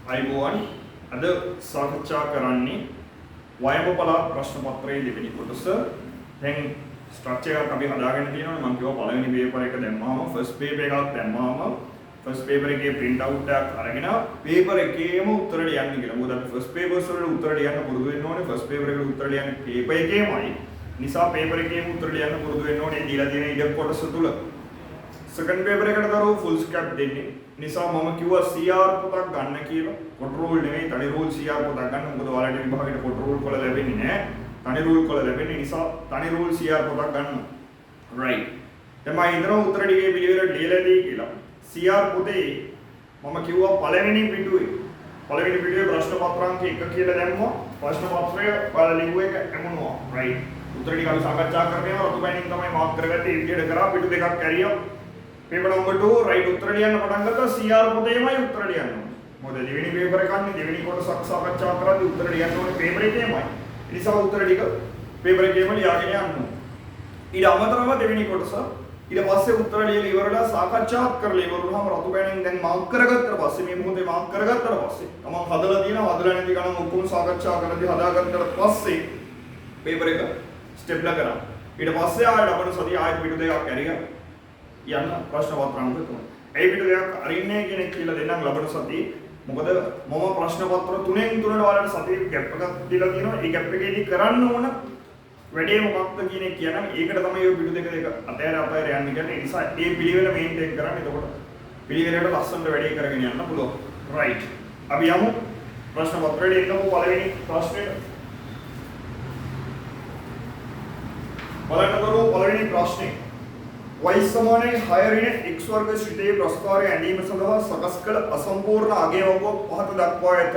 අයිබෝවන් අද සාකච්ඡා කරන්නේ වයඹ පළාත් ප්‍රශ්න පත්‍රයේ දෙවෙනි කොටස. දැන් ස්ට්‍රක්චර් එකක් අපි හදාගෙන තියෙනවා. මම කිව්වා පළවෙනි පේපර් එක දැම්මාම ෆස්ට් පේපර් එකක් දැම්මාම ෆස්ට් පේපර් එකේ print out එකක් අරගෙන පේපර් එකේම උත්තර ලියන්න කියලා. මොකද අපි ෆස්ට් පේපර්ස් වල උත්තර ලියන්න පුරුදු වෙන්න ඕනේ. ෆස්ට් පේපර් එකට උත්තර ලියන්නේ පේපර් එකේමයි. නිසා පේපර් එකේම උත්තර ලියන්න පුරුදු වෙන්න ඕනේ. දීලා තියෙන ඉඩ කොටස තුල. සෙකන්ඩ් පේපර් එකට දරුවෝ ෆුල් ස්කැප් දෙන්නේ. නිසා මම කිව්වා CR පොතක් ගන්න කියලා. කොට රූල් නෙවෙයි තනි රූල් CR පොතක් ගන්න. මොකද ඔයාලට විභාගයට කොට රූල් කොළ ලැබෙන්නේ නැහැ. තනි රූල් කොළ ලැබෙන්නේ නිසා තනි රූල් CR පොතක් ගන්න. රයිට්. දැන් මම ඉදන උත්තර ටිකේ පිළිවෙලට ලියලා දෙයි කියලා. CR පොතේ මම කිව්වා පළවෙනි පිටුවේ ප්‍රශ්න පත්‍රාංක 1 කියලා දැම්මා. ප්‍රශ්න පත්‍රය ඔයාලා ලිව්ව එක එමුණා. රයිට්. උත්තර ටික අපි සාකච්ඡා කරගෙන රතු පැනින් තමයි මාක් කරගත්තේ. ඒ විදිහට කරා පිටු දෙකක් කැරියා. पेपर नंबर 2 राइट उत्तर लियන්න පටන් ගත්තා CR පොතේමයි උත්තර ලියන්න ඕනේ. මොකද දෙවෙනි පේපර් එකන්නේ දෙවෙනි කොටසක් සාකච්ඡා කරද්දී උත්තර ලියන්න ඕනේ පේපර් එකේමයි. ඒ නිසා උත්තර ටික පේපර් එකේම ලියාගෙන යන්න ඕනේ. ඊට අමතරව දෙවෙනි කොටස ඊට පස්සේ උත්තර ලියලා ඉවරලා සාකච්ඡාත් කරලා ඉවරුනහම රතු පැනෙන් දැන් මාක් කරගත්තට පස්සේ මේ මොහොතේ මාක් කරගත්තට පස්සේ තමන් හදලා තියෙනවා හදලා නැති ගණන් ඔක්කොම සාකච්ඡා කරද්දී හදාගත්තට පස්සේ පේපර් එක ස්ටෙප්ලා කරා. ඊට පස්සේ ආයෙත් අපේ සතිය ආයෙත් පිටු දෙකක් ඇරියා. යන්න ප්‍රශ්න පත්‍රාංක 3. ඒ පිටු දෙකක් අරින්නේ කෙනෙක් කියලා දෙන්නම් ලබන සතියේ. මොකද මම ප්‍රශ්න පත්‍ර 3න් 3ට ඔයාලට සතියේ ગેප් එකක් දීලා තියෙනවා. ඒ ગેප් එකේදී කරන්න ඕන වැඩේ මොකක්ද කියන එක කියනනම් ඒකට තමයි ඔය පිටු දෙක අතෑර යන්නේ කියන්නේ. ඒ නිසා ඒ පිළිවෙල මේන්ටේන් කරන්න. එතකොට පිළිවෙලට ලස්සනට වැඩේ කරගෙන යන්න පුළුවන්. රයිට්. අපි යමු ප්‍රශ්න පත්‍රයේ එන්නකො පළවෙනි ප්‍රශ්නේ. බලන්න කරමු පළවෙනි ප්‍රශ්නේ. y සමානයි 6 ඍණ x වර්ග ශ්‍රිතයේ ප්‍රස්ථාරය ඇඳීම සඳහා සකස් කළ අසම්පූර්ණ අගය වගුවක් පහත දක්වා ඇත.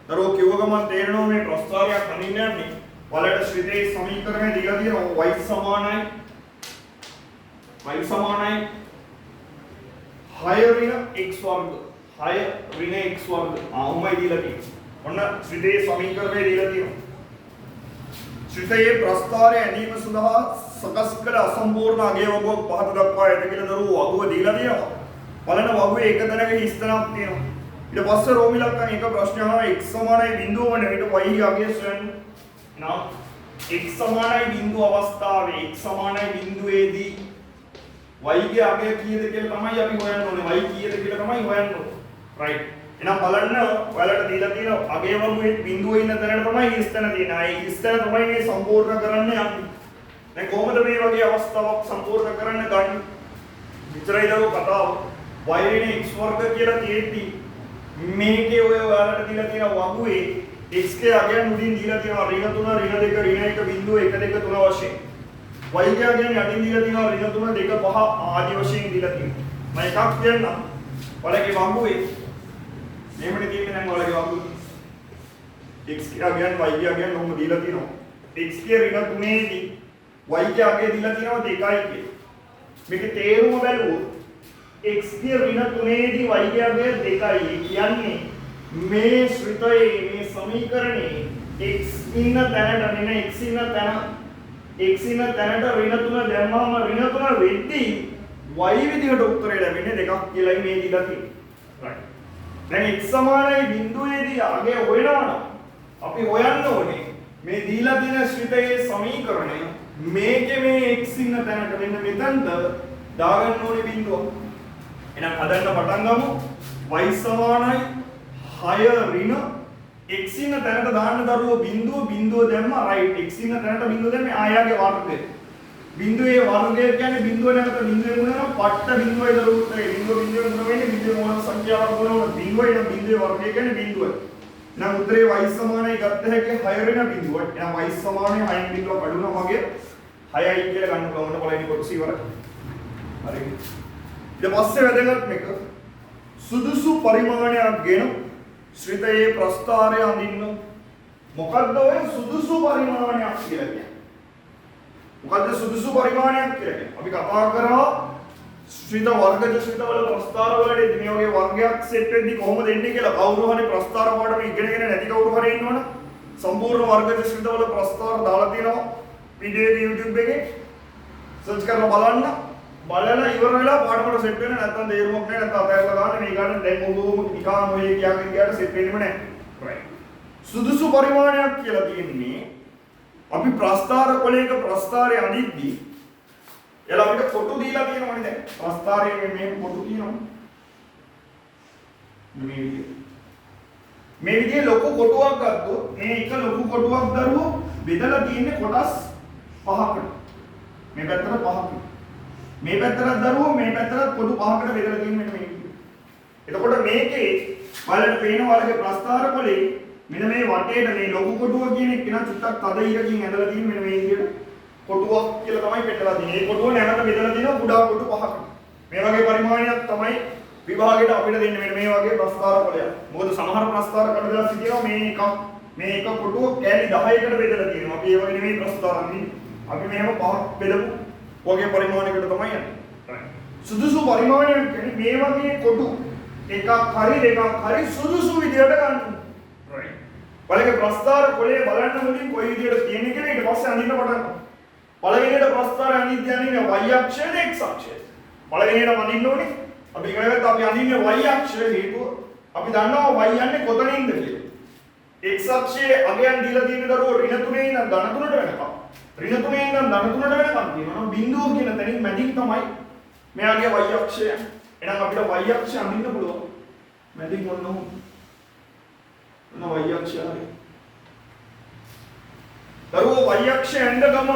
දරුවෝ කිව්ව ගමන් තේරෙනවා මේ ප්‍රස්ථාරයක් අඳින්න යන්නේ. වලට ශ්‍රිතයේ සමීකරණය දීලා තියෙනවා y සමානයි 6 ඍණ x වර්ග 6 ඍණ x වර්ග ආවමයි දීලා තියෙන්නේ. ඔන්න ශ්‍රිතයේ සමීකරණය දීලා තියෙනවා. ශ්‍රිතයේ ප්‍රස්ථාරය ඇඳීම සඳහා සකස් කළ අසම්පූර්ණ අගය වගුවක් පහත දක්වා ඇත කියලා දරුවෝ වගුව දීලා තියෙනවා. බලන්න වගුවේ එක තැනක හිස්තනක් තියෙනවා. ඊට පස්සේ රෝමි ලක්කන් එක ප්‍රශ්න අහනවා x සමානයි බිඳුව වන විට y අගය සොයන්න. නම් x සමානයි බිඳුව අවස්ථාවේ x සමානයි බිඳුවේදී y ගේ අගය කීයද කියලා තමයි අපි හොයන්න ඕනේ. y කීයද කියලා තමයි හොයන්න ඕනේ. රයිට්. එහෙනම් බලන්න ඔයාලට දීලා තියෙන අගය වගුවේ බිඳුවේ ඉන්න තැනට තමයි හිස්තන තියෙන්නේ. ඒ හිස්තන තමයි මේ සම්පූර්ණ කරන්න යන්නේ. දැන් කොහොමද මේ වගේ අවස්ථාවක් සම්පූර්ණ කරන්න ගන්නේ? විතරයි දරුවෝ කතාව. y ඍණ x වර්ග කියලා තියෙද්දි මේකේ ඔය ඔයාලට දීලා තියෙන වගුවේ x ගේ අගයන් උඩින් දීලා තියෙනවා ඍණ 3 ඍණ 2 ඍණ 1 බිඳුව 1 2 3 වශයෙන්. y ගේ අගයන් යටින් දීලා තියෙනවා ඍණ 3 2 5 ආදී වශයෙන් දීලා තියෙනවා. මම එකක් කියන්නම්. ඔයාලගේ වගුවේ මේකට තියෙන්නේ දැන් ඔයාලගේ වගුවේ x ගේ අගයන් y ගේ අගයන් ඔහොම දීලා තියෙනවා. x ගේ ඍණ 3 දී y ගේ අගය දීලා තියෙනවා 2යි කියලා. මේකේ තේරුම බැලුවොත් x ගේ ඍණ 3 දී y ගේ අගය 2යි. කියන්නේ මේ ශ්‍රිතයේ මේ සමීකරණේ x ඉන්න තැනට මෙන්න x ඉන්න තැනට ඍණ 3 දැම්මම ඍණ 3 වෙද්දී y විදිහට උත්තරය ලැබෙන්නේ 2ක් කියලායි මේ දීලා තියෙන්නේ. right. දැන් x සමානයි බිඳුවේදී අගය හොයනවා නම් අපි හොයන්න ඕනේ මේ දීලා තියෙන ශ්‍රිතයේ සමීකරණය මේකේ මේ x ඉන්න තැනට මෙන්න මෙතනද දාගන්න ඕනේ බිඳුව. එහෙනම් හදන්න පටන් ගමු. y සමානයි 6 ඍණ x ඉන්න තැනට දාන්න දරුවෝ බිඳුව දැම්මා. රයිට්. x ඉන්න තැනට බිඳුව දැම්මේ ආයාගේ වර්ගය. බිඳුවේ වර්ගය කියන්නේ බිඳුව නැවත බිඳුවේ මුල නම් පට්ට බිඳුවයි දරුවෝ උත්තරේ. බිඳුවේ මුල වෙන්නේ බිඳුවේ මොන සංඛ්‍යාවක් මොනවද? බිඳුවයි නම් බිඳුවේ වර්ගය කියන්නේ බිඳුව. නම් උත්තරේ y සමානයි ගත්ත හැකි 6 ඍණ බිඳුව. එහෙනම් y සමානයි 6 බිඳුව කඩුණා වගේ 6යි කියලා ගන්න පුළුවන් පළවෙනි කොටස ඉවරයි. හරි. ඊට පස්සේ වැදගත් මේක සුදුසු පරිමාණයක් ගෙන ශ්‍රිතයේ ප්‍රස්ථාරය අඳින්න. මොකද්ද ඔය සුදුසු පරිමාණයක් කියලා කියන්නේ? මොකද්ද සුදුසු පරිමාණයක් කියලා කියන්නේ? අපි කතා කරා ශ්‍රිත වර්ගජ ශ්‍රිතවල ප්‍රස්ථාර වලදී මේ වගේ වර්ගයක් සෙට් වෙද්දී කොහොමද එන්නේ කියලා කවුරු හරි ප්‍රස්ථාර පාඩම ඉගෙනගෙන නැති කවුරු හරි ඉන්නවනේ සම්පූර්ණ වර්ගජ ශ්‍රිතවල ප්‍රස්ථාර දාලා තියෙනවා. වීඩියෝ YouTube එකේ සර්ච් කරලා බලන්න. බලලා ඉවර වෙලා පාඩමට සෙට් වෙන්න නැත්නම් තේරුමක් නැහැ නැත්නම් අතහැරලා ගන්න මේ ගන්න දැන් ඔබ නිකාම ඔය කියාගෙන ගියාට සෙට් වෙන්නෙම නැහැ. right. සුදුසු පරිමාණයක් කියලා තියෙන්නේ අපි ප්‍රස්ථාර කොලයක ප්‍රස්ථාරය අඳිද්දී එලා අපිට කොටු දීලා තියෙනවනේ දැන්. ප්‍රස්ථාරයේ මේ කොටු තියෙනවා. මේ විදිහේ ලොකු කොටුවක් ගත්තොත් මේ එක ලොකු කොටුවක් දරුවෝ බෙදලා තියෙන්නේ කොටස් 5කට. මේ පැත්තට 5කට. මේ පැත්තට දරුවෝ මේ පැත්තට කොටු 5කට බෙදලා තියෙන්නේ මෙන්න මේ විදිහට. එතකොට මේකේ බලන්න පේන වලගේ ප්‍රස්ථාර කොලේ මෙන්න මේ වටේට මේ ලොකු කොටුව කියන එක නා චුට්ටක් තද ඉරකින් ඇදලා තියෙන්නේ මෙන්න මේ විදිහට කොටුවක් කියලා තමයි පෙන්නලා තියෙන්නේ. මේ කොටුව නැවත බෙදලා තියෙනවා කුඩා කොටු 5කට. මේ වගේ පරිමාණයක් තමයි විභාගයට අපිට දෙන්නේ මෙන්න මේ වගේ ප්‍රස්ථාර කොලයක්. මොකද සමහර ප්‍රස්ථාර කඩලා තියෙනවා මේ එක කොටුව කෑලි 10කට බෙදලා තියෙනවා. අපි ඒ වගේ නෙමෙයි ප්‍රස්ථාර අඳින්නේ. අපි මෙහෙම පහක් බෙදමු. වගේ පරිමාණයකට තමයි යන්නේ. සුදුසු පරිමාණයක් කියන්නේ මේ වගේ කොටු එකක් හරි දෙකක් හරි සුදුසු විදියට ගන්න. right. බලගේ ප්‍රස්ථාර කොලේ බලන්න මුලින් කොයි විදියට තියෙන්නේ කියලා ඊට පස්සේ අඳින්න පටන් ගන්නවා. පළවෙනියට ප්‍රස්ථාර අඳින්න යන්නේ y අක්ෂයද x අක්ෂයද? පළවෙනියට අඳින්න ඕනේ. අපි ඉගෙන ගත්තා අපි අඳින්නේ y අක්ෂය හේතුව අපි දන්නවා y යන්නේ කොතනින්ද කියලා. x අක්ෂයේ අගයන් දීලා තියෙන දරුවෝ ඍණ 3 ඉඳන් ධන 3ට වෙනකම්. ඍණ 3 ඉඳන් ධන 3ට වෙනකම් තියෙනවා. බිඳුව කියන තැනින් මැදින් තමයි මෙයාගේ y අක්ෂය. එහෙනම් අපිට y අක්ෂය අඳින්න පුළුවන්. මැදින් ඔන්න y අක්ෂය හරි. දරුවෝ y අක්ෂය ඇඳ ගම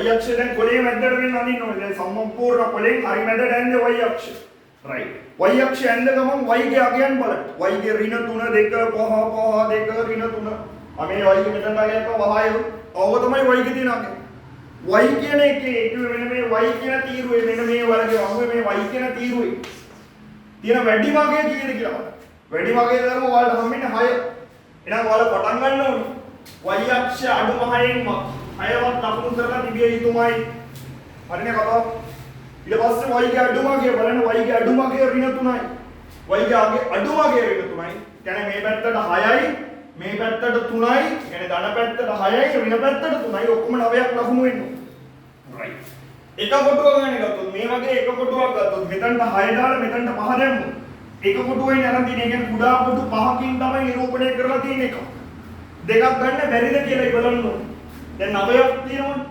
y අක්ෂය දැන් කොලේ මැදට වෙන්න අඳින්න ඕනේ. දැන් සම්පූර්ණ කොලෙන් හරි මැදට ඇඳේ y අක්ෂය. right. y අක්ෂය ඇඳ ගමන් y ගේ අගයන් බලන්න. y ගේ ඍණ 3 2 5 5 2 ඍණ 3. මේ y ගේ මෙතන අගයක වහය. ඔව තමයි y ගේ තියෙන අගය. y කියන එකේ මෙන්න මේ y කියන තීරුවේ මෙන්න මේ වලගේ වහුවේ මේ y කියන තීරුවේ තියෙන වැඩිම අගය කීයද කියලා බලන්න. වැඩිම අගය දරම ඔයාලට හම්බෙන්නේ 6. එහෙනම් ඔයාලා පටන් ගන්න ඕනේ y අක්ෂය අඩුම 6න්ම 6වත් ලකුණු කරලා තිබිය යුතුමයි. හරිනේ කතාව. ඊට පස්සේ y ගේ අඩුම අගය බලන්න y ගේ අඩුම අගය ඍණ 3යි. y ගේ අඩුම අගය ඍණ 3යි. කියන්නේ මේ පැත්තට 6යි මේ පැත්තට 3යි. කියන්නේ ධන පැත්තට 6යි ඍණ පැත්තට 3යි ඔක්කොම 9ක් ලකුණු වෙනවා. right. එක කොටුවක් ගන්න ගත්තොත් මේ වගේ එක කොටුවක් ගත්තොත් මෙතනට 6 දාලා මෙතනට 5 දැම්මොත් එක කොටුවෙන් අරන් තියෙන කියන්නේ කුඩා කොටු 5කින් තමයි නිරූපණය කරලා තියෙන එක. දෙකක් ගන්න බැරිද කියලා බලන්න ඕනේ. දැන් 9ක් තියෙනවනේ.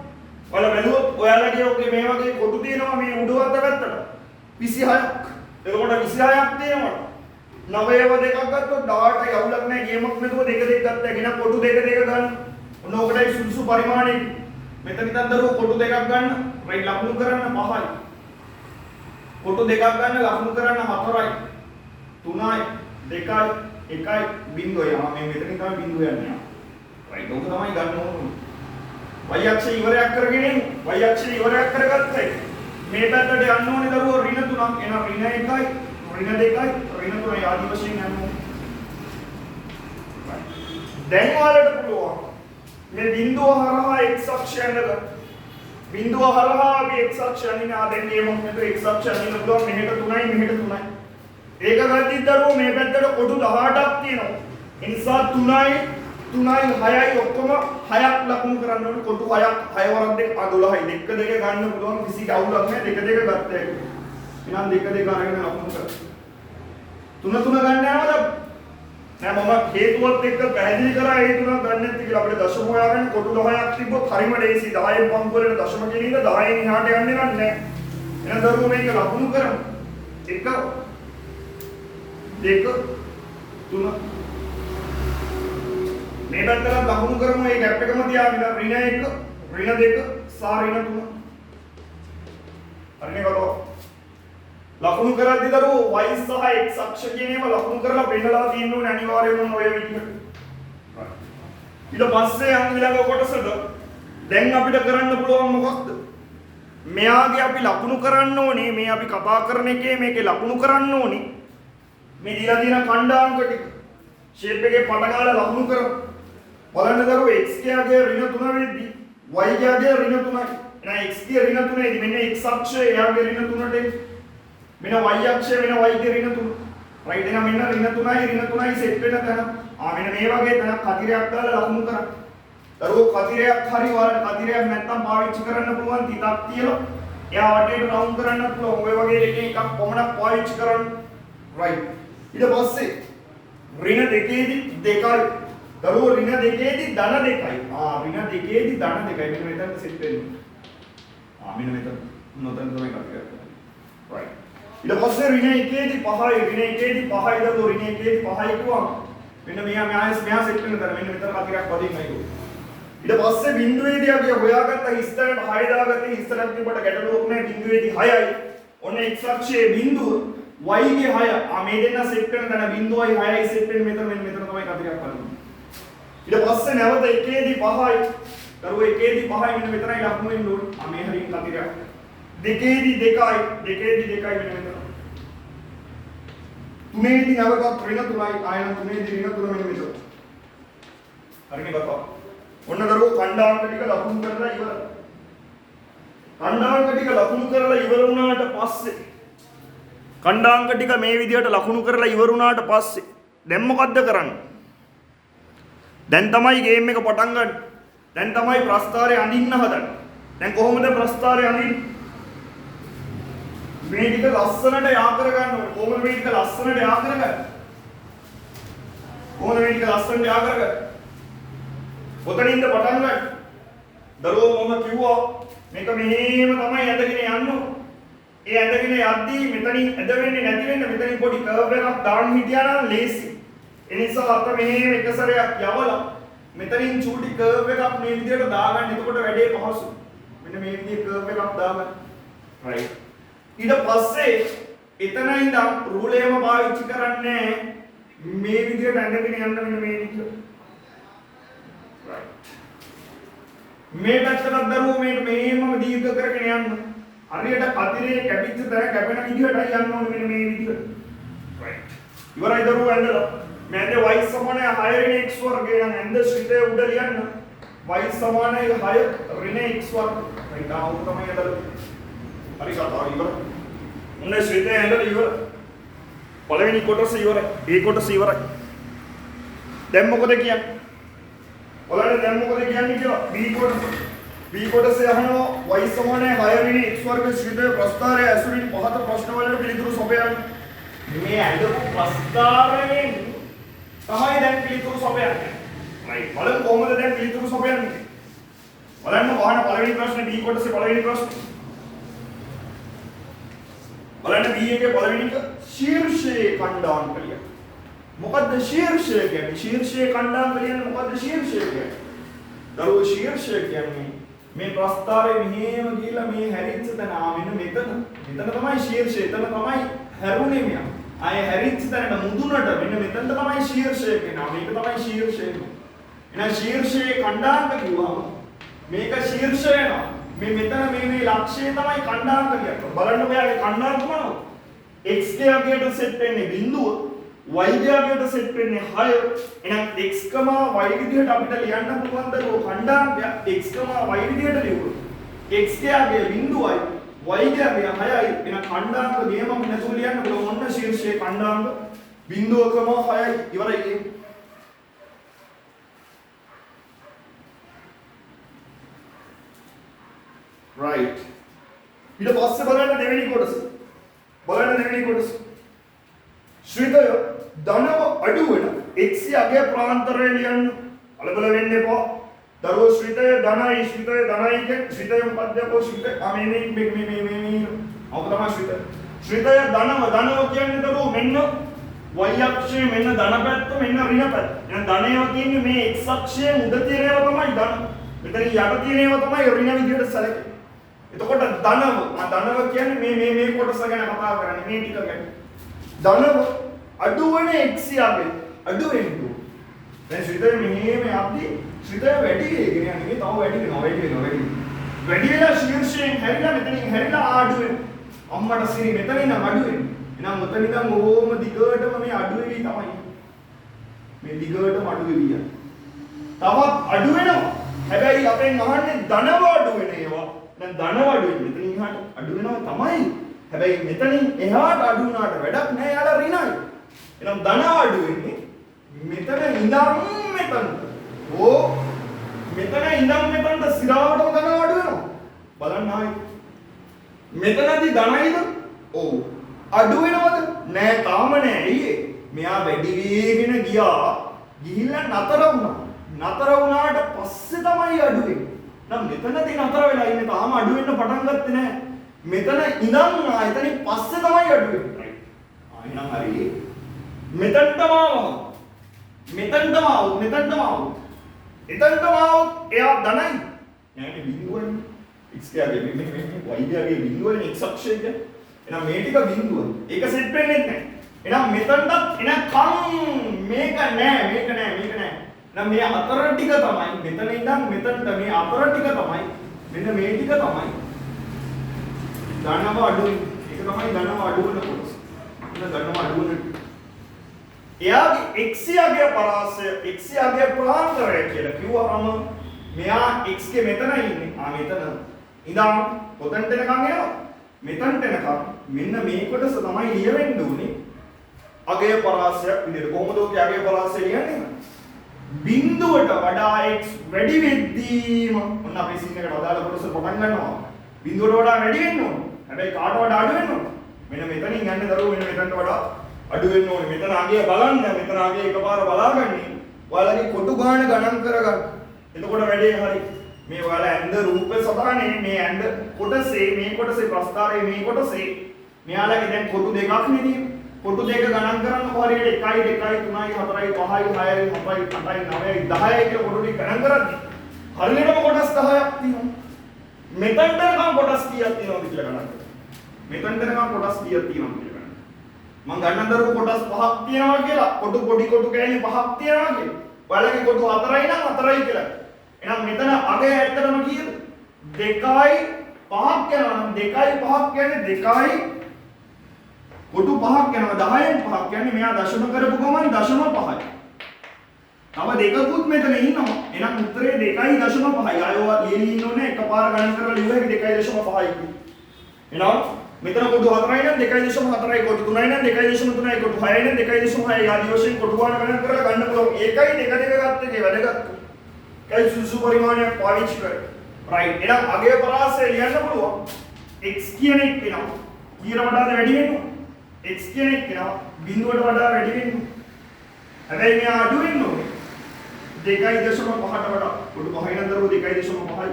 ඔයාලා බැලුවොත් ඔයාලගේ ඔගේ මේ වගේ කොටු තියෙනවා මේ උඩ අත පැත්තට 26ක්. එතකොට 26ක් තියෙනවා. 9ව දෙකක් ගත්තොත් 18යි අවුලක් නැහැ. ගේමක් නැතුව දෙක දෙක ගත්තා. කියන කොටු දෙක දෙක ගන්න. ඔන්න ඔකටයි සුදුසු පරිමාණය. මෙතන ඉඳන් දරුවෝ කොටු දෙකක් ගන්න. right ලකුණු කරන්න 5යි. කොටු දෙකක් ගන්න ලකුණු කරන්න 4යි. 3යි 2යි 1යි බිංදුවයි. මේ මෙතනින් තමයි බිංදුව යන්නේ. right ඔක තමයි ගන්න ඕනේ. y අක්ෂය ඉවරයක් කරගෙන y අක්ෂය ඉවරයක් කරගත්තා. මේ පැත්තට යන්න ඕනේ දරුවෝ ඍණ 3ක්. එහෙනම් ඍණ 1යි ඍණ 2යි ඍණ 3යි ආදි වශයෙන් යන්න ඕනේ. දැන් ඔයාලට පුළුවන් මේ බිංදුව හරහා x අක්ෂය ඇඳලා බිංදුව හරහා අපි x අක්ෂය අඳිනා දැන් ගේමක් නේද x අක්ෂය අඳින්න පුළුවන් මෙහෙට 3යි මෙහෙට 3යි. ඒක ගත්තී දරුවෝ මේ පැත්තට කොටු 18ක් තියෙනවා. ඒ නිසා 3යි 6යි ඔක්කොම 6ක් ලකුණු කරන්න ඕනේ. කොටු 6ක් 6 වරක් දෙක 12යි. දෙක දෙක ගන්න පුළුවන් කිසි අවුලක් නැහැ. දෙක දෙක ගත්තා ඒක. එහෙනම් දෙක දෙක අරගෙන ලකුණු කරා. 3 3 ගන්න යනවද? නෑ මම හේතුවත් එක්ක පැහැදිලි කරා ඒ තුනක් ගන්න නැති කියලා. අපිට දශම හොයාගන්න කොටු 10ක් තිබ්බොත් හරිම ලේසි. 10න් පංගු වලට දශම කියන ඉඳ 10න් එහාට යන්නේ නැහැ. එහෙනම් දරුවෝ මේක ලකුණු කරමු. 1 2 3 මේ පැත්තට ලකුණු කරමු. මේ ගැප් එකම තියාගෙන ඍණ 1 ඍණ 2 සා ඍණ 3 හරිනේ කතාව. ලකුණු කරද්දී දරුවෝ y සහ x අක්ෂ කියන ඒවා ලකුණු කරලා පෙන්නලා තියෙන්න ඕනේ අනිවාර්යයෙන්ම ඔය විදිහට. ඊට පස්සේ ඊළඟ කොටසද දැන් අපිට කරන්න පුළුවන් මොකක්ද? මෙයාගේ අපි ලකුණු කරන්න ඕනේ මේ අපි කතා කරන එකේ මේකේ ලකුණු කරන්න ඕනේ. මේ දීලා තියෙන ඛණ්ඩාංක ටික ෂේප් එකේ පටගාලා ලකුණු කරමු. බලන්න දරුවෝ x ගේ ඍණ 3 වෙද්දී y ගේ ඍණ 3යි. එහෙනම් x ගේ ඍණ 3 මෙන්න x අක්ෂය එයාගේ ඍණ 3ට මෙන්න y අක්ෂය වෙන y ගේ ඍණ 3. right එහෙනම් මෙන්න ඍණ 3යි සෙට් වෙන තැන. මෙන්න මේ වගේ තැනක් කතිරයක් දාලා ලකුණු කරා. දරුවෝ කතිරයක් හරි ඔයාලට කතිරයක් නැත්තම් පාවිච්චි කරන්න පුළුවන් තිතක් තියලා එයා වටේට රවුන්ඩ් කරන්නත් පුළුවන්. ඔය වගේ එකක් කොමනක් පාවිච්චි කරන්න. right. ඊට පස්සේ ඍණ දෙකේදී දෙකයි. දරුවෝ ඍණ දෙකේදී ධන දෙකයි. ඍණ දෙකේදී ධන දෙකයි. මෙන්න මෙතනට සෙට් වෙන්නේ. මෙන්න මෙතන නොතන තමයි කතා කරන්නේ. right. ඊට පස්සේ ඍණ එකේදී 5යි ඍණ එකේදී 5යි දරුවෝ ඍණ එකේදී 5යි කිව්වම මෙන්න මෙයා සෙට් වෙන තැන මෙන්න මෙතන කතිරක් වදින්නයි කිව්වා. ඊට පස්සේ බිඳුවේදී අපි හොයාගත්ත හිස්තැනට 6 දාගත්තේ හිස්තැනක් තිබ්බට ගැටලුවක් නැහැ. බිඳුවේදී 6යි. ඔන්න x අක්ෂයේ බිඳුව y ගේ 6. මේ දෙන්න සෙට් වෙන තැන බිඳුවයි 6යි සෙට් වෙන්නේ මෙතන මෙන්න මෙතන තමයි කතිරක් වදින්නේ. ඊට පස්සේ නැවත එකේදී 5යි. දරුවෝ එකේදී 5යි මෙන්න මෙතනයි ලකුණු වෙන්න ඕනේ. මේ හරියට කතිරයක්. දෙකේදී 2යි. දෙකේදී 2යි මෙන්න මෙතන. තුනේදී නැවතත් ඍණ 3යි. ආයන තුනේදී ඍණ 3 මෙන්න මෙතන. හරිනේ බප්පා. ඔන්න දරුවෝ ඛණ්ඩාංක ටික ලකුණු කරලා ඉවරයි. ඛණ්ඩාංක ටික ලකුණු කරලා ඉවර වුණාට පස්සේ ඛණ්ඩාංක ටික මේ විදිහට ලකුණු කරලා ඉවර වුණාට පස්සේ දැන් මොකද්ද කරන්නේ? දැන් තමයි ගේම් එක පටන් ගන්න. දැන් තමයි ප්‍රස්තාරය අඳින්න හදන්නේ. දැන් කොහොමද ප්‍රස්තාරය අඳින්නේ? මේ ටික ලස්සනට යා කර ගන්න ඕනේ. කොහොමද මේ ටික ලස්සනට යා කරගන්නේ? කොහොමද මේ ටික ලස්සනට යා කරගන්නේ? ඔතනින්ද පටන් ගන්න. දරුවෝ මම කිව්වා මේක මෙහෙම තමයි ඇදගෙන යන්න. ඒ ඇදගෙන යද්දී මෙතනින් ඇද වෙන්නේ නැති වෙන්න මෙතනින් පොඩි කර්ව් එකක් දාන්න හිටියා නම් ලේසි. ඒ නිසා අත මෙහෙම එක සැරයක් යවලා මෙතනින් චූටි කර්ව් එකක් මේ විදිහට දාගන්න. එතකොට වැඩේ පහසුයි. මෙන්න මේ විදිහේ කර්ව් එකක් දාගන්න. right. ඊට පස්සේ එතන ඉඳන් රූලේම පාවිච්චි කරන්නේ මේ විදිහට ඇදගෙන යන්න මෙන්න මේ විදිහට. මේ පැත්තට දරුවෝ මේක මෙහෙමම දීර්ඝ කරගෙන යන්න. හරියට කතිරේ කැපිච්ච තැන කැපෙන විදිහටයි යන්න ඕනේ මෙන්න මේ විදිහට. right. ඉවරයි දරුවෝ ඇඳලා. මෑද y සමානයි 6 ඍණ x වර්ගය නම් ඇඳ ශ්‍රිතය උඩ ලියන්න. y සමානයි 6 ඍණ x වර්ග. right. ආවු තමයි ඇඳලා. හරි කතාව ඉවරයි. මොන්නේ ශ්‍රිතය ඇඳලා ඉවරයි. පළවෙනි කොටස ඉවරයි. ඒ කොටස ඉවරයි. දැන් මොකද කියන්නේ? ඔයාලට දැන් මොකද කියන්නේ කියලා B කොටසේ අහනවා y සමානයි 6 ඍණ x වර්ග ශ්‍රිතය ප්‍රස්ථාරය ඇසුරින් පහත ප්‍රශ්න වලට පිළිතුරු සොයන්න. මේ අඳපු ප්‍රස්ථාරයෙන් තමයි දැන් පිළිතුරු සොයන්නේ. right. බලමු කොහොමද දැන් පිළිතුරු සොයන්නේ. බලන්න වහන පළවෙනි ප්‍රශ්නේ B කොටසේ පළවෙනි ප්‍රශ්නේ. බලන්න B එකේ පළවෙනි එක ශීර්ෂයේ ඛණ්ඩාංකය. මොකද්ද ශීර්ෂය කියන්නේ? ශීර්ෂයේ ඛණ්ඩාංක කියන්නේ මොකද්ද ශීර්ෂය කියන්නේ? දරුවෝ ශීර්ෂය කියන්නේ මේ ප්‍රස්ථාරයේ මෙහෙම ගිහිල්ලා මේ හැරිච්ච තැන මෙන්න මෙතන. මෙතන තමයි ශීර්ෂය. එතන තමයි හැරුණේ මෙයා. ආයේ හැරිච්ච තැනට මුදුනට මෙන්න මෙතන තමයි ශීර්ෂය කියන්නේ. මේක තමයි ශීර්ෂය. එහෙනම් ශීර්ෂයේ ඛණ්ඩාංක කිව්වම මේක ශීර්ෂය නෝ. මේ මෙතන මේ ලක්ෂ්‍යය තමයි ඛණ්ඩාංක කියන්නේ. බලන්න ඔයාගේ ඛණ්ඩාංක මොනවද? x ගේ අගයට සෙට් වෙන්නේ බිඳුව. y ගේ අගයට සෙට් වෙන්නේ 6. එහෙනම් x, y විදිහට අපිට ලියන්න පුළුවන් දරුවෝ ඛණ්ඩාංකය x, y විදිහට ලියුවොත් x ගේ අගය බිඳුවයි y ගේ අගය 6යි. එහෙනම් ඛණ්ඩාංක නියමම නැතුව ලියන්න පුළුවන්. ඔන්න ශීර්ෂයේ ඛණ්ඩාංක බිඳුව, 6යි ඉවරයි. right. ඊට පස්සේ බලන්න දෙවෙනි කොටස. ශ්‍රිතය ධනව අඩු වෙන x යගේ ප්‍රාන්තරය ලියන්න. අලබල වෙන්න එපා. දරුවෝ ශ්‍රිතය ධනයි කියන්නේ ශ්‍රිතය මොකක්ද? ශ්‍රිතය මේ අවු තමයි ශ්‍රිතය. ශ්‍රිතය ධනව කියන්නේ දරුවෝ මෙන්න y අක්ෂයේ මෙන්න ධන පැත්ත මෙන්න ඍණ පැත්ත. එහෙනම් ධනය කියන්නේ මේ x අක්ෂයේ උඩ තියෙන ඒවා තමයි ධන. මෙතන යට තියෙන ඒවා තමයි ඍණ විදිහට සැලකෙන්නේ. එතකොට ධනව කියන්නේ මේ කොටස ගැන කතා කරන්නේ මේ ටික ගැන. ධනව අඩු වෙන x යගේ අඩු වෙන්නේ. දැන් ශ්‍රිතය මෙහෙම යද්දි ශ්‍රිතය වැඩි වෙගෙන යන්නේ තව වැඩි වෙනවා. වැඩි වෙලා ශීර්ෂයෙන් හැරිලා මෙතනින් හැරිලා අඩු වෙනවා. අම්මට සිරි මෙතනින් නම් අඩු වෙන්නේ. එහෙනම් මෙතන ඉඳන් ඕම දිගටම මේ අඩු වෙවි තමයි. මේ දිගටම අඩු වෙවි යනවා. තවත් අඩු වෙනවා. හැබැයි අපෙන් අහන්නේ ධනව අඩු වෙන ඒවා. දැන් ධනව අඩු වෙන්නේ මෙතනින් එහාට අඩු වෙනවා තමයි. හැබැයි මෙතනින් එහාට අඩු වුණාට වැඩක් නැහැ. යාලා ඍණයි. එහෙනම් ධනව අඩු වෙන්නේ මෙතන ඉඳන් මෙතනට. මෙතන ඉඳන් මෙතනට සිරාවටම ධනව අඩු වෙනවා. බලන්න ආයි. මෙතනදී ධනයිද? ඔව්. අඩු වෙනවද? නෑ තාම නෑ. ඇයි? මෙයා වැඩි වේගෙන ගියා. ගිහිල්ලා නතර වුණා. නතර වුණාට පස්සේ තමයි අඩු වෙන්නේ. නම් මෙතනදී නතර වෙලා ඉන්නේ තාම අඩු වෙන්න පටන් ගත්තේ නෑ. මෙතන ඉඳන් එතනින් පස්සේ තමයි අඩු වෙන්නේ. එහෙනම් හරි. මෙතනටම ආවම මෙතනටම ආවොත් එතනටම ආවොත් එයා ධනයි. නෑනේ බිඳුවනේ. x කියගේ මේ y කියගේ බිඳුවනේ x අක්ෂය කියන්නේ. එහෙනම් මේ ටික බිඳුව. ඒක සෙට් වෙන්නේ නැහැ. එහෙනම් මෙතනට එනකම් මේක නෑ. එහෙනම් මේ අතර ටික තමයි මෙතන ඉඳන් මෙතනට මේ අතර ටික තමයි මෙන්න මේ ටික තමයි ධනව අඩු. ඒක තමයි ධනව අඩු වෙන කොටස. එන්න ධනව අඩු වෙන එයාගේ x යගේ පරාසය x යගේ ප්‍රාන්තරය කියලා කිව්වම මෙයා x ගේ මෙතන ඉන්නේ. මෙතන ඉඳන් කොතනට එනකම් එනවා? මෙතනට එනකම් මෙන්න මේ කොටස තමයි ලියවෙන්න උනේ. අගේ පරාසයක් විදිහට. කොහොමද ඔගේ අගේ පරාසය ලියන්නේ? බිඳුවට වඩා x වැඩි වෙද්දීම ඔන්න අපි සීන් එකට අදාළ කොටස පටන් ගන්නවා. බිඳුවට වඩා වැඩි වෙන්න ඕනේ. හැබැයි කාට වඩා අඩු වෙන්න ඕනේ? මෙන්න මෙතනින් යන්නේ දරුවෝ මෙන්න මෙතනට වඩා අඩු වෙන්න ඕනේ. මෙතන අගය බලන්න. මෙතන අගය එකපාර බලාගන්නේ. ඔයාලගේ කොටු ගාන ගණන් කරගන්න. එතකොට වැඩේ හරි. මේ ඔයාලා ඇඳ රූපේ සබහනේ මේ ඇඳ කොටසේ මේ කොටසේ ප්‍රස්ථාරයේ මේ කොටසේ මෙයාලගේ දැන් කොටු දෙකක් නෙදී. කොටු දෙක ගණන් කරන්න හරියට 1 2 3 4 5 6 7 8 9 10 කියලා කොටු ටික ගණන් කරද්දී හරියටම කොටස් 10ක් තියෙනවා. මෙතනට නම් කොටස් කීයක් තියෙනවද කියලා ගණන් කරන්න. මෙතනට නම් කොටස් කීයක් තියෙනවද කියලා ගණන්. මම ගණන් දරුවෝ කොටස් 5ක් තියෙනවා කියලා. කොටු පොඩි කොටු කෑලි 5ක් තියෙනවා කියලා. ඔයාලගේ කොටු 4යි නම් 4යි කියලා. එහෙනම් මෙතන අගය ඇත්තටම කීයද? 2යි 5ක් යනවා නම් 2යි 5ක් කියන්නේ 2යි කොටු 5ක් යනවා 10න් 5ක් කියන්නේ මෙයා දශම කරපු ගමන් දශම 5යි. තව දෙකකුත් මෙතන ඉන්නවා. එහෙනම් උත්තරේ 2.5යි. ආයෝවා ලියලා ඉන්න ඕනේ එකපාර ගණන් කරලා ලියුවා 2.5යි කියලා. එහෙනම් මෙතන කොටු 4යි නම් 2.4යි කොටු 3යි නම් 2.3යි කොටු 6යි නම් 2.6යි ආදී වශයෙන් කොටු ගන්න ගණන් කරලා ගන්න පුළුවන්. ඒකයි දෙක දෙක ගත්ත එකේ වැදගත්. කයි සුසු පරිමාණයක් පාවිච්චි කරේ. රයිට්. එහෙනම් අගේ පරාසය ලියන්න පුළුවන්. x කියන එක වෙනවා. කීයට වඩාද වැඩි වෙන්නේ? x කියන එක වෙනවා බිඳුවට වඩා වැඩි වෙන්නේ. හැබැයි මෙයා අඩු වෙන්න ඕනේ. 2.5ට වඩා. කොටු 5යි නම් දරුවෝ 2.5යි.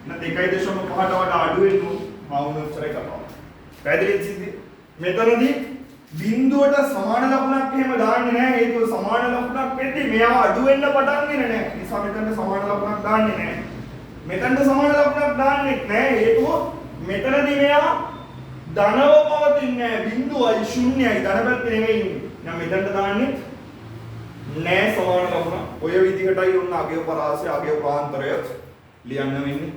නැත්නම් 2.5ට වඩා අඩු වෙන්න ඕනේ. මාවුනොච්චරයි කරනවා. පැහැදිලිද සිද්ධි? මෙතනදී බිඳුවට සමාන ලකුණක් එහෙම දාන්නේ නැහැ. හේතුව සමාන ලකුණක් වෙද්දී මෙයා අඩු වෙන්න පටන් ගන්නේ නැහැ. නිසා මෙතනට සමාන ලකුණක් දාන්නේ නැහැ. මෙතනට සමාන ලකුණක් දාන්නේ නැහැ. හේතුව මෙතනදී මෙයා ධනව පවතින්නේ නැහැ. බිඳුවයි ශුන්‍යයි ධන පැත්තේ නෙමෙයි ඉන්නේ. දැන් මෙතනට දාන්නේ නැහැ සමාන ලකුණ. ඔය විදිහටයි උන්න අගය පරාසය අගය ප්‍රාන්තරය ලියන්න වෙන්නේ.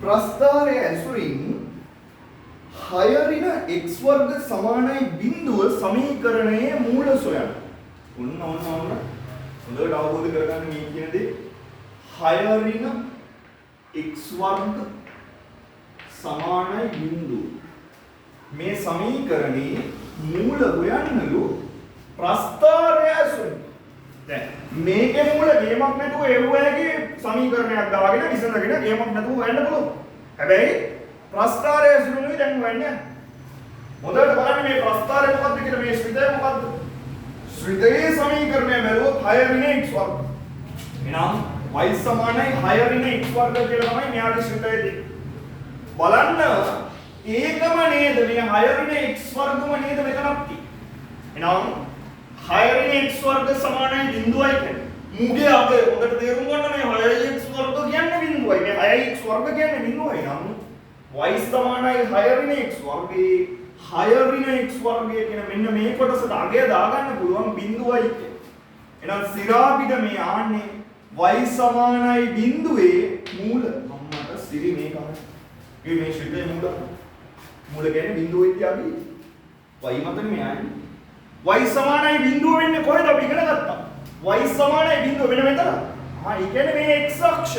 ප්‍රස්ථාරය ඇසුරින් 6 ඍණ x වර්ග සමානයි බිඳුව සමීකරණයේ මූල සොයන්න. ඔන්න හොඳට අවබෝධ කරගන්න මේ කියන දේ 6 ඍණ x වර්ග සමානයි බිඳුව. මේ සමීකරණයේ මූල හොයන්නලු ප්‍රස්ථාරය ඇසුරින්. දැන් මේකේ මූල ගේමක් නැතුව එව්වැගේ සමීකරණයක් දාගෙන විසඳගෙන ගේමක් නැතුව හොයන්න පුළුවන්. හැබැයි ප්‍රස්ථාරය ඇසුරුනුයි දැන් හොයන්නේ. මොකද බලන්න මේ ප්‍රස්ථාරය මොකක්ද කියලා මේ ශ්‍රිතය මොකක්ද? ශ්‍රිතයේ සමීකරණය බැලුවොත් 6 ඍණ x වර්ග. එහෙනම් y සමානයි 6 ඍණ x වර්ග කියලා තමයි මෙයාගේ ශ්‍රිතය දෙන්නේ. බලන්න ඒකම නේද මේ 6 ඍණ x වර්ගම නේද මෙතනක් තියෙන්නේ. එහෙනම් 6 ඍණ x වර්ග සමානයි බිඳුවයි කියන්නේ. මුගේ අගය හොඳට තේරුම් ගන්න මේ 6x වර්ග කියන්නේ බිඳුවයි. මේ 6x වර්ග කියන්නේ බිඳුවයි නම් y සමානයි 6 ඍණ x වර්ගයේ 6 ඍණ x වර්ගය කියන මෙන්න මේ කොටසට අගය දාගන්න පුළුවන් බිඳුවයි කියන්නේ. එහෙනම් සිරාපිට මේ ආන්නේ y සමානයි බිඳුවේ මූල අම්මට සිරි මේක අහන්න. මේ ශ්‍රිතේ මූල කියන්නේ බිඳුව ඉතියාවි. y මතනේ මේ ආන්නේ. y සමානයි බිඳුව වෙන්නේ කොහෙද අපි ඉගෙන ගත්තා? y සමානයි බිඳුව වෙන මෙතන. हाँ ये කියන්නේ මේ x අක්ෂ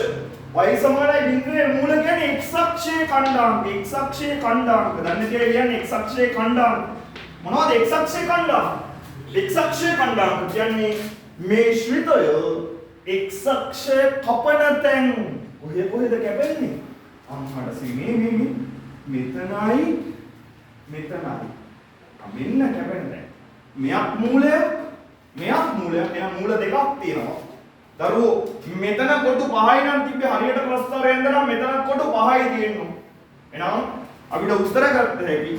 y සමානයි බිඳුවේ මූල කියන්නේ x අක්ෂයේ ඛණ්ඩාංක x අක්ෂයේ ඛණ්ඩාංක දන්නේ කියලා කියන්නේ x අක්ෂයේ ඛණ්ඩාංක මොනවද x අක්ෂයේ ඛණ්ඩාංක x අක්ෂයේ ඛණ්ඩාංක කියන්නේ මේ ශ්‍රිතය x අක්ෂයේ කපන තැන් කොහෙද කැපෙන්නේ අම්මට සීනේ මෙතනයි මෙන්න කැපෙන්නේ මෙයක් මූලයක් එන මූල දෙකක් තියෙනවා දරුවෝ මෙතන කොටු 5යි නම් තිබ්බේ හරියට ප්‍රස්තාරයෙන් නම් මෙතන කොටු 5යි තියෙනවා එහෙනම් අපිට උත්තර ගන්න හැකි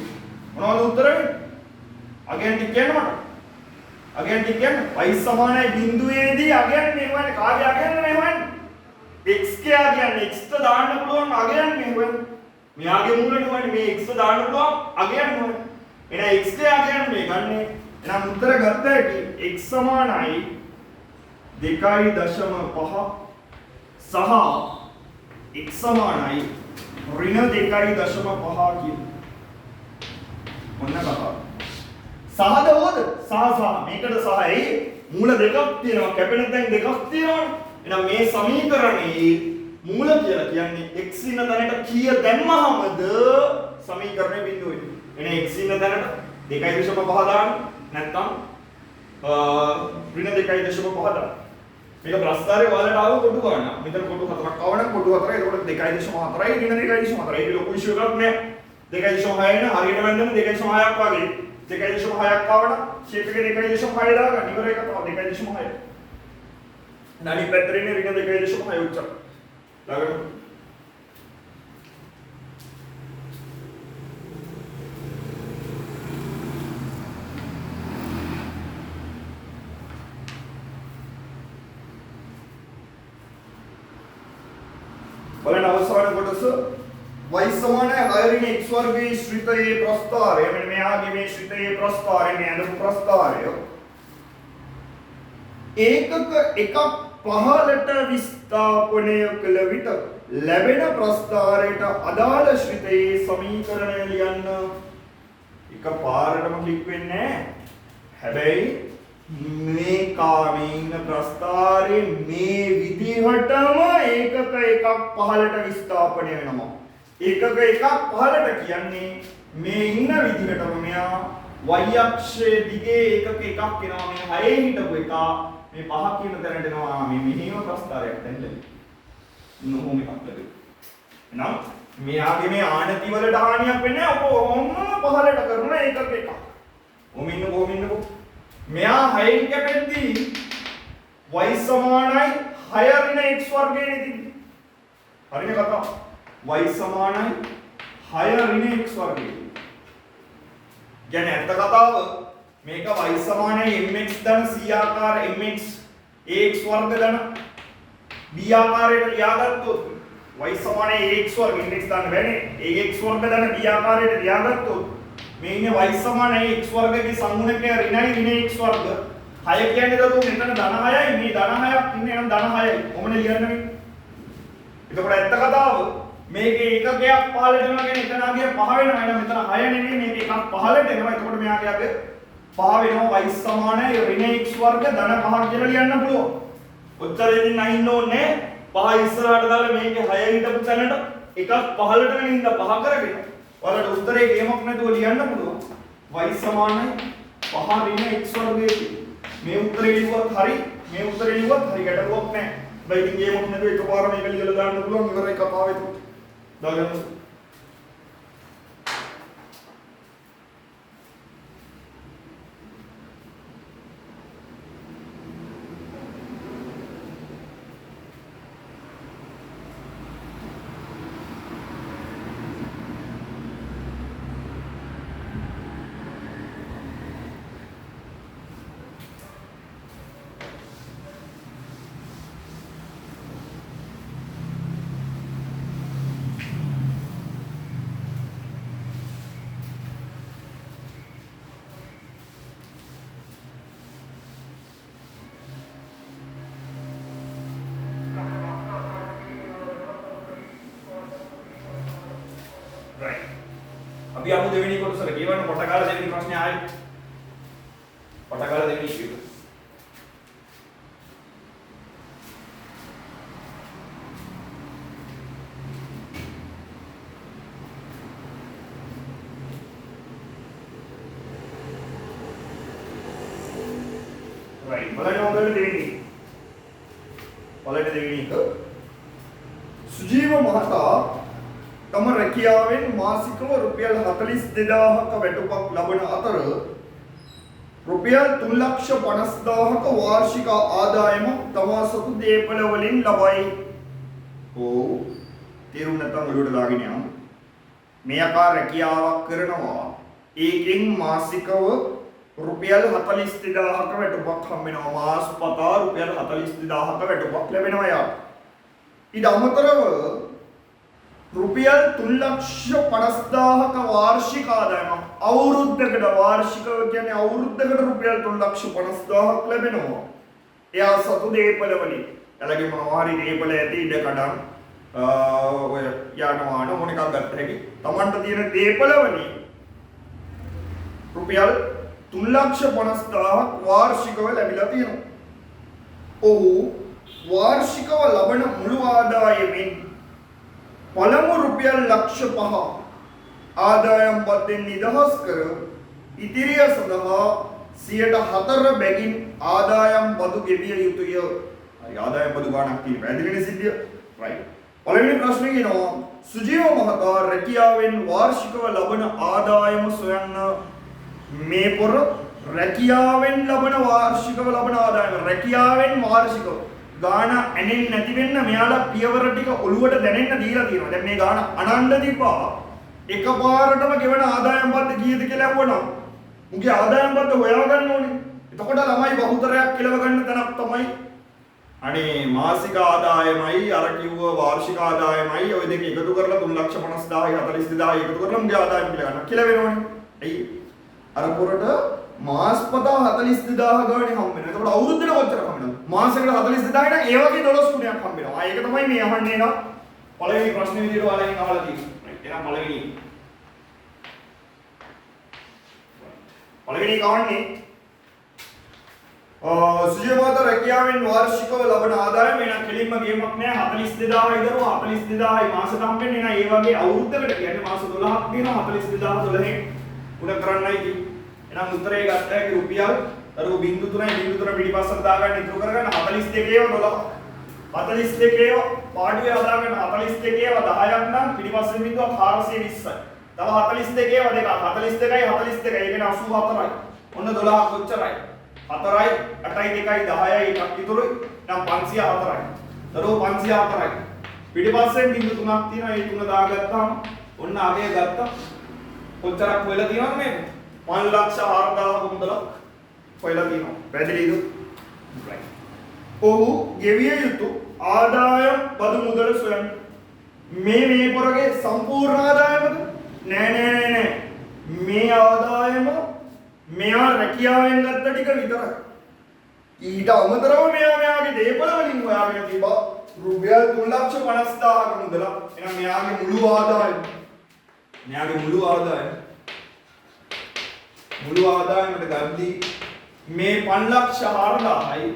මොනවද උත්තරේ අගයන් ටික කියන්න මට අගයන් ටික කියන්න y සමානයි බිඳුවේදී අගයන් මෙහෙවන්නේ කාගේ අගයන් මෙහෙවන්නේ x කියා කියන්නේ x ට දාන්න පුළුවන් අගයන් මෙහෙවන්නේ මෙයාගේ මූලෙට වන්නේ මේ x ට දාන්න පුළුවන් අගයන් මෙහෙවන්නේ එහෙනම් x ට අගයන් මේ ගන්නේ එහෙනම් උත්තර ගත්ත හැකි x සමානයි 2.5 සහ x සමානයි ඍණ 2.5 කියන මොන කතාවද සහද හොද සහ මේකට සහයි මූල දෙකක් තියෙනවා කැපෙන තැන් දෙකක් තියෙනවනේ එහෙනම් මේ සමීකරණයේ මූල කියලා කියන්නේ x ඉන්න තැනට කීය දැම්මහමද සමීකරණය බිඳුව වෙන්නේ එහෙනම් x ඉන්න තැනට 2.5 දාන්න නැත්නම් ඍණ 2.5 දාන්න මේක ප්‍රස්තාරේ වලට ආව කොටු ගන්න. මෙතන කොටු 4ක් ආවනම් කොටු 4යි. ඒකට 2.4යි ඍණ 2.4යි. ඒක ලොකු ඉෂුව එකක් නෑ. 2.6 න හරියට වැන්දම 2.6ක් වගේ. 2.6ක් ආවනම් ෂේප් එකේ 2.6 දාගන්න. ඉවර එක තමයි 2.6. අනිත් පැත්තේ ඉන්නේ ඍණ 2.6 උච්චක්. දාගන්න. බලන්න අවසාන කොටස y සමානයි 6 ඍණ x වර්ගයේ ශ්‍රිතයේ ප්‍රස්ථාරය මෙන්න මෙයාගේ මේ ශ්‍රිතයේ ප්‍රස්ථාරය මේ අඳපු ප්‍රස්ථාරය ඒකක එකක් පහළට විස්ථාපනය කළ විට ලැබෙන ප්‍රස්ථාරයට අදාළ ශ්‍රිතයේ සමීකරණය ලියන්න එක පාරටම ක්ලික් වෙන්නේ හැබැයි මේ කාමේ ඉන්න ප්‍රස්ථාරේ මේ විදිහටම ඒකක එකක් පහළට විස්ථාපනය වෙනවා. ඒකක එකක් පහළට කියන්නේ මේ ඉන්න විදිහටම මෙයා y අක්ෂයේ දිගේ ඒකක එකක් එනවා මේ 6 හිටපු එක මේ 5 කියන තැනට එනවා මේ මෙහෙම ප්‍රස්ථාරයක් දැන්ලයි. නෝම එකක් ලැබෙයි. එහෙනම් මෙයාගේ මේ ආනති වලට හානියක් වෙන්නේ නැහැ. ඔක ඔන්න පහළට කරන ඒකක එකක්. ඔමින්නකෝ මෙයා 6න් කැපෙද්දී y සමානයි 6 ඍණ x වර්ගයේ නේද? හරිනේ කතාව. y සමානයි 6 ඍණ x වර්ගයේ. කියන්නේ ඇත්ත කතාව මේක y සමානයි mx ධන c ආකාර mx ax වර්ග ධන b ආකාරයට ලියාගත්තොත් y සමානයි ax වර්ග index දාන්න බෑනේ. ax වර්ග ධන b ආකාරයට ලියාගත්තොත් මේ ඉන්නේ y සමානයි x වර්ගයේ සංගුණකය ඍණයි ඍණ x වර්ග 6 කියන්නේ දරුවෝ මෙතන ධන 6යි මේ ධන 6ක් ඉන්නේ නම් ධන 6යි කොහොමද ලියන්නේ මේ එතකොට ඇත්ත කතාව මේකේ එකකයක් පහළට යනවා කියන්නේ එතන ආගේ 5 වෙනවා එහෙනම් මෙතන 6 නෙමෙයි මේක එකක් පහළට එනවා එතකොට මෙයාගේ ආගේ 5 වෙනවා y සමානයි ඍණ x වර්ග ධන 5ක් කියලා ලියන්න පුළුවන් ඔච්චර ඉතින් නැහින්න ඕනේ 5 ඉස්සරහට දාලා මේකේ 6 හිටපු තැනට එකක් පහළට වෙන හින්දා 5 කරගෙන ඔයාලට උත්තරේ ගේමක් නැතුව ලියන්න පුළුවන් y සමානයි 5 ඍණ x වර්ගයේ මේ උත්තරේ ලියුවත් හරි මේ උත්තරේ ලියුවත් හරි ගැටලුවක් නැහැ. හැබැයි ඉතින් ගේමක් නැතුව එකපාර මේක ලියලා දාන්න පුළුවන් ඉවරයි කතාව ඒක. දාගන්න. අපි අමු දෙවෙනි කොටසට කියවන්න පොටකාල දෙවෙනි ප්‍රශ්නේ ආයි පොටකාල දෙවෙනි ඉෂුව right බලන්න හොඳට දෙවෙනි එක සුජීව මහතා තම රැකියාවෙන් මාසිකව රුපියල් 42000ක වැටුපක් ලබන අතර රුපියල් 350000ක වාර්ෂික ආදායම තමා සතු දේපල වලින් ලබයි. ඔව් තේරුම් නැත්නම් ඔළුවට දාගෙන යන්න. මේ ආකාර රැකියාවක් කරනවා. ඒකෙන් මාසිකව රුපියල් 42000ක වැටුපක් හම්බ වෙනවා. මාස පතා රුපියල් 42000ක වැටුපක් ලැබෙනවා යා. ඊට අමතරව රුපියල් 350000ක වාර්ෂික ආදායමක් අවුරුද්දකට වාර්ෂිකව කියන්නේ අවුරුද්දකට රුපියල් 350000ක් ලැබෙනවා. එයා සතු දේපල වලින්. එලගේ මොනවා හරි දේපල ඇති ඉඩ කඩම් ඔය යාන වාහන මොන එකක් ගත්ත හැකි. Tamanට තියෙන දේපල වලින් රුපියල් 350000ක් වාර්ෂිකව ලැබිලා තියෙනවා. ඔහු වාර්ෂිකව ලබන මුළු ආදායමෙන් පළමු රුපියල් 5,00,000 ආදායම් පත්යෙන් නිදහස් කර ඉදිරිය සඳහා 4% බැගින් ආදායම් බදු ගෙවිය යුතුය. හරි ආදායම් බදු ගණනක් තියෙන පැහැදිලිනේ සිද්ධිය. right. පළවෙනි ප්‍රශ්නේ කියනවා සුජීව මහතා රැකියාවෙන් වාර්ෂිකව ලබන ආදායම සොයන්න මේ පොර රැකියාවෙන් ලබන වාර්ෂිකව ලබන ආදායම රැකියාවෙන් වාර්ෂිකව ගාන ඇනෙන්නේ නැති වෙන්න මෙයාලා පියවර ටික ඔළුවට දැනෙන්න දීලා තියෙනවා. දැන් මේ ගාන අනන්න දීපා එකපාරටම ගෙවන ආදායම් පද්ද කීයද කියලා අහුවනම් මුගේ ආදායම් පද්ද හොයාගන්න ඕනේ. එතකොට ළමයි බහුතරයක් කෙලව ගන්න තැනක් තමයි අනේ මාසික ආදායමයි අර කිව්ව වාර්ෂික ආදායමයි ඔය දෙක එකතු කරලා 3,50,000යි 42000යි එකතු කරලා මුගේ ආදායම කියලා ගන්න කියලා වෙනවනේ. එයි අර පොරට මාස පතා 42000 ගානේ හම්බ වෙනවා. එතකොට අවුරුද්දට කොච්චර හම්බ වෙනවද? මාසෙකට 42000 නම් ඒ වගේ 12 ගුණයක් හම්බ වෙනවා. ඒක තමයි මේ අහන්නේ නා පළවෙනි ප්‍රශ්නේ විදිහට ඔයාලගෙන් අහලා තියෙන්නේ. එහෙනම් පළවෙනි කවන්නේ සුජීව මහතා රැකියාවෙන් වාර්ෂිකව ලබන ආදායම එන කෙලින්ම ගේමක් නෑ 42000 ඉදරුවා 42000යි මාසෙට හම්බෙන්නේ නෑ. ඒ වගේ අවුරුද්දකට කියන්නේ මාස 12ක් දිනවා 42000 12න් උඩ කරන්නයි කිව්වේ. එහෙනම් උත්තරේ ගත්ත හැකි රුපියල් අරෝ 0.3 පිටිපස්සට දාගන්න ඉතුරු කරගන්න 42 ඒවා 12 42 ඒවා පාඩුවේ හදාගන්න 42 ඒවා 10ක් නම් පිටිපස්සෙන් බින්දුවක් 420යි. තව 42 ඒවා දෙකක් 42යි 42 ඒ කියන්නේ 84යි. ඔන්න 12ක් කොච්චරයි? 4යි 8යි 2යි 10යි එකක් ඉතුරුයි. නම් 504යි. දරෝ 504යි. පිටිපස්සෙන් බින්දු තුනක් තියෙනවා. ඒ තුන දාගත්තාම ඔන්න අගය ගත්තා. කොච්චරක් වෙලා තියෙනවද මේ? 5,04,000 මුදලක් හොයලා තියෙනවා. පැහැදිලිද? right. ඔහු ගෙවිය යුතු ආදායම් බදු මුදල සොයන්න. මේ පොරගේ සම්පූර්ණ ආදායමද? නෑ. මේ ආදායම මෙයා රැකියාවෙන් ගත්ත ටික විතරයි. ඊට අමතරව මෙයාගේ දේපල වලින් හොයාගෙන තිබා රුපියල් 3,50,000ක මුදලක්. එහෙනම් මෙයාගේ මුළු ආදායම මුළු ආදායමට ගද්දී මේ 5,04,000යි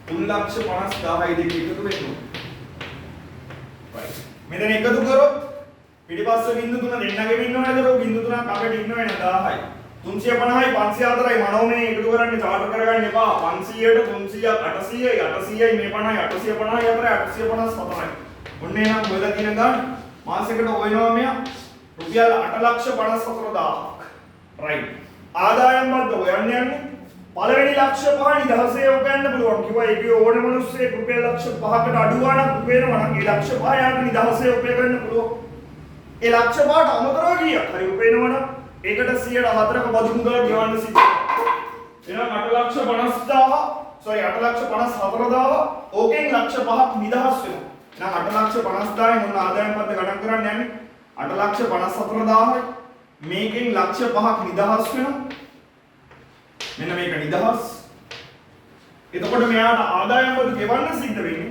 3,50,000යි දෙක එකතු වෙනවා. right. මෙතන එකතු කරොත් පිටිපස්ස බින්දු තුන දෙන්නගෙම ඉන්නවද? බින්දු තුනක් අපිට ඉන්න වෙන 1000යි 350යි 504යි මනෝමය එකතු කරන්නේ චාට් කරගන්න එපා. 500ට 300ක් 800යි 800යි මේ 50යි 850යි අතර 857යි. ඔන්න එහෙනම් ඔයලා තියෙන ගන්න මාසෙකට හොයනවා මෙයා රුපියල් 8,54,000ක්. right. ආදායම් බද්ද හොයන්න යන්නේ පළවෙනි ලක්ෂ 5 නිදහසේ උගන්න පුළුවන්. කිව්වා ඒකේ ඕන මිනිස්සෙක් රුපියල් ලක්ෂ 5කට අඩු ගාණක් උපයනවා නම් ඒ ලක්ෂ 5 යාට නිදහසේ උපය ගන්න පුළුවන්. ඒ ලක්ෂ 5ට අමතරව කීයක් හරි උපයනවා නම් ඒකට 104ක බදු මුදල ගෙවන්න සිද්ධ වෙනවා. එහෙනම් 8,54,000 ඕකෙන් ලක්ෂ 5ක් නිදහස් වෙනවා. එහෙනම් 8,50,000න් මොන ආදායම් පද්ද ගණන් කරන්න යන්නේ 8,54,000යි මේකෙන් ලක්ෂ 5ක් නිදහස් වෙනවා. මෙන්න මේක නිදහස්. එතකොට මෙයාට ආදායම් බදු ගෙවන්න සිද්ධ වෙන්නේ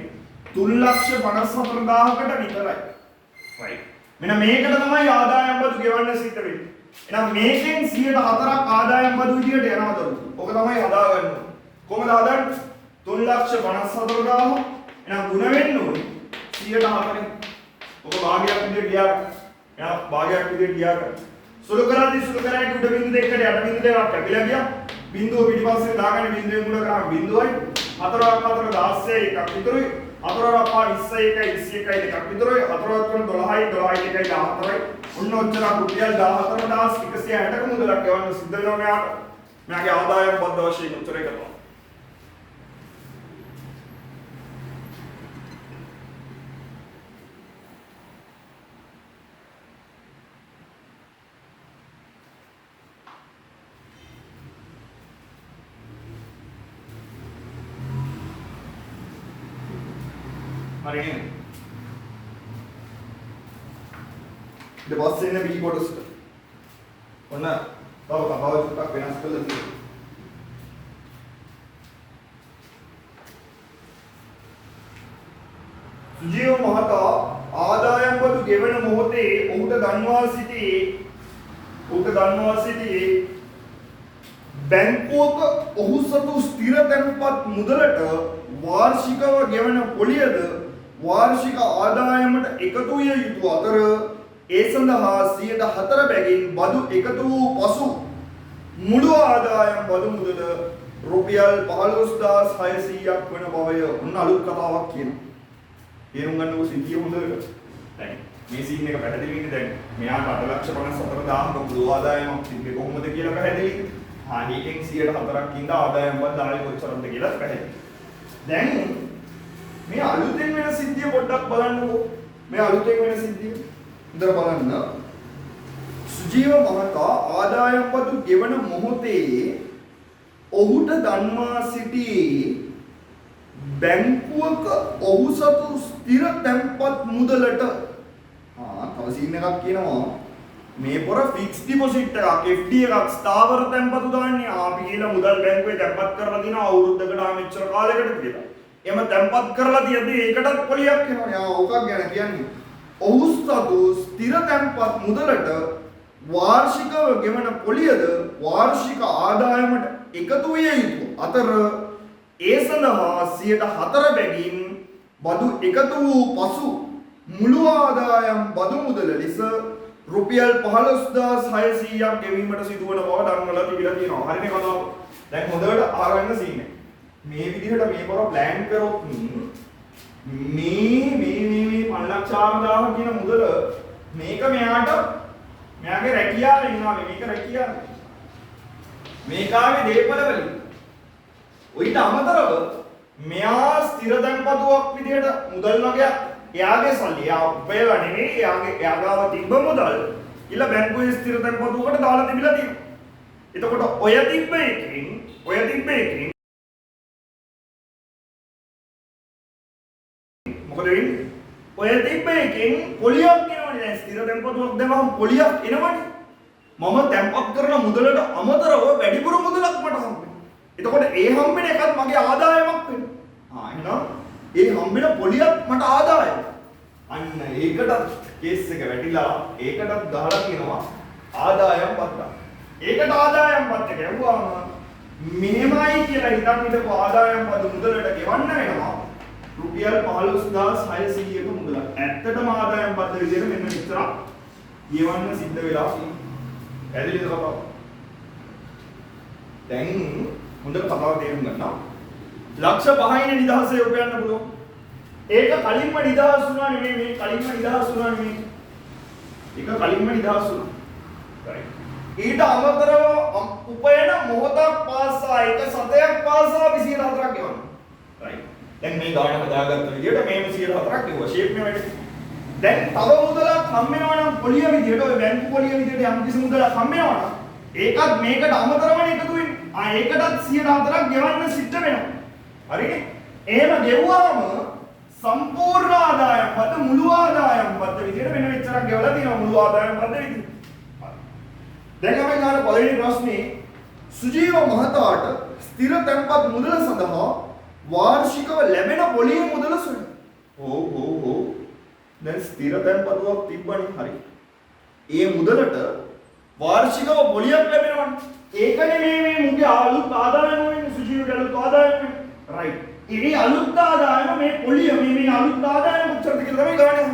3,54,000කට විතරයි. right. මෙන්න මේකට තමයි ආදායම් බදු ගෙවන්න සිද්ධ වෙන්නේ. එහෙනම් මේකෙන් 104ක් ආදායම් බදු විදියට යනවද? ඔක තමයි හදාගන්න ඕනේ. කොහොමද හදාගන්නේ? 3,54,000 එහෙනම් ගුණ වෙන්න ඕනේ 104ෙන්. ඔක භාගයක් විදියට ගියා. එයා භාගයක් විදියට ගියා. සුළු කරද්දී උඩ බින්දු දෙකකට යට බින්දු දෙකක් කැපිලා ගියා. බිඳුව පිටිපස්සේ දාගන්න බිඳුවෙන් උඩ කරාම බිඳුවයි 4ක් 4 16 එකක් විතරුයි 4ක් 5 21යි 21යි දෙකක් විතරුයි 4ක් 3 12යි 12යි දෙකයි 14යි ඔන්න ඔච්චර රුපියල් 14160ක මුදලක් ගෙවන්න සිද්ධ වෙනවා මෙයාට. මෙයාගේ ආදායම් බද්ධ වශයෙන් උත්තරේ කරනවා. හරි නේද? ඊට පස්සේ එන B කොටසට. ඔන්න තව කතාව ටිකක් වෙනස් කරලා තියෙනවා. සුජීව මහතා ආදායම් බදු ගෙවන මොහොතේ ඔහුට දන්වා සිටි බැංකුවක ඔහු සතු ස්ථිර තැන්පත් මුදලට වාර්ෂිකව ගෙවන පොලියද වාර්ෂික ආදායමට එකතු විය යුතු අතර ඒ සඳහා 4 බැගින් බදු එකතු වූ පසු මුළු ආදායම් බදු මුදල රුපියල් 15600ක් වන බවය. ඔන්න අලුත් කතාවක් කියනවා. තේරුම් ගන්නකො සිද්ධිය හොඳට. දැන් මේ සීන් එක පැහැදිලි වෙන්නේ දැන් මෙයාට 8,54,000ක මුළු ආදායමක් තිබ්බේ කොහොමද කියලා පැහැදිලි. ඒකෙන් 104ක් ඉඳ ආදායම් බදු ආයෙ කොච්චරද කියලා පැහැදිලි. දැන් මේ අලුතෙන් වෙන සිද්ධිය පොඩ්ඩක් බලන්නකෝ. මේ අලුතෙන් වෙන සිද්ධිය ඉදර බලන්න. සුජීව මහතා ආදායම් බදු ගෙවන මොහොතේ ඔහුට දන්වා සිටි බැංකුවක ඔහු සතු ස්ථිර තැන්පත් මුදලට තව සීන් එකක් කියනවා. මේ පොර ෆික්ස් ඩිපොසිට් එකක් FD එකක් ස්ථාවර තැන්පතු දාන්නේ. අපි කියලා මුදල් බැංකුවේ තැන්පත් කරලා දිනවා අවුරුද්දකට මෙච්චර කාලයකට කියලා. එහෙම තැන්පත් කරලා තියදී ඒකටත් පොලියක් එනවා. යා ඕකක් ගැන කියන්නේ. ඔහු සතු ස්ථිර තැන්පත් මුදලට වාර්ෂිකව ගෙවන පොලියද වාර්ෂික ආදායමට එකතු විය යුතු අතර ඒ සඳහා 4 බැගින් බදු එකතු වූ පසු මුළු ආදායම් බදු මුදල ලෙස රුපියල් 15600ක් ගෙවීමට සිදුවන බව දන්වලා තිබිලා තියෙනවා. හරිනේ කතාව. දැන් හොඳට අහගන්න සීන් එක. මේ විදිහට මේ පොර ප්ලෑන් කරොත් මේ 5,40,000 කියන මුදල මේක මෙයාගේ රැකියාවේ ඉන්නවා මේක රැකියාව. මේකාවේ දේපල වලින්. ඊට අමතරව මෙයා ස්ථිර තැන්පතුවක් විදිහට මුදල් වගේ එයාගේ සල්ලි එයා උපයලා නෙමෙයි එයාගාව තිබ්බ මුදල් ඊළ බැංකුවේ ස්ථිර තැන්පතුවකට දාලා තිබිලා තියෙනවා. එතකොට ඔය තිබ්බ එකකින් මොකද වෙන්නේ? ඔය තිබ්බ එකෙන් පොලියක් එනවනේ. දැන් ස්ථිර තැන්පතුවක් දැම්මම පොලියක් එනවනේ. මම තැන්පත් කරන මුදලට අමතරව වැඩිපුර මුදලක් මට හම්බෙනවා. එතකොට ඒ හම්බෙන එකත් මගේ ආදායමක් වෙනවා. එහෙනම් ඒ හම්බෙන පොලියක් මට ආදායම. අන්න ඒකට කේස් එක වැටිලා ඒකටත් ගහලා කියනවා ආදායම් පත්‍රය. ඒකට ආදායම් පත්‍රය ගැව්වාම මෙහෙමයි කියලා හිතන් හිටපු ආදායම් පද මුදලට ගෙවන්න වෙනවා රුපියල් 15600ක මුදලක්. ඇත්තටම ආදායම් පත්‍රය විදිහට මෙන්න මෙච්චර ගෙවන්න සිද්ධ වෙලා තියෙනවා. පැහැදිලිද කතාව? දැන් හොඳට කතාව තේරුම් ගන්න. ලක්ෂ 5යිනේ නිදහසේ උපයන්න පුළුවන්. ඒක කලින්ම නිදහස් වුණා නෙමෙයි මේ කලින්ම නිදහස් වුණා නෙමෙයි. ඒක කලින්ම නිදහස් වුණා. right. ඊට අමතරව උපයන මොහොතක් පාසා එක සතයක් පාසා 24ක් ගෙවන්න. right. දැන් මේ ගාන හදාගත්ත විදිහට මේම 24ක් ගෙවුවා. ෂේප් මේ වැඩි. දැන් තව මුදලක් හම් වෙනවා නම් පොලිය විදිහට ඔය බැංකු පොලිය විදිහට යම් කිසි මුදලක් හම් වෙනවා නම් ඒකත් මේකට අමතරවනේ එකතු වෙන්නේ. ඒකටත් 104ක් ගෙවන්න සිද්ධ වෙනවා. හරිනේ? එහෙම ගෙවුවාම සම්පූර්ණ ආදායම් පද මුළු ආදායම් පද විදිහට වෙන මෙච්චරක් ගෙවලා තියෙනවා මුළු ආදායම් පද විදිහට. දැන් අපි ගන්න පළවෙනි ප්‍රශ්නේ සුජීව මහතාට ස්ථිර තැන්පත් මුදල සඳහා වාර්ෂිකව ලැබෙන පොලිය මුදල සොයන්න. ඔව්. දැන් ස්ථිර තැන්පතුවක් තිබ්බනේ හරි. ඒ මුදලට වාර්ෂිකව පොලියක් ලැබෙනවනේ. ඒකනේ මේ මුගේ අලුත් ආදායම වෙන්නේ සුජීවගේ අලුත් ආදායම වෙන්නේ. right. ඉතින් අලුත් ආදායම මේ පොලිය මේ අලුත් ආදායම කොච්චරද කියලා තමයි ගානේ.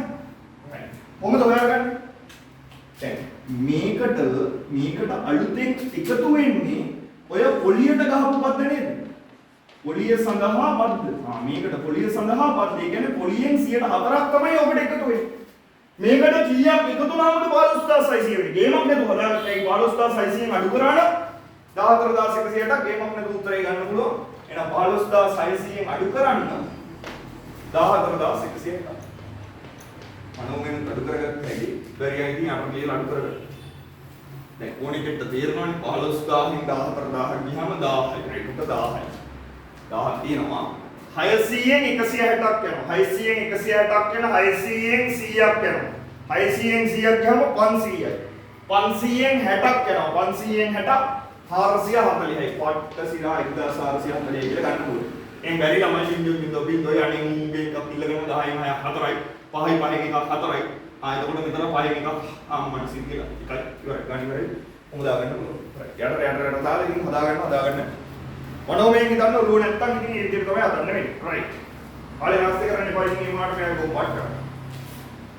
right. කොහොමද හොයාගන්නේ? දැන් මේකට අලුතෙන් එකතු වෙන්නේ ඔය පොලියට ගහපු පද්ද නේද? පොලිය සඳහා පද්ද. මේකට පොලිය සඳහා පද්ද. ඒ කියන්නේ පොලියෙන් 104ක් තමයි ඔබට එකතු වෙන්නේ. මේකට කීයක් එකතු වුණාමද 15600 වෙන්නේ. ගේමක් නේද හදාගත්ත ඒ 15600න් අඩු කරාන 14160ක් ගේමක් නේද උත්තරේ ගන්න පුළුවන්. එහෙනම් 15600න් අඩු කරන්න 14160ක්. මනෝමයෙන් අඩු කරගත්ත හැටි බැරියයි ඉතින් අපිට ලියලා අඩු කරගන්න. දැන් ඕනෙකට තේරෙනවනේ 15000න් 14000ක් ගියාම 1000යි. ඒකට 1000යි. 1000 තියෙනවා. 600න් 160ක් යනවා. 600න් 160ක් යන 600න් 100ක් යනවා. 600න් 100ක් ගියාම 500යි. 500න් 60ක් යනවා. 500න් 60 440යි. පට්ට සිරා 1440 කියලා ගන්න පුළුවන්. එම් බැරි ළමයි බින්දුවයි අනේ මුගේ එකක් ඉල්ලගෙන 10න් 6ක් 4යි. 5යි 5න් එකක් 4යි. එතකොට මෙතන 5න් එකක් අම්මන සිත් කියලා. එකයි ඉවරයි. ගන්න ඉවරයි. කොහොමද දාගන්න පුළුවන්. යට දාලා ඉතින් හදාගන්න. මනෝමයෙන් හිතන්න ඔළුව නැත්තම් ඉතින් ඒ විදිහට තමයි හදන්න වෙන්නේ. රයිට්. කාලේ නාස්ති කරන්න එපා ඉතින් මේ මාට මම කොම්පක්ට් කරනවා.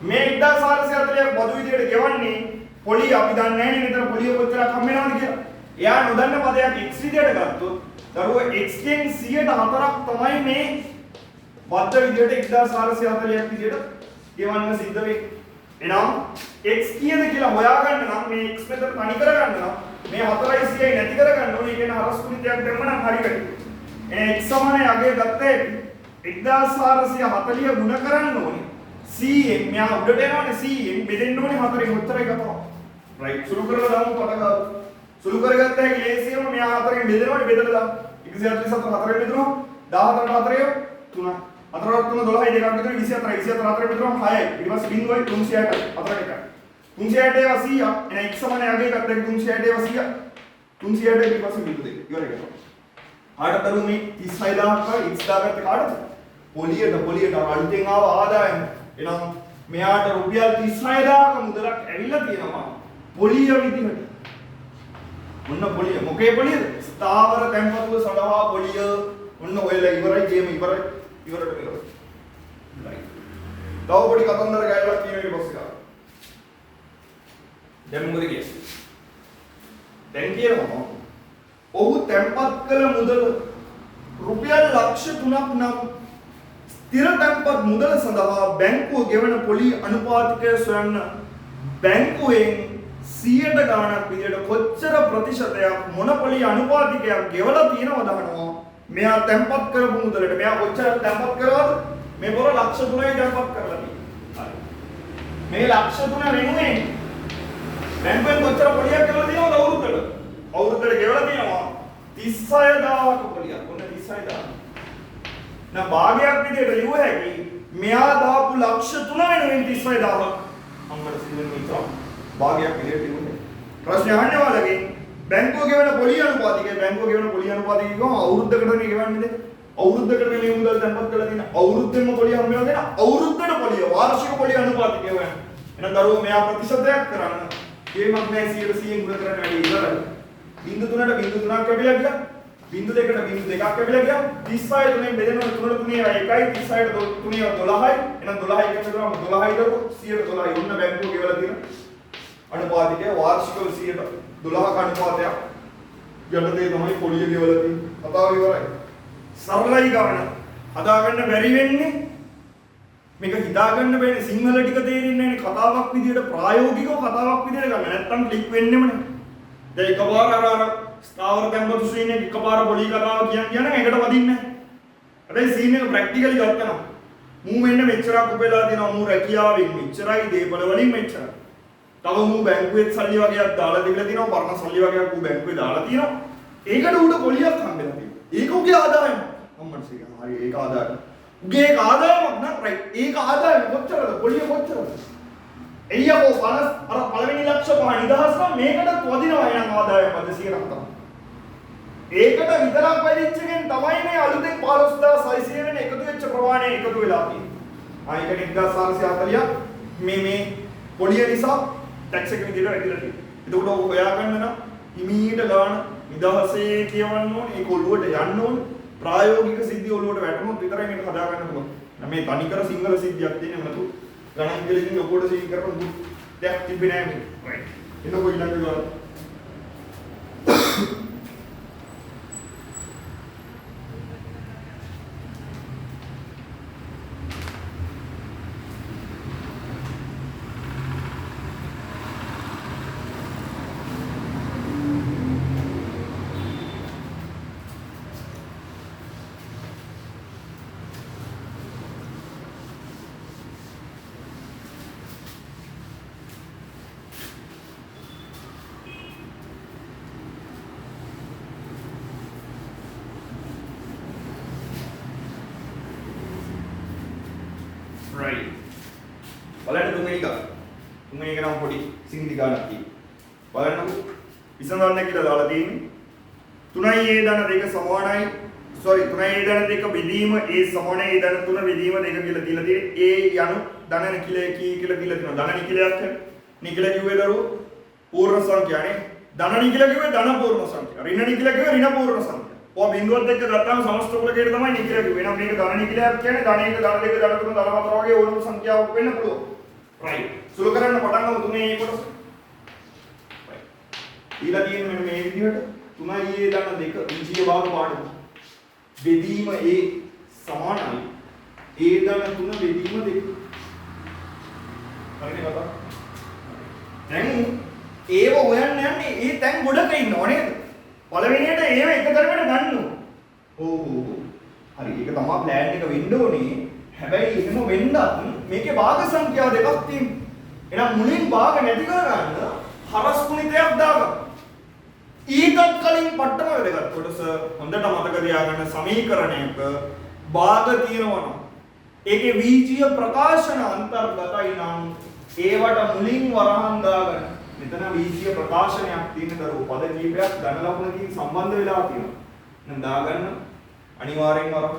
මේ 1440ක් බදු විදිහට ගෙවන්නේ පොලිය අපි දන්නේ නැහැ නේ මෙතන පොලිය කොච්චරක් හම් වෙනවද කියලා. එයා නොදන්න පදයක් x විදිහට ගත්තොත් දරුවෝ x ගෙන් 104ක් තමයි මේ බද්ද විදිහට 1440ක් විදිහට ගෙවන්න සිද්ධ වෙන්නේ. එහෙනම් x කීයද කියලා හොයාගන්න නම් මේ x මෙතන තනි කරගන්න නම් මේ 4යි 100යි නැති කරගන්න ඕනේ. ඒ කියන්නේ හරස් කුණිතයක් දැම්ම නම් හරි වැඩි. එහෙනම් x සමානයි අගේ ගත්තේ 1440 ගුණ කරන්න ඕනේ. c ෙන් මෙයා උඩට එනවනේ c ෙන් බෙදෙන්න ඕනේ 4ෙන් උත්තරේ කතාව. රයිට්. සුළු කරලා දාමු පටගාව. සුළු කරගත්ත හැකි ලේසියම මෙයා 4ෙන් බෙදෙනවනේ බෙදලා දාමු. 147 4ෙන් බෙදුණා 14 4 3 4 3 12යි දෙකක් විතර 24 4 බෙදුණා 6යි. ඊට පස්සේ බිංදුවයි 360යි 4 එකයි. 360 ඒවා 100ක්. එහෙනම් x සමානයි අගේ ගත්ත හැකි 360 ඒවා 100ක්. 360 ඊට පස්සේ බිංදු දෙක. ඉවරයි කරනවා. කාටද දරුවෝ මේ 36000ක් x දාගත්තේ කාටද? පොලියට අලුතෙන් ආව ආදායම. එහෙනම් මෙයාට රුපියල් 36000ක මුදලක් ඇවිල්ලා තියෙනවා පොලිය විදිහට. මොන පොලිය? මොකේ පොලියද? ස්ථාවර තැන්පතුව සඳහා පොලිය. ඔන්න ඔයලා ඉවරයි ගේම ඉවරයි. ඉවරට මෙලොව. රයිට්. තව පොඩි කතන්දර ගෑල්ලක් කියන එක බොස් එක. දැන් මොකද කියන්නේ? දැන් කියනවා ඔහු තැන්පත් කළ මුදල රුපියල් ලක්ෂ 3ක් නම් ස්ථිර තැන්පත් මුදල සඳහා බැංකුව ගෙවන පොලි අනුපාතිකය සොයන්න බැංකුවෙන් 100ට ගාණක් විදිහට කොච්චර ප්‍රතිශතයක් මොන පොලි අනුපාතිකයක් ගෙවලා තියෙනවද අහනවා. මෙයා තැන්පත් කරපු මුදලට මෙයා කොච්චර තැන්පත් කරාද? මේ බොර ලක්ෂ 3යි තැන්පත් කරලා තියෙනවා. හරි. මේ ලක්ෂ 3 වෙනුවෙන් බැංකුවෙන් කොච්චර පොලියක් ගෙවලා තියෙනවද අවුරුද්දට? අවුරුද්දට ගෙවලා තියෙනවා 36000ක පොලියක්. ඔන්න 36000. නම් භාගයක් විදිහට ලියුව හැකි මෙයා දාපු ලක්ෂ 3 වෙනුවෙන් 36000ක් අම්මට සිදුවෙන විතර භාගයක් විදිහට ලියුවේ. ප්‍රශ්න අහන්නේ ඔයාලගේ බැංකුව ගෙවන පොලි අනුපාතිකය ගම අවුරුද්දකට මේ ගෙවන්නේද? අවුරුද්දකට මේ මුදල් තැන්පත් කරලා තියෙන අවුරුද්දෙම පොලි හම්බ වෙනවා දෙන අවුරුද්දට පොලිය වාර්ෂික පොලි අනුපාතිකය හොයන්න. එහෙනම් දරුවෝ මෙයා ප්‍රතිශතයක් කරන්න. ගේමක් නැහැ 100ට 100න් ගුණ කරන්න වැඩි ඉවරයි. බිංදු 3ට බිංදු 3ක් කැපිලා ගියා. බිංදු 2ට බිංදු 2ක් කැපිලා ගියා. 36 3ෙන් බෙදෙනවා 3 3 1යි 36ට 3 12යි. එහෙනම් 12යි එකතුනම 12යි දරුවෝ 100ට 12යි. ඔන්න බැංකුව ගෙවලා තියෙන අනුපාතිකය වාර්ෂිකව 100ට 12ක අනුපාතයක්. යටතේ තමයි පොලිය ගෙවලා තියෙන්නේ. කතාව ඉවරයි. සරලයි ගාන. හදාගන්න බැරි වෙන්නේ මේක හිතාගන්න බෑනේ සිංහල ටික තේරෙන්නේ නැහැ නේ කතාවක් විදියට ප්‍රායෝගිකව කතාවක් විදියට ගන්න. නැත්තම් ක්ලික් වෙන්නෙම නැහැ. දැන් එකපාර අර ස්ථාවර තැන්පතු සීන් එක එකපාර පොලි කතාව කියන එකට වදින්නේ නැහැ. හැබැයි සීන් එක ප්‍රැක්ටිකලි ගත්තා නම් මූ මෙන්න මෙච්චරක් උපයලා දෙනවා මූ රැකියාවෙන් මෙච්චරයි දේපල වලින් මෙච්චරයි. තව මූ බැංකුවේ සල්ලි වගේක් දාලා දීලා තිනවා පරණ සල්ලි වගේක් මූ බැංකුවේ දාලා තිනවා. ඒකට උඩ පොලියක් හම්බෙලා තියෙනවා. ඒක උගේ ආදායම. අම්මට සීක හරි ඒක ආදායම. උගේ ඒක ආදායමක් නක් රයිට්. ඒක ආදායම කොච්චරද? පොලිය කොච්චරද? එළියකෝ 50 අර පළවෙනි ලක්ෂ 5 නිදහස් නම් මේකටත් වදිනවා එනං ආදායම 207. ඒකට විතරක් වැඩිච්ච එකෙන් තමයි මේ අලුතෙන් 15600 වෙන එකතු වෙච්ච ප්‍රමාණය එකතු වෙලා තියෙන්නේ. ඒකට 1440 මේ පොලිය නිසා ටැක්ස් එක විදිහට වැඩිලා තියෙනවා. එතකොට ඔය හොයාගන්න නම් හිමීට ගාන නිදහසේ කියවන්න ඕනේ. ඒක ඔළුවට යන්න ඕනේ. ප්‍රායෝගික සිද්ධි ඔළුවට වැටුනොත් විතරයි මේක හදාගන්න පුළුවන්. මේ තනිකර සිංහල සිද්ධියක් තියෙන්නේ නැතු. ගණන් වලින් ඔබට සීන් කරපු දෙයක් තිබෙන්නේ නැහැ මේ. රයිට්. එතකොට ඊළඟ ගාන කිලි ගන්නක් තියෙනවා. බලන්නකෝ. විසඳන්න කියලා දාලා තියෙන්නේ. 3a ධන 2 සමානයි. sorry 3a ධන 2 බෙදීම a සමානයි a ධන 3 බෙදීම 2 කියලා දීලා තියෙන්නේ. a යනු ධන නිකිලය කියලා තියෙනවා. ධන නිකිලයක් නිකිල කිව්වේ දරුවෝ පූර්ණ සංඛ්‍යානේ. ධන නිකිල කිව්වේ ධන පූර්ණ සංඛ්‍යා. ඍණ නිකිල කිව්වේ ඍණ පූර්ණ සංඛ්‍යා. ඔය බිඳුවත් එක්ක ගත්තාම සමස්ත කුලකයට තමයි නිකිල කිව්වේ. එහෙනම් මේක ධන නිකිලයක් කියන්නේ ධන 1 ධන 2 ධන 3 ධන 4 වගේ ඕනම සංඛ්‍යාවක් වෙන්න පුළුවන්. right. සුළු කරන්න පටන් ගමු 3a කොටස. right. ඊළඟ තියෙන මෙන්න මේ විදිහට 3a ධන 2 විජ්ජීය භාග පාඩම. බෙදීම a සමානයි a ධන 3 බෙදීම 2. හරිනේ කතා. දැන් ඒව හොයන්න යන්නේ ඒ තැන් ගොඩක ඉන්නව නේද? පළවෙනියට ඒව එක කරකට ගන්න ඕන. ඕ හරි ඒක තමයි ප්ලෑන් එක වෙන්න ඕනේ. හැබැයි එහෙම වෙන්නත් මේකේ භාග සංඛ්‍යා දෙකක් තියෙනවා. එහෙනම් මුලින් භාග නැති කරගන්න හරස් ගුණිතයක් දාගන්න. ඊටත් කලින් පට්ටම වැදගත් කොටස හොඳට මතක තියාගන්න සමීකරණයක භාග තියෙනවා නම් ඒකේ වීජීය ප්‍රකාශන අන්තර්ගතයි නම් ඒවට මුලින් වරහන් දාගන්න. මෙතන වීජීය ප්‍රකාශනයක් තියෙන දරුවෝ පද කීපයක් ධන ලකුණකින් සම්බන්ධ වෙලා තියෙනවා. එහෙනම් දාගන්න අනිවාර්යෙන් වරහන්.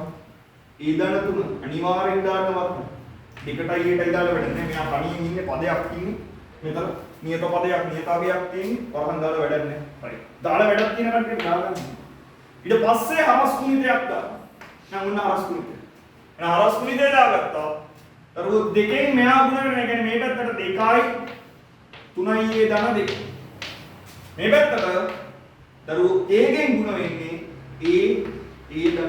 ඊ ධන 3 අනිවාර්යෙන් දාන්න වරහන්. දෙකටයි ඒටයි දාලා වැඩන්නේ. මෙයා කණියෙන් ඉන්නේ පදයක් ඉන්නේ. මෙතන නියත පදයක් නියතාවයක් තියෙන්නේ. වරහන් දාලා වැඩක් නැහැ. හරි. දාලා වැඩක් තියෙන කට්ටිය දාගන්න. ඊට පස්සේ හරස් ගුණිතයක් දාන්න. දැන් උන්න හරස් ගුණිතය. එහෙනම් හරස් ගුණිතය දාගත්තා. දරුවෝ දෙකෙන් මෙහා ගුණ වෙනවා. ඒ කියන්නේ මේ පැත්තට 2යි 3යි ධන 2. මේ පැත්තට දරුවෝ a ගෙන් ගුණ වෙන්නේ a ධන 3.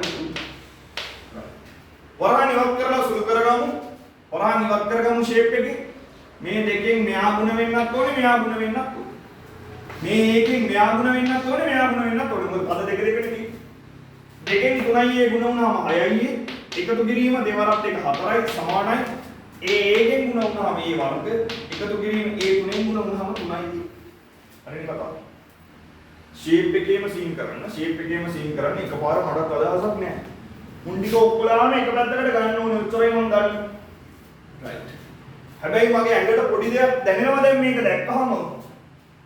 වරහන් ඉවත් කරලා සුළු කරගමු. වරහන් ඉවත් කරගමු ෂේප් එකේ. මේ දෙකෙන් මෙහා ගුණ වෙන්නත් ඕනේ මෙහා ගුණ වෙන්නත් ඕනේ. මේ එකෙන් මෙහා ගුණ වෙන්නත් ඕනේ මෙහා ගුණ වෙන්නත් ඕනේ. මොකද පද දෙක දෙකට තියෙන්නේ. දෙකෙන් 3යි a ගුණ වුණාම 6යි a. එකතු කිරීම දෙවරක් එක 4යි සමානයි. a ගෙන් ගුණ වුණාම a වර්ග. එකතු කිරීම a 3ෙන් ගුණ වුණාම 3යි. හරිනේ කතාව. ෂේප් එකේම සීන් කරන්න. ෂේප් එකේම සීන් කරන්න එකපාර මඩක් අදහසක් නැහැ. මුන්ටික ඔක්කොලාම එක පැත්තකට ගන්න ඕනේ. උච්චරේ මම ගන්න. right. හැබැයි මගේ ඇඟට පොඩි දෙයක් දැනෙනවා දැන් මේක දැක්කහම.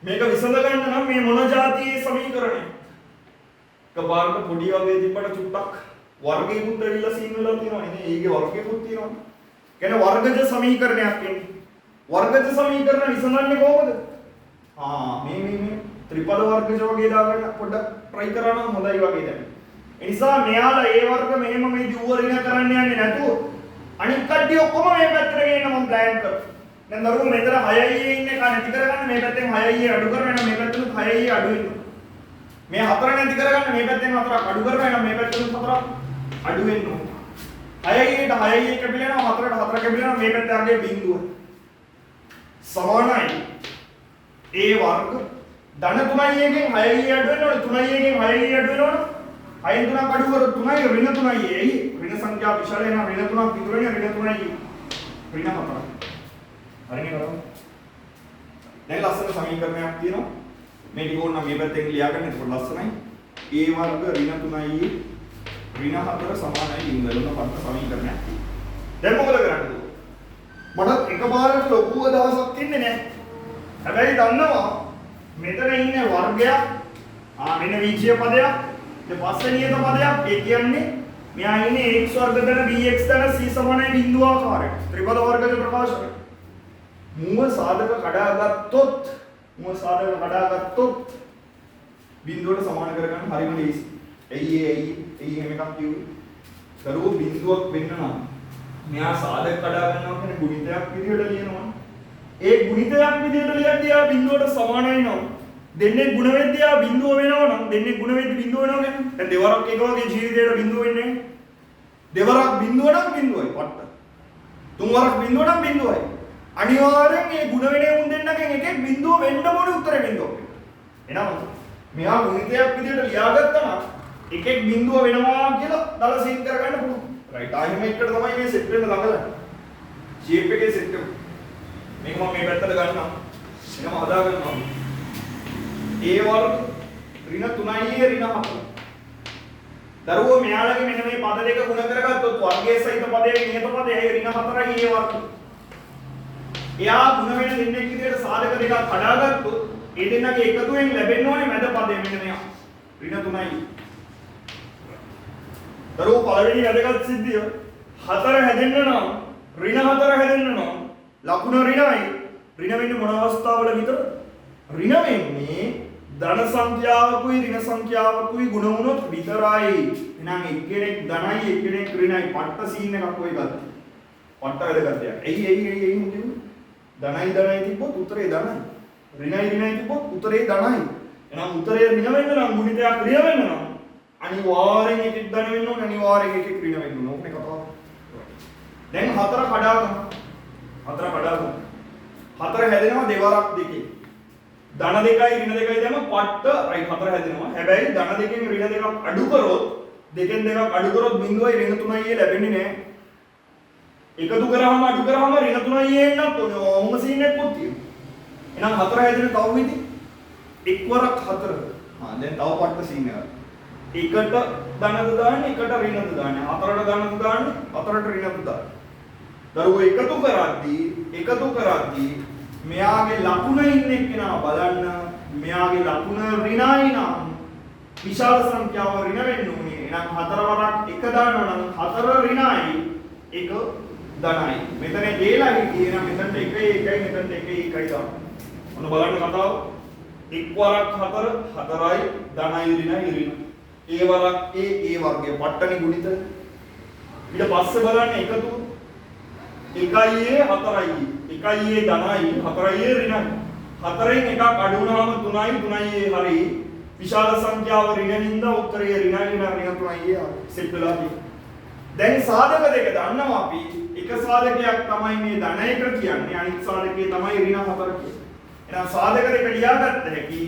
මේක විසඳ ගන්න නම් මේ මොන જાතියේ සමීකරණය? එකපාරට පොඩි වගේ තිබ්බට චුට්ටක් වර්ගයකුත් ඇවිල්ලා සීන් වෙලා තියෙනවා නේ. ඒකේ වර්ගයකුත් තියෙනවා. කියන්නේ වර්ගජ සමීකරණයක් එන්නේ. වර්ගජ සමීකරණ විසඳන්නේ කොහොමද? මේ ත්‍රිපද වර්ගජ වගේ දාගන්න පොඩ්ඩක් try කරා නම් හොඳයි වගේ දැන්. ඒ නිසා මෙයාලා ඒ වර්ග මෙහෙම මේ දිව්වරින කරන්න යන්නේ නැතුව අනිත් කට්ටිය ඔක්කොම මේ පැත්තට ගේන්න මම ප්ලෑන් කරා. දැන් දරුවෝ මෙතන 6යි ඉන්නේ කා නැති කරගන්න මේ පැත්තෙන් 6යි අඩු කරගෙන මේ පැත්තෙන් 6යි අඩු වෙනවා. මේ 4 නැති කරගන්න මේ පැත්තෙන් 4ක් අඩු කරගෙන මේ පැත්තෙන් 4ක් අඩු වෙනවා. 6යිට 6යි කැපිලා 4ට 4 කැපිලා මේ පැත්තේ අගේ බිඳුව සමානයි a වර්ග ධන 3යි එකෙන් 6යි අඩු වෙනවනේ 3යි එකෙන් 6යි අඩු වෙනවනේ 6න් 3ක් අඩු කරොත් 3යි ඍණ 3යි එයි ඍණ සංඛ්‍යා විශාල වෙනවා ඍණ 3ක් විතර වෙනවා ඍණ 3යි ඍණ 4ක් හරිනේ කරමු දැන් ලස්සන සමීකරණයක් තියෙනවා මේ ටික ඕන නම් මේ පැත්තෙන් ලියාගන්න ඒක ලස්සනයි a වර්ග ඍණ 3යි ඍණ 4 සමානයි ඉංග්‍රීසි පද සමීකරණයක් දැන් මොකද කරන්නේ මට එකපාරට ලොකු අදහසක් ඉන්නේ නැහැ හැබැයි දන්නවා මෙතන ඉන්නේ වර්ගයක් මෙන්න විජ්ජීය පදයක් ඊට පස්සේ නියත පදයක් ඒ කියන්නේ මෙයා ඉන්නේ x වර්ග ධන bx ධන c සමානයි බිඳුව ආකාරයට ත්‍රිපද වර්ගජ ප්‍රකාශක මුව සාධක කඩාගත්තොත් බිඳුවට සමාන කරගන්න හරිම ලේසි ඇයි එහෙම එකක් කිව්වේ දරුවෝ බිඳුවක් වෙන්න නම් මෙයා සාධක කඩා ගන්නවා කියන්නේ ගුණිතයක් විදිහට ලියනවා ඒ ගුණිතයක් විදිහට ලියද්දී ආ බිඳුවට සමානයි නම් දෙන්නේ ಗುಣ වෙද්දී ආ බිඳුව වෙනවා නම් දෙන්නේ ಗುಣ වෙද්දී බිඳුව වෙනවා කියන්නේ දැන් දෙවරක් එක වගේ ජීවිතේට බිඳුව වෙන්නේ දෙවරක් බිඳුව නම් බිඳුවයි පට්ට තුන්වරක් බිඳුව නම් බිඳුවයි අනිවාර්යෙන් මේ ಗುಣ වෙනේ උන් දෙන්නගෙන් එකෙක් බිඳුව වෙන්න ඕනේ උත්තරේ බිඳුව එනම මෙයා ගුණිතයක් විදිහට ලියාගත්තා නම් එකෙක් බිඳුව වෙනවා කියලා දාලා සීන් කරගන්න පුළුවන් රයිට් ආයෙම එකට තමයි මේ සෙට් වෙන්න ළඟලා ෂේප් එකේ සෙට් එක මේක මම මේ පැත්තට ගන්නවා එනම හදා ගන්නවා a වර්ග ඍණ 3යි ඍණ 4 දරුවෝ මෙයාලගේ මෙන්න මේ පද දෙක ගුණ කරගත්තොත් වර්ගයේ සහිත පදයේ නියත පදයේ ඍණ 4යි a වර්ග එයා ಗುಣ වෙන දෙන්නෙක් විදිහට සාධක දෙකක් හදාගත්තොත් ඒ දෙන්නගේ එකතුවෙන් ලැබෙන්න ඕනේ මැද පදේ මෙන්න මෙයා. ඍණ 3යි. දරුවෝ පළවෙනි වැදගත් සිද්ධිය 4 හැදෙන්න නම් ඍණ 4 හැදෙන්න නම් ලකුණ ඍණයි. ඍණ වෙන්නේ මොන අවස්ථාවල විතර? ඍණ වෙන්නේ ධන සංඛ්‍යාවකුයි ඍණ සංඛ්‍යාවකුයි ගුණ වුණොත් විතරයි. එහෙනම් එක්කෙනෙක් ධනයි එක්කෙනෙක් ඍණයි. පට්ට සීන් එකක් ඔය ගත්තා. පට්ට වැදගත් දෙයක්. එයි මුදින් ධනයි තිබ්බොත් උත්තරේ ධනයි. ඍණයි තිබ්බොත් උත්තරේ ධනයි. එහෙනම් උත්තරේ ඍණ වෙන්න නම් ගුණිතයක් ඍණ වෙන්න නම් අනිවාර්යෙන් එකෙක් ධන වෙන්න ඕනේ අනිවාර්යෙන් එකෙක් ඍණ වෙන්න ඕනේ. ඕකනේ කතාව. දැන් 4 කඩාගමු. 4 කඩාගමු. 4 හැදෙනවා දෙවරක් දෙකේ. ධන දෙකයි ඍණ දෙකයි දැම්ම පට්ට 4 හැදෙනවා. හැබැයි ධන දෙකෙන් ඍණ දෙකක් අඩු කරොත් දෙකෙන් දෙකක් අඩු කරොත් බිඳුවයි ඍණ 3යි ලැබෙන්නේ නැහැ. එකතු කරාම අඩු කරාම ඍණ 3යි එන්නත් ඕනේ. ඔහොම සීන් එකක් තියෙනවා. එහෙනම් 4 හැදෙන තව විදි එක්වරක් 4. දැන් තව පට්ට සීන් එකක්. එකට ධනද දාන්නේ එකට ඍණද දාන්නේ. 4ට ධනද දාන්නේ 4ට ඍණද දාන්නේ. දරුවෝ එකතු කරද්දී මෙයාගේ ලකුණ ඉන්නේ කෙනා බලන්න මෙයාගේ ලකුණ ඍණයි නම් විශාල සංඛ්‍යාව ඍණ වෙන්න ඕනේ. එහෙනම් 4 වරක් 1 දානවා නම් 4 ඍණයි 1 ධනයි. මෙතන ඒලා හිටියේ නම් මෙතනට 1 1යි මෙතනට 1 1යි දාන්න. ඔන්න බලන්න කතාව. එක් වරක් 4 4යි ධනයි ඍණයි ඍණ. ඒ වරක් ඒ වර්ගය පට්ටනි ගුණිත. ඊට පස්සේ බලන්න එකතු 1යි 4යි 1යි ධනයි 4යි ඍණයි. 4න් එකක් අඩු වුණාම 3යි 3යි හරි විශාල සංඛ්‍යාව ඍණින්ද උත්තරය ඍණයි ඍණ 3යි සෙට් වෙලා තියෙනවා. දැන් සාධක දෙක දන්නවා අපි. එක සාධකයක් තමයි මේ ධන එක කියන්නේ අනිත් සාධකය තමයි ඍණ 4 කියන්නේ. එහෙනම් සාධක දෙක ලියාගත්ත හැකි.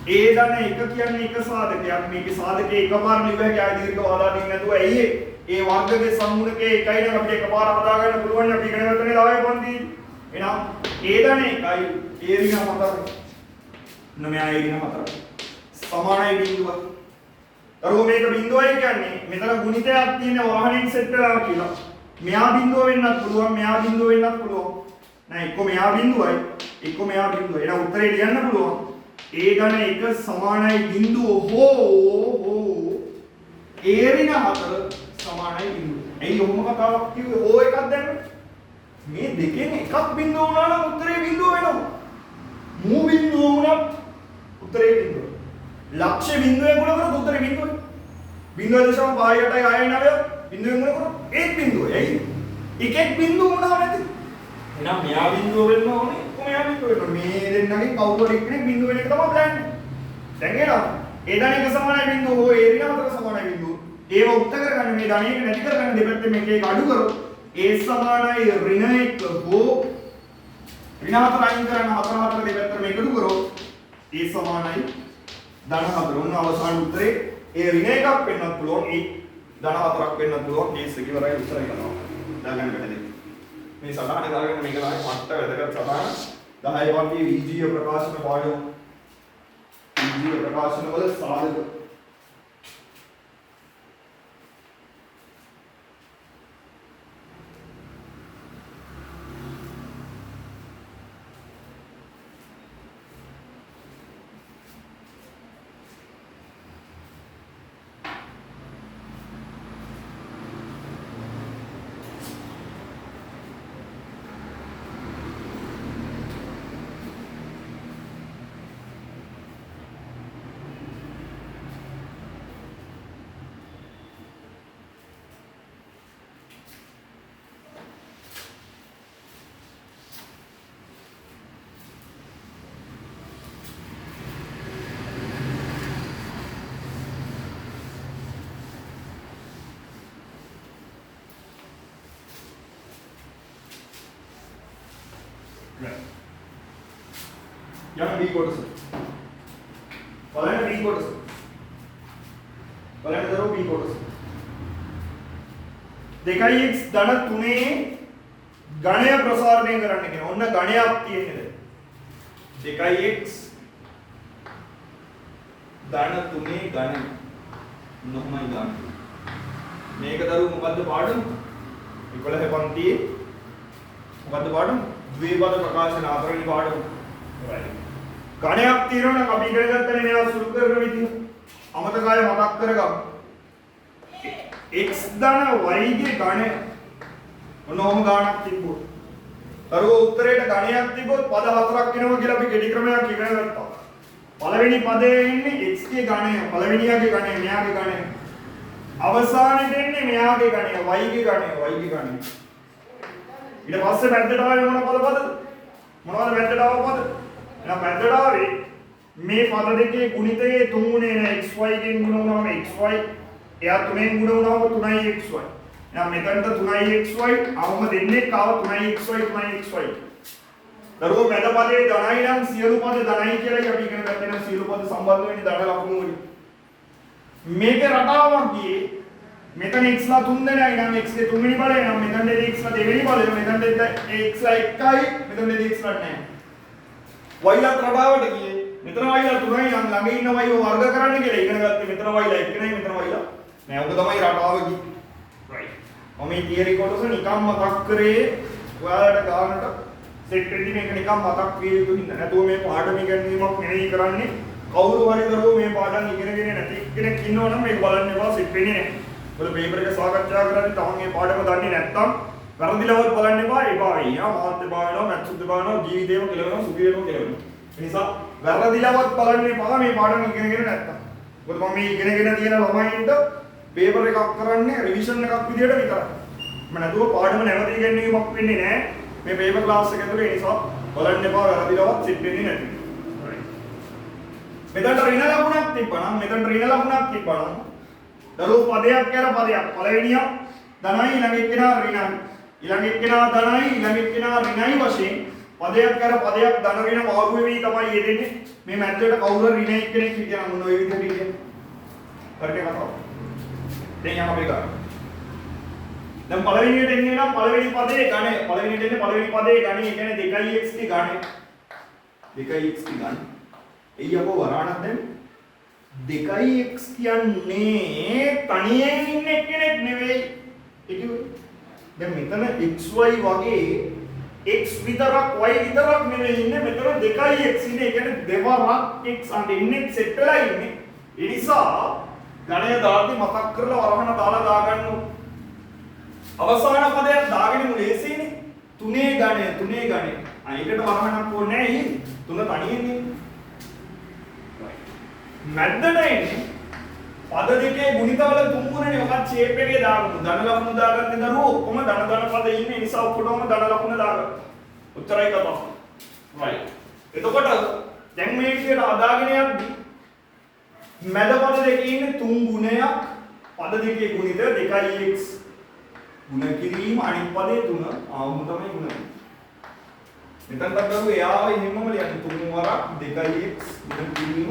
ඒ ධන එක කියන්නේ එක සාධකයක්. මේකේ සාධකේ එකපාර ලියුව හැකි ආය දීර්ඝ වාදා දෙන්නේ නැතුව ඇයි ඒ වර්ගයේ සම්මුණකේ එකයි නම් අපිට එකපාර හදාගන්න පුළුවන්. අපි ඉගෙන ගන්න දාය පන්ති. එහෙනම් ඒ ධන එකයි ඒ ඍණ 4යි. නමයා ඒ ඍණ 4යි. සමානයි බිඳුව. දරුවෝ මේක බිඳුවයි කියන්නේ මෙතන ගුණිතයක් තියෙන වහණෙන් සෙට් වෙලා කියලා. මෙයා බිඳුව වෙන්නත් පුළුවන් මෙයා බිඳුව වෙන්නත් පුළුවන්. නෑ එක්ක මෙයා බිඳුවයි එක්ක මෙයා බිඳුවයි. එහෙනම් උත්තරේ ලියන්න පුළුවන්. ඒ ධන එක සමානයි බිඳුව හෝ ඒ ඍණ 4 සමානයි බිඳුව. එයි ඔහොම කතාවක් කිව්වේ හෝ එකක් දැම්ම. මේ දෙකෙන් එකක් බිඳුව වුණා නම් උත්තරේ බිඳුව වෙනවා. මූ බිඳුව වුණත් උත්තරේ බිඳුව. ලක්ෂ්‍ය බිඳුවේ ගුණ කරොත් උත්තරේ බිඳුවයි. 0.5යි 6යි 9 බිඳුවෙන් ගුණ කරොත් ඒත් බිඳුවයි. ඇයි? එකෙක් බිඳුව වුණා නැති. එහෙනම් මෙයා බිඳුව වෙන්න ඕනේ. මෙයා බිඳුව වෙන්න. මේ දෙන්නගෙන් කවුරු හරි කෙනෙක් බිඳුව වෙන එක තමයි ප්ලෑන් එක. දැන් එනවා. ඒ ධන එක සමානයි බිඳුව හෝ ඒ ඍණ 4 සමානයි බිඳුව. ඒව උත්තර කරගන්න මේ ධන එක නැති කරගන්න දෙපැත්තෙන් මේක එක අඩු කරොත් ඒ සමානයි ඍණ 1 හෝ ඍණ 4 අයින් කරන්න 4 4 දෙපැත්තට මේක එකතු කරොත් ඒ සමානයි ධන 4. උන් අවසාන උත්තරේ ඒ ඍණ එකක් වෙන්නත් පුළුවන් ඒ ධන 4ක් වෙන්නත් පුළුවන්. කේස් එක ඉවරයි උත්තරය කරනවා. දාගන්න බෑ දෙන්න. මේ සටහන දාගෙන මේක තමයි මට්ට වැදගත් සටහන. 10 වර්ගයේ විජීය ප්‍රකාශන පාඩම. විජීය ප්‍රකාශන වල සාධක යන B කොටස. බලන්න B කොටස. බලන්න දරුවෝ B කොටස. 2x ධන 3 ඝණය ප්‍රසාරණය කරන්න කියන. ඔන්න ඝණයක් තියෙන්නේ. 2x ධන 3 ඝණය. නොමයි ගන්න. මේක දරුවෝ මොකද්ද පාඩම? 11 පන්තියේ මොකද්ද පාඩම? ද්විපද ප්‍රකාශන 4 වෙනි පාඩම. right. ගණයක් තියෙනවනම් අපි ඉගෙන ගත්තනේ මේවා සුළු කරන විදිහ. අමතකය මතක් කරගමු. x ධන y ගේ ගණය මොනෝම ගාණක් තිබ්බොත්. දරුවෝ උත්තරේට ගණයක් තිබ්බොත් පද 4ක් එනවා කියලා අපි කෙටි ක්‍රමයක් ඉගෙන ගත්තා. පළවෙනි පදයේ ඉන්නේ x ගේ ගණය, පළවෙනියාගේ ගණය, මෙයාගේ ගණය. අවසානයේ එන්නේ මෙයාගේ ගණය, y ගේ ගණය, y ගේ ගණය. ඊට පස්සේ මැද්දට ආවේ මොන පදද? මොනවද මැද්දට ආව පද? එහෙනම් මැද්දට ආවේ මේ පද දෙකේ ගුණිතයේ 3 ගුණේ නේ xy ගෙන් ගුණ වුණාම xy, එයා 3ෙන් ගුණ වුණාම 3xy. එහෙනම් මෙතනට 3xy, අවම දෙන්නේ කාව 3xy 3xy. දරුවෝ මැද පදයේ ධනයි නම් සියලු පද ධනයි කියලායි අපි ඉගෙන ගත්තේ නම් සියලු පද සම්බන්ධ වෙන්නේ ධන ලකුණු වලින්. මේකේ රටාවක් ගියේ මෙතන x ලා 3 දෙනයි නම් x ගේ 3 වෙනි බලය නම් මෙතන x ලා 2 වෙනි බලය මෙතන x ලා 1යි මෙතන x ලා නැහැ. y ලා රටාවට ගියේ මෙතන y ලා 3යි නම් ළඟ ඉන්න y වර්ග කරන්න කියලා ඉගෙන ගත්තේ මෙතන y ලා 1 නයි මෙතන y ලා නෑ. ඔක තමයි රටාව ගියේ. right. මම මේ තියරි කොටස නිකම් මතක් කරේ ඔයාලට ගානට සෙට් වෙද්දී මේක නිකම් මතක් විය යුතු හින්දා. නැතුව මේ පාඩම ඉගෙනීමක් නෙවෙයි කරන්නේ. කවුරු හරි දරුවෝ මේ පාඩම් ඉගෙනගෙන නැති කෙනෙක් ඉන්නවනම් මේක බලන්න එපා, සෙට් වෙන්නේ නැහැ. මොකද පේපර් එක සාකච්ඡා කරද්දී තමන් මේ පාඩම දන්නේ නැත්නම් වැරදිලවත් බලන්න එපා. එපා වෙයි. මාත් එපා වෙනවා, මැත්ස් එපා වෙනවා, ජීවිතේම කෙලවෙනවා, සුඛියේම කෙලවෙනවා. ඒ නිසා වැරදිලවත් බලන්න එපා මේ පාඩම් ඉගෙනගෙන නැත්නම්. මොකද මම මේ ඉගෙනගෙන තියෙන ළමයින්ට පේපර් එකක් කරන්නේ රිවිෂන් එකක් විදියට විතරයි. මම නැතුව පාඩම නැවත ඉගෙනීමක් වෙන්නේ නැහැ. මේ පේපර් ක්ලාස් එක ඇතුලේ. ඒ නිසා බලන්න එපා වැරදිලවත් සෙට් වෙන්නේ නැති. මෙතන ඍණ ලකුණක් තිබ්බනම් දරුවෝ පදයක් කියලා පදයක් පළවෙනියා ධනයි ඊළඟ එක්කෙනා ඍණයි ඊළඟ එක්කෙනා ධනයි ඊළඟ එක්කෙනා ඍණයි වශයෙන් පදයක් කියලා පදයක් ධන ඍණ මාරු වෙවි තමයි යෙදෙන්නේ. මේ මැද්දේට කවුරු ඍණ එක්කෙනෙක් හිටියනම් මොන ඔය විදිහට ඉන්නේ. හරියට කතාව. දැන් යන්න අපි ගන්න. දැන් පළවෙනියට එන්නේ නම් පළවෙනි පදයේ ඝණය. පළවෙනියට එන්නේ පළවෙනි පදයේ ඝණය. ඒ කියන්නේ 2x ගේ ඝණය. 2x ගේ ඝණය. එයි අපෝ වරාණක් දැන් 2x කියන්නේ තනියෙන් ඉන්න කෙනෙක් නෙවෙයි. ඒක දැන් මෙතන xy වගේ x විතරක් y විතරක් නෙවෙයි ඉන්නේ. මෙතන 2x ඉන්නේ. ඒ කියන්නේ දෙවරක් x අඬ ඉන්නේ සෙට් වෙලා ඉන්නේ. ඒ නිසා ඝණය දාද්දි මතක් කරලා වරහණ දාලා දාගන්න. අවසාන පදයක් දාගෙන ලේසියිනේ. 3 ඝණය. අයිකට වරහණක් ඕනේ නැහැ. 3 තනියෙන් ඉන්නේ. මැද්දට එන්නේ පද දෙකේ ගුණිතවල 3 ගුණනේ මොකක්ද ෂේප් එකේ දාගමු. ධන ලකුණු දාගන්නේ දරුවෝ ඔක්කොම ධන පද ඉන්නේ නිසා ඔක්කොටම ධන ලකුණ දාගන්න. උත්තරයි කතාව. right. එතකොට දැන් මේ විදිහට අදාගෙන යද්දී මැද පද දෙකේ ඉන්නේ 3 ගුණයක්. පද දෙකේ ගුණිත 2x ගුණ කිරීම අනිත් පදේ 3 ආවම තමයි ගුණ. මෙතන දරුවෝ එයාව එහෙමම ලියන්න 3 වරක් 2x ගුණ කිරීම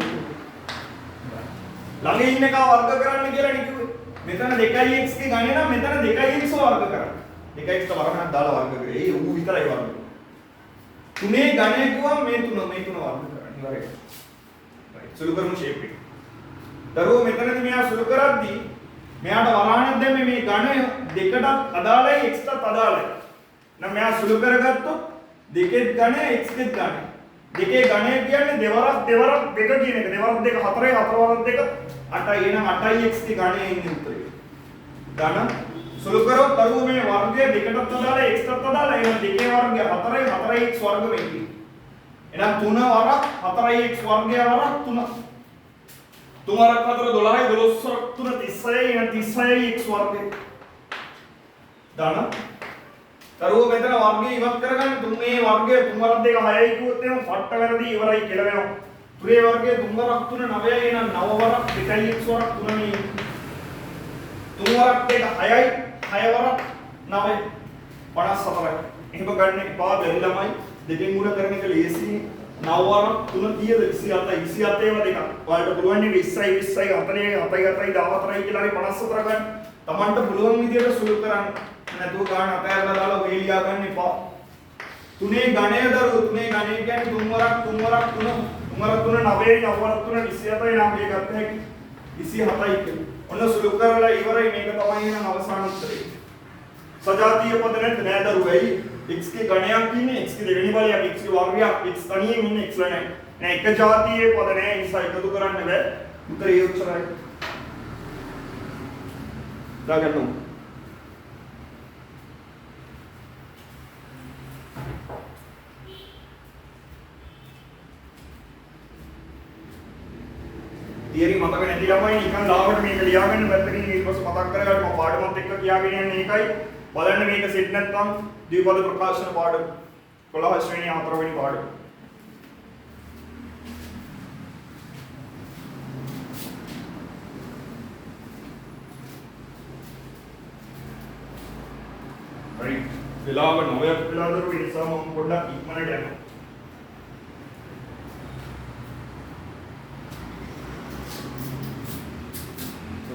ළඟ ඉන්න එක වර්ග කරන්න කියලා නේ කිව්වේ. මෙතන 2x ගේ ගණය නම් මෙතන 2x වර්ග කරන්න. 2x ට වර්ගයක් දාලා වර්ග කරේ. ඒ ඌ විතරයි වර්ග. 3 ගණය කිව්වම මේ 3 වර්ග කරන්න ඉවරයි. right. සුළු කරමු ෂේප් එක. දරුවෝ මෙතනදී මෙයා සුළු කරද්දී මෙයාට වරහණක් දැම්මේ මේ ගණය දෙකටත් අදාළයි x ටත් අදාළයි. නම් මෙයා සුළු කරගත්තොත් දෙකේ ගණය x ගේ ගණය. දෙකේ ගණය කියන්නේ දෙවරක් දෙක කියන එක. දෙවරක් දෙක 4යි 4 වරක් දෙක 8යි. එහෙනම් 8යි x ගේ ගණය ඉන්නේ උත්තරේ. ධන සුළු කරොත් දරුවෝ මේ වර්ගය දෙකටත් අදාළයි x ටත් අදාළයි. එහෙනම් දෙකේ වර්ගය 4යි 4x වර්ග වෙන්නේ. එහෙනම් 3 වරක් 4x වර්ගය වරක් 3. 3 වරක් 4 12යි 12 වරක් 3 36යි. එහෙනම් 36යි x වර්ගය. ධන දරුවෝ මෙතන වර්ගය ඉවත් කරගන්න 3a වර්ගය 3 වරක් 2 6යි කිව්වොත් එහෙනම් පට්ට වැරදි ඉවරයි කියලා වෙනවා. 3a වර්ගය 3 වරක් 3 9යි. එහෙනම් 9 වරක් 2යි x වරක් 3 මේ 3 වරක් 2 6යි 6 වරක් 9යි 54යි. එහෙම ගන්න එපා බැරි ළමයි. දෙකෙන් ගුණ කරන එක ලේසියි. 9 වරක් 3 කීයද 27යි 27 ඒවා දෙකක්. ඔයාලට පුළුවන් නේ 20යි 20යි 40යි 7යි 7යි 14යි කියලා හරි 54 ගන්න. Tamanට පුළුවන් විදියට සුළු කරන්න. නැතුව ගන්න අතහැරලා දාලා ඔය ලියා ගන්න එපා. 3 ගණය දරුවෝ 3 ගණය කියන්නේ 3 වරක් 3 වරක් 3 3 වරක් 3 9යි 9 වරක් 3 27යි නම් මේ ගත්ත හැකි 27යි කියලා. ඔන්න සුළු කරලා ඉවරයි. මේක තමයි එහෙනම් අවසාන උත්තරේ. සජාතීය පද නැත්නම් නෑ දරුවයි x ගේ ගණයක් ඉන්නේ x ගේ දෙවෙනි බලයක් x ගේ වර්ගයක් x තනියෙන් ඉන්නේ x නැහැ. නෑ එක ජාතියේ පද නෑ නිසා එකතු කරන්න බෑ. උත්තරය උත්තරයි. දාගන්න. තියරි මතක නැති ළමයි නිකන් ලාවට මේක ලියාගන්න පැත්තකින් ඊට පස්සේ මතක් කරගන්න මම පාඩමත් එක්ක කියාගෙන යන්නේ ඒකයි. බලන්න මේක සෙට් නැත්නම් ද්විපද ප්‍රකාශන පාඩම 11 ශ්‍රේණිය 4 වෙනි පාඩම. හරි. වෙලාව 9ක් වෙලා දරුවෝ ඒ නිසා මම පොඩ්ඩක් ඉක්මනට යනවා.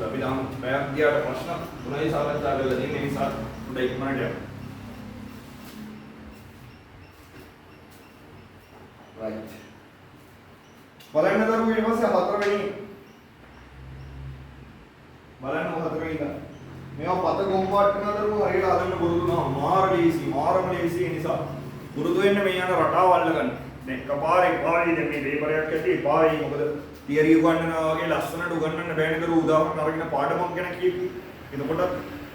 අපි නම් පැයක් ගියාට ප්‍රශ්න තුනයි සාකච්ඡා කරලා තියෙන නිසා උඩ ඉක්මනට යන්න. right. බලන්න දරුවෝ ඊට පස්සේ හතරවෙනි බලන්න හතරවෙනි එක. මේවා පත ගොම්පාට කරන දරුවෝ හරියට හදන්න පුරුදු වුණා. මාරම ලේසි නිසා පුරුදු වෙන්න මේ යන රටාව අල්ලගන්න. දැන් එකපාරේ පාවි දැන් මේ පේපරයක් ඇති පාවි මොකද තියරි උගන්වනවා වගේ ලස්සනට උගන්වන්න බෑනේ දරුවෝ උදාහරණ අරගෙන පාඩමක් ගැන කියපි. එතකොට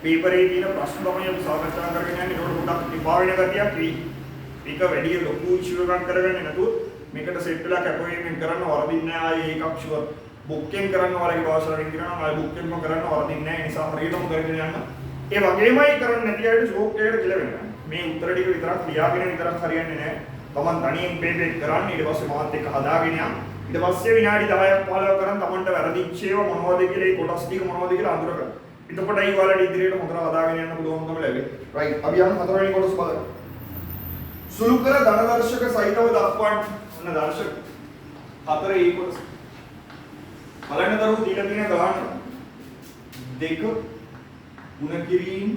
පේපරේ තියෙන ප්‍රශ්න තමයි අපි සාකච්ඡා කරගෙන යන්නේ. ඒකට පොඩ්ඩක් විපාක වෙන ගතියක් වෙයි. මේක වැඩි ලොකු ඉෂුව එකක් කරගන්නේ නැතුව මේකට සෙට් වෙලා කැපවීමෙන් කරන්න වරදින්නේ නැහැ. ආයේ ඒකක් ෂුවර්. බුක්ෙන් කරන්න වලගේ භාෂාවෙන් කියනවා ආයේ බුක්ෙන්ම කරන්න වරදින්නේ නැහැ. ඒ නිසා හරියටම කරගෙන යන්න. ඒ වගේමයි කරන්නේ නැති අයට ෂෝක් එකකට කියලා මේ උත්තර ටික විතරක් ලියාගෙන විතරක් හරියන්නේ නැහැ. තමන් තනියෙන් පේපර් කරන්න ඊට පස්සේ මාත් එක්ක හදාගෙන යන්න. ඊට පස්සේ විනාඩි 10ක් 15ක් කරන් තමන්ට වැරදිච්ච ඒවා මොනවද කියලා ඒ කොටස් ටික මොනවද කියලා අඳුරගන්න. එතකොටයි ඔයාලට ඉදිරියට හොඳට හදාගෙන යන්න පුළුවන්කම ලැබෙන්නේ. රයිට්. අපි යමු හතරවෙනි කොටස බලන්න. සුළු කර ධන දර්ශක සහිතව දක්වන්න. ඔන්න දර්ශක හතරේ ඒ කොටස. බලන්න දරුවෝ දීලා තියෙන ගාන දෙක ಗುಣ කිරීම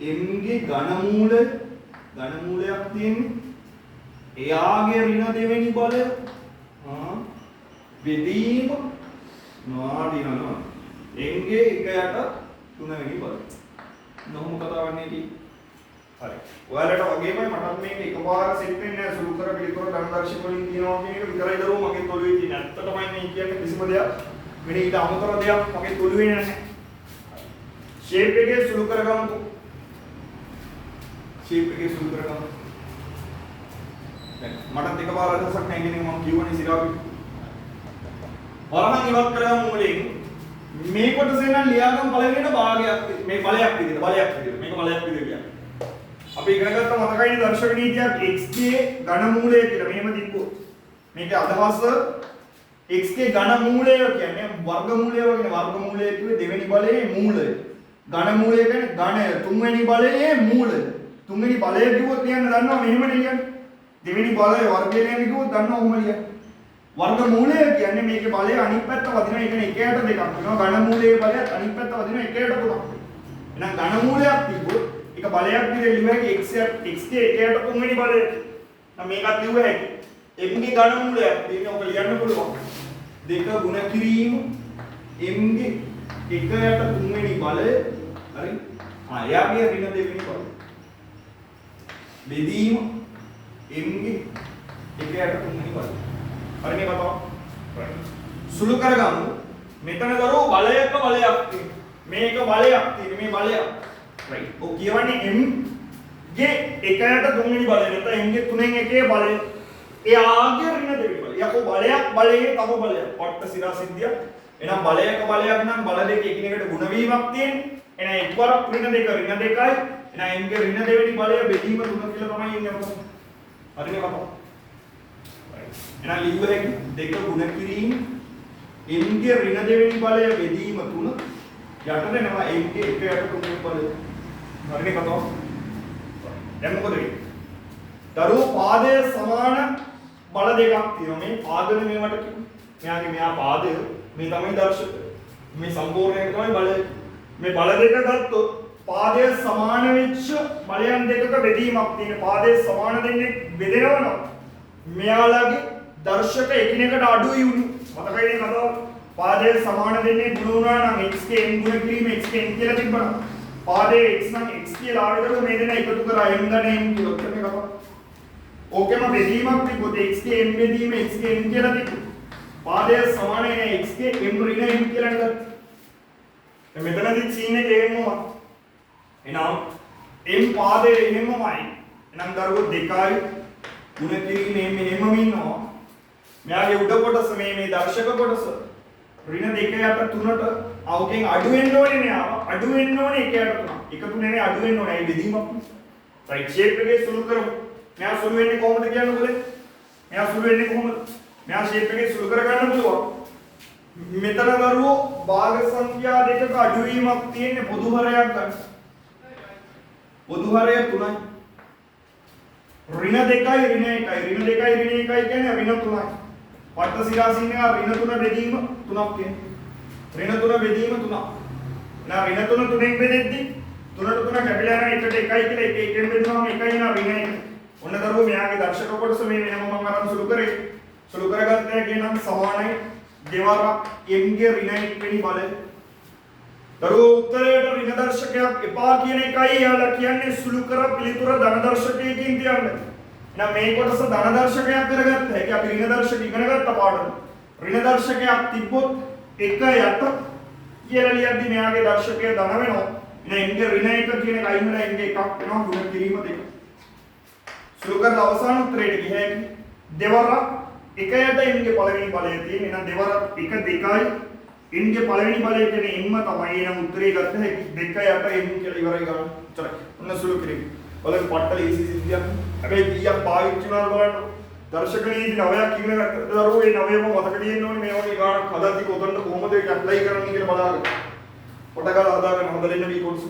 m ගේ ඝනමූලයක් තියෙන්නේ. එයාගේ ඍණ දෙවෙනි බලය බෙදීම නාඩිනවා එංගේ 1යට 3 වෙනි බලය. නොහොම කතාවක් නේ කි. හරි. ඔයාලට වගේමයි මටත් මේක එකපාර සෙට් වෙන්නේ නැහැ. සුළු කර පිළිතුර ධනදර්ශක වලින් කියනවා කියන එක විතරයි දරුවෝ මගේ තොලුවේ තියෙන. ඇත්තටමයි මේ කියන්නේ කිසිම දෙයක් වෙන ඊට අමතර දෙයක් මගේ තොලුවේ නැහැ. ෂේප් එකේ සුළු කරගමු. ෂේප් එකේ සුළු කරගමු. මටත් එකපාර අදහසක් නැහැ කියන එක මම කියවනේ සිරාපි. වරහන් ඉවත් කරගමු මුලින් මේ කොටසේ නම් ලියාගමු පළවෙනිට භාගයක් මේ බලයක් විදිහට මේක බලයක් විදිහට කියන්නේ. අපි ඉගෙන ගත්ත මතකයිනේ දර්ශක නීතියක් x ගේ ඝනමූලය කියලා මෙහෙම තිබ්බොත් මේකේ අදහස x ගේ ඝනමූලය කියන්නේ වර්ගමූලය වගේ වර්ගමූලය කිව්වේ දෙවෙනි බලයේ මූලය. ඝනමූලය කියන්නේ ඝනය තුන්වෙනි බලයේ මූලය. තුන්වෙනි බලය කිව්වොත් කියන්න දන්නවා මෙහෙම ලියන්නේ. දෙවෙනි බලය වර්ගය කියන්නේ කිව්වොත් දන්නවා ඔහොම ලියන්න. වර්ගමූලය කියන්නේ මේකේ බලය අනිත් පැත්ත වදිනවා. ඒ කියන්නේ 1ට 2ක් වෙනවා. ඝනමූලයේ බලයත් අනිත් පැත්ත වදිනවා 1ට 3ක් වෙනවා. එහෙනම් ඝනමූලයක් තිබ්බොත් එක බලයක් විදිහට ලියුව හැකි x ගේ 1ට 3 වෙනි බලය. නම් මේකත් ලියුව හැකි. m ගේ ඝනමූලයක් තියෙන ඔක ලියන්න පුළුවන්. 2 ගුණ කිරීම m ගේ 1ට 3 වෙනි බලය. හරි. එයාගේ ඍණ දෙවෙනි බලය. බෙදීම m ගේ 1ට 3 වෙනි බලය. හරිනේ කතාව. සුළු කරගමු. මෙතන දරුවෝ බලයක බලයක් තියෙනවා. මේක බලයක් තියෙන මේ බලයක්. right. ඔය කියවන්නේ m ගේ 1ට 3 වෙනි බලය නැත්නම් m ගේ 3න් 1 බලය. එයාගේ ඍණ දෙවෙනි බලය. යකෝ බලයක් බලයේ තව බලයක්. පට්ට සිරා සිද්ධිය. එහෙනම් බලයක බලයක් නම් බල දෙක එකිනෙකට ගුණ වීමක් තියෙන්නේ. එහෙනම් එක්වරක් ඍණ දෙක ඍණ දෙකයි. එහෙනම් m ගේ ඍණ දෙවෙනි බලය බෙදීම 3 කියලා තමයි ඉන්නේ අපෝ. හරිනේ කතාව. එහෙනම් ලියුව හැකි 2 ගුණ කිරීම m ගේ ඍණ දෙවෙනි බලය බෙදීම 3 යට දෙනවා m ගේ 1ට 3 වෙනි බලය. හරිනේ කතාව. දැන් මොකද වෙන්නේ? දරුවෝ පාදයේ සමාන බල දෙකක් තියෙනවා. මේ පාදවල මේවට කියන්නේ. මෙයා පාදය මේ තමයි දර්ශක. මේ සම්පූර්ණයෙන් තමයි බලය. මේ බල දෙක ගත්තොත් පාදයේ සමාන වෙච්ච බලයන් දෙකක බෙදීමක් තියෙන. පාදයේ සමාන දෙන්නේ බෙදෙනවා නම් මෙයාලගේ දර්ශක එකිනෙකට අඩුයි උණු. මතකයිනේ කතාව. පාදයේ සමාන දෙන්නේ ගුණ වුණා නම් x ගේ m ගුණ කිරීම x ගේ n කියලා තිබ්බනම් පාදයේ x නම් x කියලා ආවෙදක මේ දෙන එකතු කරා m ගන්න m කියලා ඔච්චර මේ කතාව. ඕකෙම බෙදීමක් තිබ්බොත් x ගේ m බෙදීම x ගේ m කියලා තිබ්බොත් පාදය සමාන නේ x ගේ m ඍණ m කියලා නේද? දැන් මෙතනදි සීන් එක එහෙමමයි. එහෙනම් m පාදයේ එහෙමමයි. එහෙනම් දරුවෝ 2යි ගුණ කිරීමේ මෙහෙමම ඉන්නවා. මෙයාගේ උඩ කොටස මේ දර්ශක කොටස ඍණ 2 යට 3ට අවකෙන් අඩු වෙන්න ඕනේ මෙයාව. අඩු වෙන්න ඕනේ 1 යට 3. එකතු නෙමෙයි අඩු වෙන්න ඕනේ. ඒ බෙදීමක්. රයිට් ෂේප් එකේ සුළු කරමු. මෙයා සුළු වෙන්නේ කොහොමද කියන්නේ මොකද? මෙයා සුළු වෙන්නේ කොහොමද? මෙයා ෂේප් එකේ සුළු කර ගන්න පුළුවන්. මෙතන දරුවෝ භාග සංඛ්‍යා දෙකක අඩු වීමක් තියෙන්නේ පොදු හරයක් ගන්න. පොදු හරය 3යි. ඍණ 2යි ඍණ 1යි. ඍණ 2යි ඍණ 1යි කියන්නේ ඍණ 3යි. පට්ට සිරාසින් එක ඍණ 3 බෙදීම 3ක් කියන්නේ. ඍණ 3 බෙදීම 3ක්. නා ඍණ 3 3ෙන් බෙදෙද්දි 3ට 3 කැපිලා යන එකට 1යි කියලා එකෙන් බෙදුවාම 1යි නා ඍණ 1. ඔන්න දරුවෝ මෙයාගේ දර්ශක කොටස මේ වෙනම මම අරන් සුළු කරේ. සුළු කරගත්තා කියනනම් සමානයි දෙවරක් m ගේ ඍණ 1 වෙනි බලය. දරුවෝ උත්තරයට ඍණ දර්ශකයක් එපා කියන එකයි යාලා කියන්නේ සුළු කර පිළිතුර ධන දර්ශකයකින් තියන්න. එහෙනම් මේ කොටස ධන දර්ශකයක් කරගත්ත හැකි අපි ඍණ දර්ශක ඉගෙන ගත්ත පාඩම. ඍණ දර්ශකයක් තිබ්බොත් 1 යට කියලා ලියද්දි මෙයාගේ දර්ශකය ධන වෙනවා. එහෙනම් m ගේ ඍණ 1 කියන එක අයින් වෙලා m ගේ එකක් වෙනවා ගුණ කිරීම දෙක. සුළු කරලා අවසාන උත්තරයට ගිය හැකි දෙවරක් 1 යට m ගේ පළවෙනි බලය තියෙන. එහෙනම් දෙවරක් 1 2යි n ගේ පළවෙනි බලය කියන්නේ m තමයි. එහෙනම් උත්තරේ ගත්ත හැකි 2 යට m කියලා ඉවරයි ගන්න. උත්තරයි. ඔන්න සුළු කිරීම. බලන්න පට්ටල ඊසි සිද්ධියක්. හැබැයි කීයක් පාවිච්චි වුණාද බලන්න. දර්ශක නීති 9ක් ඉගෙන ගත්ත දරුවෝ ඒ 9ම මතක තියෙන්න ඕනේ. මේ වගේ ගානක් හදද්දි කොතනද කොහොමද ඒක ඇප්ලයි කරන්නේ කියලා බලාගන්න. පොට ගාලා හදාගෙන හොඳ දෙන්න මේ කොටස.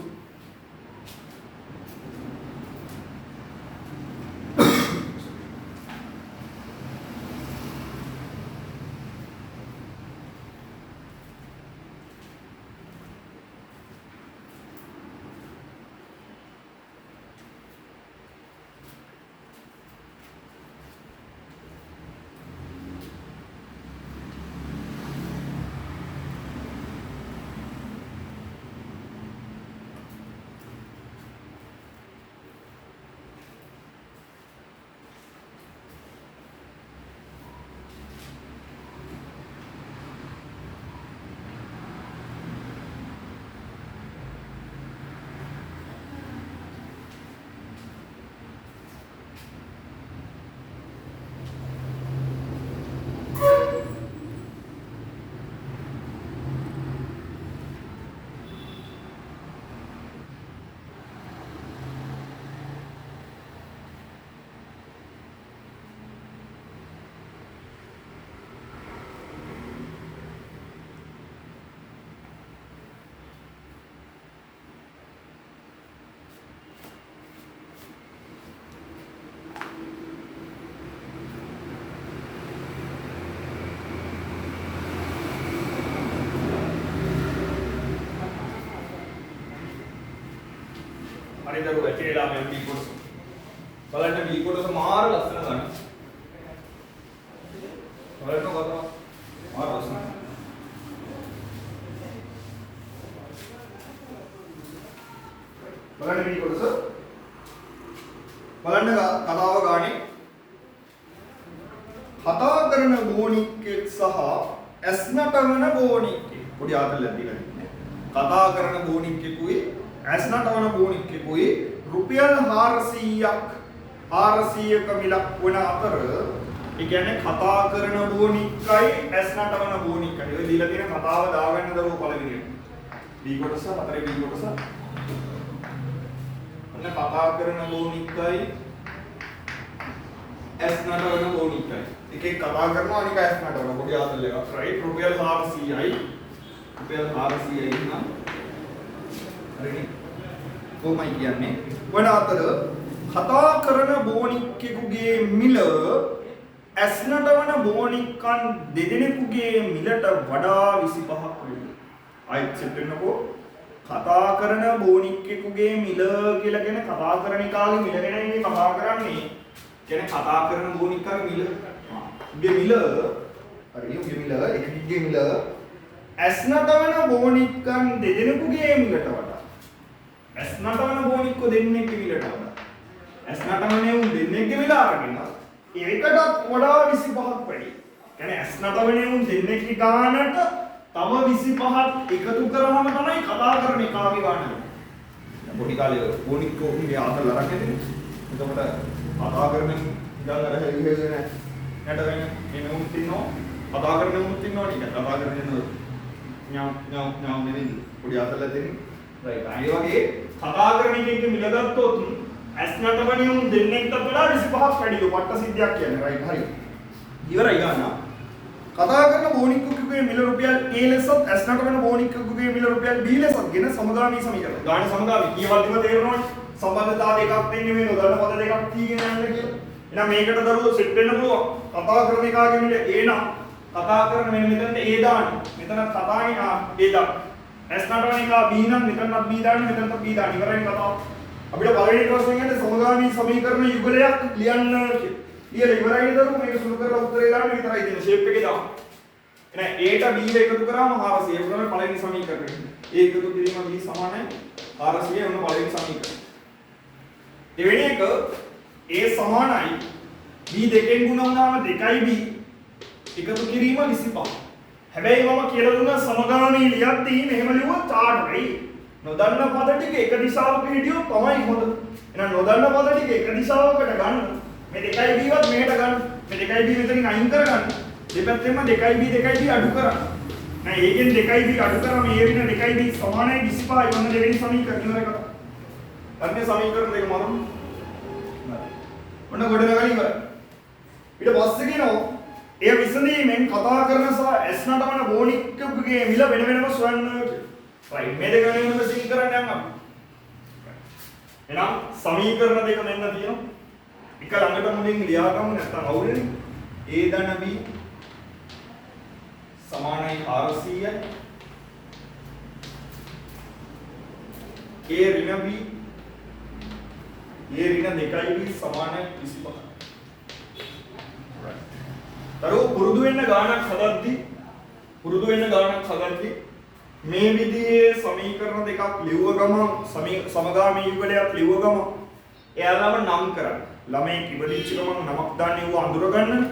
හරි දරුවෝ ඇටේලා මම B කොටස බලන්න B කොටස මාර ලස්සන ගන්න. බලන්න කතාව මාර ලස්සන. බලන්න B කොටස බලන්න කතාව ගානේ කතා කරන ගෝණිකෙක් සහ ඇස් නටවන ගෝණිකෙක් පොඩි ආතල්ලක් දීලා ඉන්නේ. කතා කරන ගෝණිකෙකුයි ඇස් නටවන ගෝණිකෙකුයි රුපියල් 400ක මිලක් වන අතර ඒ කියන්නේ කතා කරන ගෝණිකයි ඇස් නටවන ගෝණිකයි ඔය දීලා තියෙන කතාව දාගන්න දරුවෝ පළවෙනියට. B කොටස හතරේ B කොටස. ඔන්න කතා කරන ගෝණිකයි ඇස් නටවන ගෝණිකයි. එකෙක් කතා කරනවා අනික ඇස් නටවන පොඩි ආතල් එකක්. රයිට් රුපියල් 400යි. රුපියල් 400යි නම් හරිනේ. කොහොමයි කියන්නේ? වන අතර කතා කරන ගෝණිකෙකුගේ මිල ඇස් නටවන ගෝණිකයන් දෙදෙනෙකුගේ මිලට වඩා 25ක් වෙනවා. ආයිත් සෙට් වෙනකෝ කතා කරන ගෝණිකෙකුගේ මිල කියලා කියන කතා කරන එකාගේ මිල ගැන ඉන්නේ කතා කරන්නේ. කියන්නේ කතා කරන ගෝණිකගේ මිල. උගේ මිල හරි උගේ මිල එකෙකුගේ මිල ඇස් නටවන ගෝණිකයන් දෙදෙනෙකුගේ මිලට වඩා S නටවන බෝනික්කෝ දෙන්නේ කිවිලට වඩා. S නටවනේ උන් දෙන්නේගේ මිල අරගෙන ඒකටත් වඩා 25ක් වැඩි. කියන්නේ S නටවනේ උන් දෙන්නේගේ ගානට තව 25ක් එකතු කරාම තමයි කතා කරන එකාගේ ගාන. පොඩි කාලේ බෝනික්කෝ උන්ගේ ආතල් අරගෙන එතකොට කතා කරන ඉඳන් අර හෙලිහෙලි නැට වෙන මේ උන් තින්නෝ කතා කරන උන් තින්නෝ නේ කතා කරන ඥාම් නෙවෙයි පොඩි ආතල් දෙන්නේ. රයිට්. ඒ වගේ කතා කරන එකේ මිල ගත්තොත් S නටවනේ උන් දෙන්නේකට වඩා 25ක් වැඩි වට්ට සිද්ධියක් කියන්නේ. රයිට් හරි. ඉවරයි ගාන. කතා කරන බෝනික්කගේ මිල රුපියල් A ලෙසත් S නටවන බෝනික්කගේ මිල රුපියල් B ලෙසත් ගෙන සමගාමී සමීකරණ. ගාන සමගාමී කීවල්දිම තේරෙනවනේ. සම්බන්ධතා දෙකක් දෙන්නේ මේ නොදන්න පද දෙකක් තීගෙන යන්න කියලා. එහෙනම් මේකට දරුවෝ සෙට් වෙන්න පුළුවන්. කතා කරන එකාගේ මිල A නම් කතා කරන මෙන්න මෙතනට A දාන්න. මෙතන කතානේ A දාන්න. S නටවන එක B නම් මෙතනත් B දාන්න මෙතනත් B දාන්න. ඉවරයි කතාව. අපිට පළවෙනි ප්‍රශ්නේ කියන්නේ සමගාමී සමීකරණ යුගලයක් ලියන්න කියලා. ලියලා ඉවරයි දරුවෝ මේක සුළු කරලා උත්තරේ දාන්න විතරයි තියෙන ෂේප් එකේ දාන්න. එහෙනම් A ට B එකතු කරාම 400. ඒක තමයි පළවෙනි සමීකරණය. A එකතු කිරීම B සමානයි 400 වෙන පළවෙනි සමීකරණය. දෙවෙනි එක A සමානයි B දෙකෙන් ගුණ වුණාම 2B එකතු කිරීම 25. හැබැයි මම කියලා දුන්නා සමගාමී ලියද්දී මෙහෙම ලියුවොත් චාට් වෙයි. නොදන්න පද ටික එක දිශාවක හිටියොත් තමයි හොඳ. එහෙනම් නොදන්න පද ටික එක දිශාවකට ගන්න. මේ 2B වත් මෙහෙට ගන්න. මේ 2B මෙතනින් අයින් කරගන්න. දෙපැත්තෙම 2B අඩු කරන්න. නෑ ඒකෙන් 2B අඩු කරාම ඒ වෙන 2B සමානයි 25. ඔන්න දෙවෙනි සමීකරණය ඉවර කරා. අන්නේ සමීකරණ දෙක මරමු. ඔන්න ගොඩනගලා ඉවරයි. ඊට පස්සේ කියනවා එය විසඳීමෙන් කතා කරන සහ S නටවන බෝනික්කගේ මිල වෙන වෙනම සොයන්න. රයිට් මේ දෙක වෙනම සිං කරන්න යන්න අපි. එහෙනම් සමීකරණ දෙක මෙන්න තියෙනවා. එක ළඟට මුලින් ලියාගමු නැත්නම් අවුලනේ. A ධන B සමානයි 400යි. A ඍණ B A ඍණ 2B සමානයි 25. දරුවෝ පුරුදු වෙන්න ගානක් හදද්දී මේ විදිහේ සමීකරණ දෙකක් ලියුව ගමන් සමගාමී යුගලයක් ලියුව ගමන් එයාලම නම් කරන්න. ළමයි ඉපදිච්ච ගමන් නමක් දාන්න ඒව අඳුර ගන්න.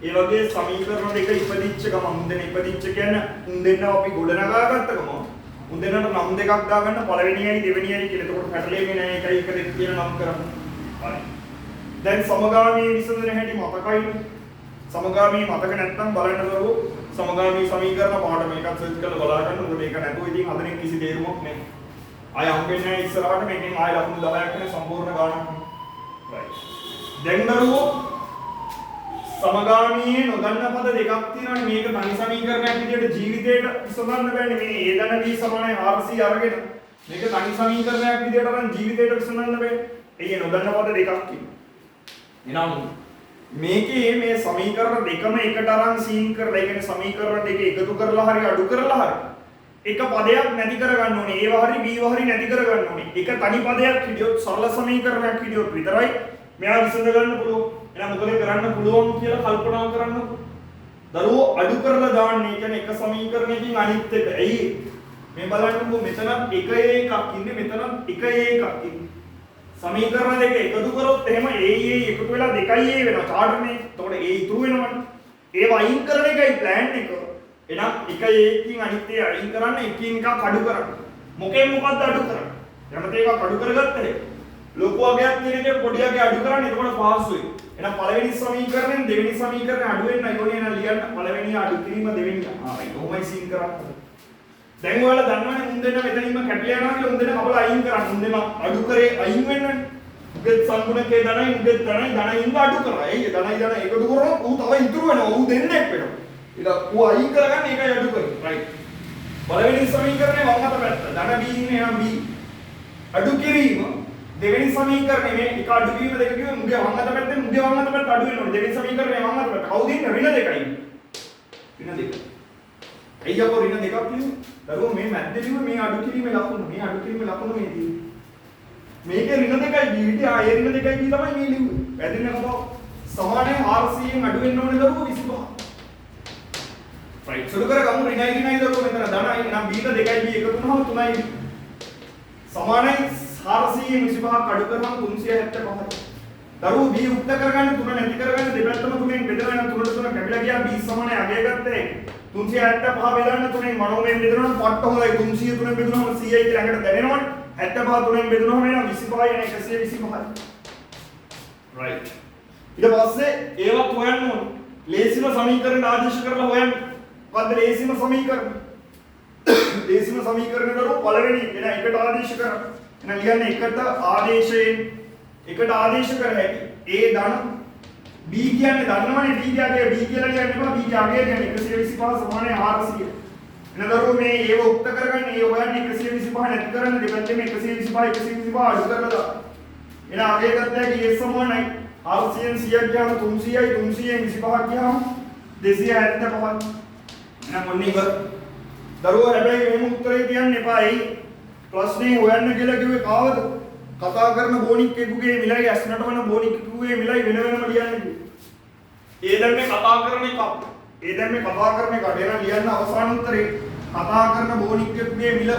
ඒ වගේ සමීකරණ දෙක ඉපදිච්ච ගමන් මුන්දෙන ඉපදිච්ච කියන්නේ මුන්දෙන්ව අපි ගොඩනගා ගත්ත ගමන් මුන්දෙනට නම් දෙකක් දාගන්න පළවෙනියයි දෙවෙනියයි කියලා. එතකොට පැටලෙන්නේ නැහැ. එකයි එක දෙක කියන නම් කරන්න. හරි. දැන් සමගාමී විසඳන හැටි මතකයිද? සමගාමී මතක නැත්නම් බලන්න දරුවෝ සමගාමී සමීකරණ පාඩම මේකත් සර්ච් කරලා බලා ගන්න. මොකද මේක නැතුව ඉතින් හදන්නේ කිසි තේරුමක් නැහැ. ආය හම්බෙන්නේ නැහැ ඉස්සරහට මේකෙන් ආය ලකුණු 10ක් වෙන සම්පූර්ණ ගානක්. right. දැන් දරුවෝ සමගාමීයේ නොදන්න පද දෙකක් තියෙනවානේ. මේක තනි සමීකරණයක් විදිහට ජීවිතේට විසඳන්න බෑනේ. මේ A ධන B සමානයි 400 අරගෙන මේක තනි සමීකරණයක් විදිහට අරන් ජීවිතේට විසඳන්න බෑ. ඒ නොදන්න පද දෙකක් තියෙනවා. එනම් මේකේ මේ සමීකරණ දෙකම එකට අරන් සීන් කරලා ඒ කියන්නේ සමීකරණ දෙක එකතු කරලා හරි අඩු කරලා හරි එක පදයක් නැති කරගන්න ඕනේ. ඒව හරි B හරි නැති කරගන්න ඕනේ. එක තනි පදයක් හිටියොත් සරල සමීකරණයක් හිටියොත් විතරයි මෙයා විසඳ ගන්න පුළුවන්. එහෙනම් මොකද කරන්න පුළුවන් කියලා කල්පනා කරන්නකෝ. දරුවෝ අඩු කරලා දාන්නේ. ඒ කියන්නේ එක සමීකරණයකින් අනිත් එක. ඇයි මේ බලන්නකෝ මෙතන එක එකක් ඉන්නේ මෙතන එක එකක් ඉන්නේ. සමීකරණ දෙක එකතු කරොත් එහෙම A එකතු වෙලා 2A වෙනවා චාර්ට්නේ. එතකොට A ඉතුරු වෙනවනේ. ඒව අයින් කරන එකයි ප්ලෑන් එක. එහෙනම් එක එකකින් අනිත් ඒ අයින් කරන්න එකින් එකක් අඩු කරන්න. මොකෙන් මොකද්ද අඩු කරන්නේ? යමතේ එකක් අඩු කරගත්තේ ලොකු අගයක් තියෙන එකේ පොඩි අගය අඩු කරන්න. එතකොට පාස් වෙයි. එහෙනම් පළවෙනි සමීකරණයෙන් දෙවෙනි සමීකරණය අඩු වෙන්න ඕනේ. එහෙනම් ලියන්න පළවෙනි අඩු කිරීම දෙවෙනි. කොහොමයි සීන් කරන්නේ? දැන් ඔයාලා දන්නවනේ මුන් දෙන්න මෙතනින්ම කැපිලා යනවා කියලා මුන් දෙන්න කබල අයින් කරන්න. මුන් දෙන්න අඩු කරේ අයින් වෙන්නනේ. උගෙත් සංගුණකේ ධනයි උගෙත් ධනයින්ව අඩු කරා. එයි ධනයි එකතු කරොත් ඌ තව ඉතුරු වෙනවා. ඌ දෙන්නෙක් වෙනවා. ඊට ඌ අයින් කරගන්න ඒකයි අඩු කරන්නේ. රයිට්. පළවෙනි සමීකරණේ වම් අත පැත්ත. ධන B ඉන්නේ නම් B. අඩු කිරීම දෙවෙනි සමීකරණේ මේ එක අඩු කිරීම දෙක කිව්වේ මුගේ වම් අත පැත්තෙන් මුගේ වම් අත පැත්ත අඩු වෙනවා. දෙවෙනි සමීකරණේ වම් අත පැත්ත. කවුද ඉන්නේ? ඍණ දෙකයි. ඍණ දෙක. එයි අපෝ ඍණ දෙකක් කිව්වේ. දරුවෝ මේ මැද්දේ ලිව්වේ මේ අඩු කිරීමේ ලකුණ. මේ අඩු කිරීමේ ලකුණ මේ තියෙන්නේ. මේකේ ඍණ දෙකයි B හිටියා. ආයේ ඍණ දෙකයි B තමයි මේ ලිව්වේ. වැදින්න කතාව. සමානයි 400න් අඩු වෙන්න ඕනේ දරුවෝ 25. right. සුළු කරගමු ඍණයි දරුවෝ මෙතන ධනයි. නම් B ට 2යි B එකතු වුණාම 3යි. සමානයි 425 අඩු කරාම 375යි. දරුවෝ B උක්ත කරගන්න 3 නැති කරගන්න දෙපැත්තම 3ෙන් බෙදලා 3ට 3 කැපිලා ගියා B සමානයි අගය ගත්තේ 375 බෙදන්න 3ෙන් මනෝමයෙන් බෙදනවා නම් පට්ට හොඳයි 303 බෙදුනම 100යි කියලා ඇඟට දැනෙනවනේ 75 3ෙන් බෙදුනම එනවා 25යි එන 125යි right ඊට පස්සේ ඒවත් හොයන්න ඕනේ ලේසිම සමීකරණ ආදේශ කරලා හොයන්න මොකද්ද ලේසිම සමීකරණ ලේසිම සමීකරණ දරුවෝ පළවෙනි එන එකට ආදේශ කරා එහෙනම් ලියන්නේ එකට ආදේශයෙන් එකට ආදේශ කර හැකි A ධන B කියන්නේ දන්නවනේ B කියන්නේ B කියලා ලියන්න එපා B කියන්නේ 125 සමානයි 400 එනදරුවෝ මේ ඒව උක්ත කරගන්න ඒ හොයන්නේ 125 නැති කරන්න දෙපැත්තෙම 125 අඩු කරලා දාන්න එන අගය ගත්තා කි S සමානයි 400න් 100ක් ගියාම 300යි 300න් 25ක් ගියාම 275යි එහෙනම් ඔන්න ඉවර දරුවෝ හැබැයි මේම උත්තරේ කියන්න එපා ඒ ප්‍රශ්නේ හොයන්න කියලා කිව්වේ කාවද කතා කරන බෝනික්කෙකුගේ මිලයි ඇස් නටවන බෝනික්කෙකුගේ මිලයි වෙන වෙනම ලියන්නේ. ඒ දැන් මේ කතා කරන එක. ඒ දැන් මේ කතා කරන එක. එන ලියන්න අවසාන උත්තරේ කතා කරන බෝනික්කෙකුගේ මිල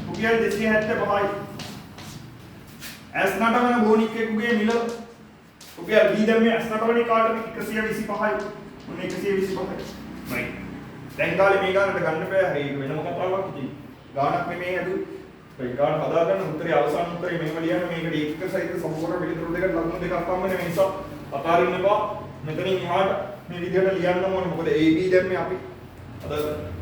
රුපියල් 275යි. ඇස් නටවන බෝනික්කෙකුගේ මිල රුපියල් B දැන් මේ ඇස් නටවන කාටද 125යි. මොන 125යි. right. දැන් කාලේ මේ ගානට ගන්න බෑ. හරි වෙනම කතාවක් ඉතින්. ගානක් නෙමෙයි හදුවේ. ඒ ගාන හදාගන්න උත්තරේ අවසාන උත්තරේ මෙහෙම ලියන්න මේකට ඒක සහිත සම්පූර්ණ පිළිතුරු දෙකක් ලකුණු දෙකක් පමණ මේ නිසා අතාරින්න එපා මෙතනින් එහාට මේ විදිහට ලියන්න ඕනේ මොකද A B දැන් මේ අපි හදාගන්න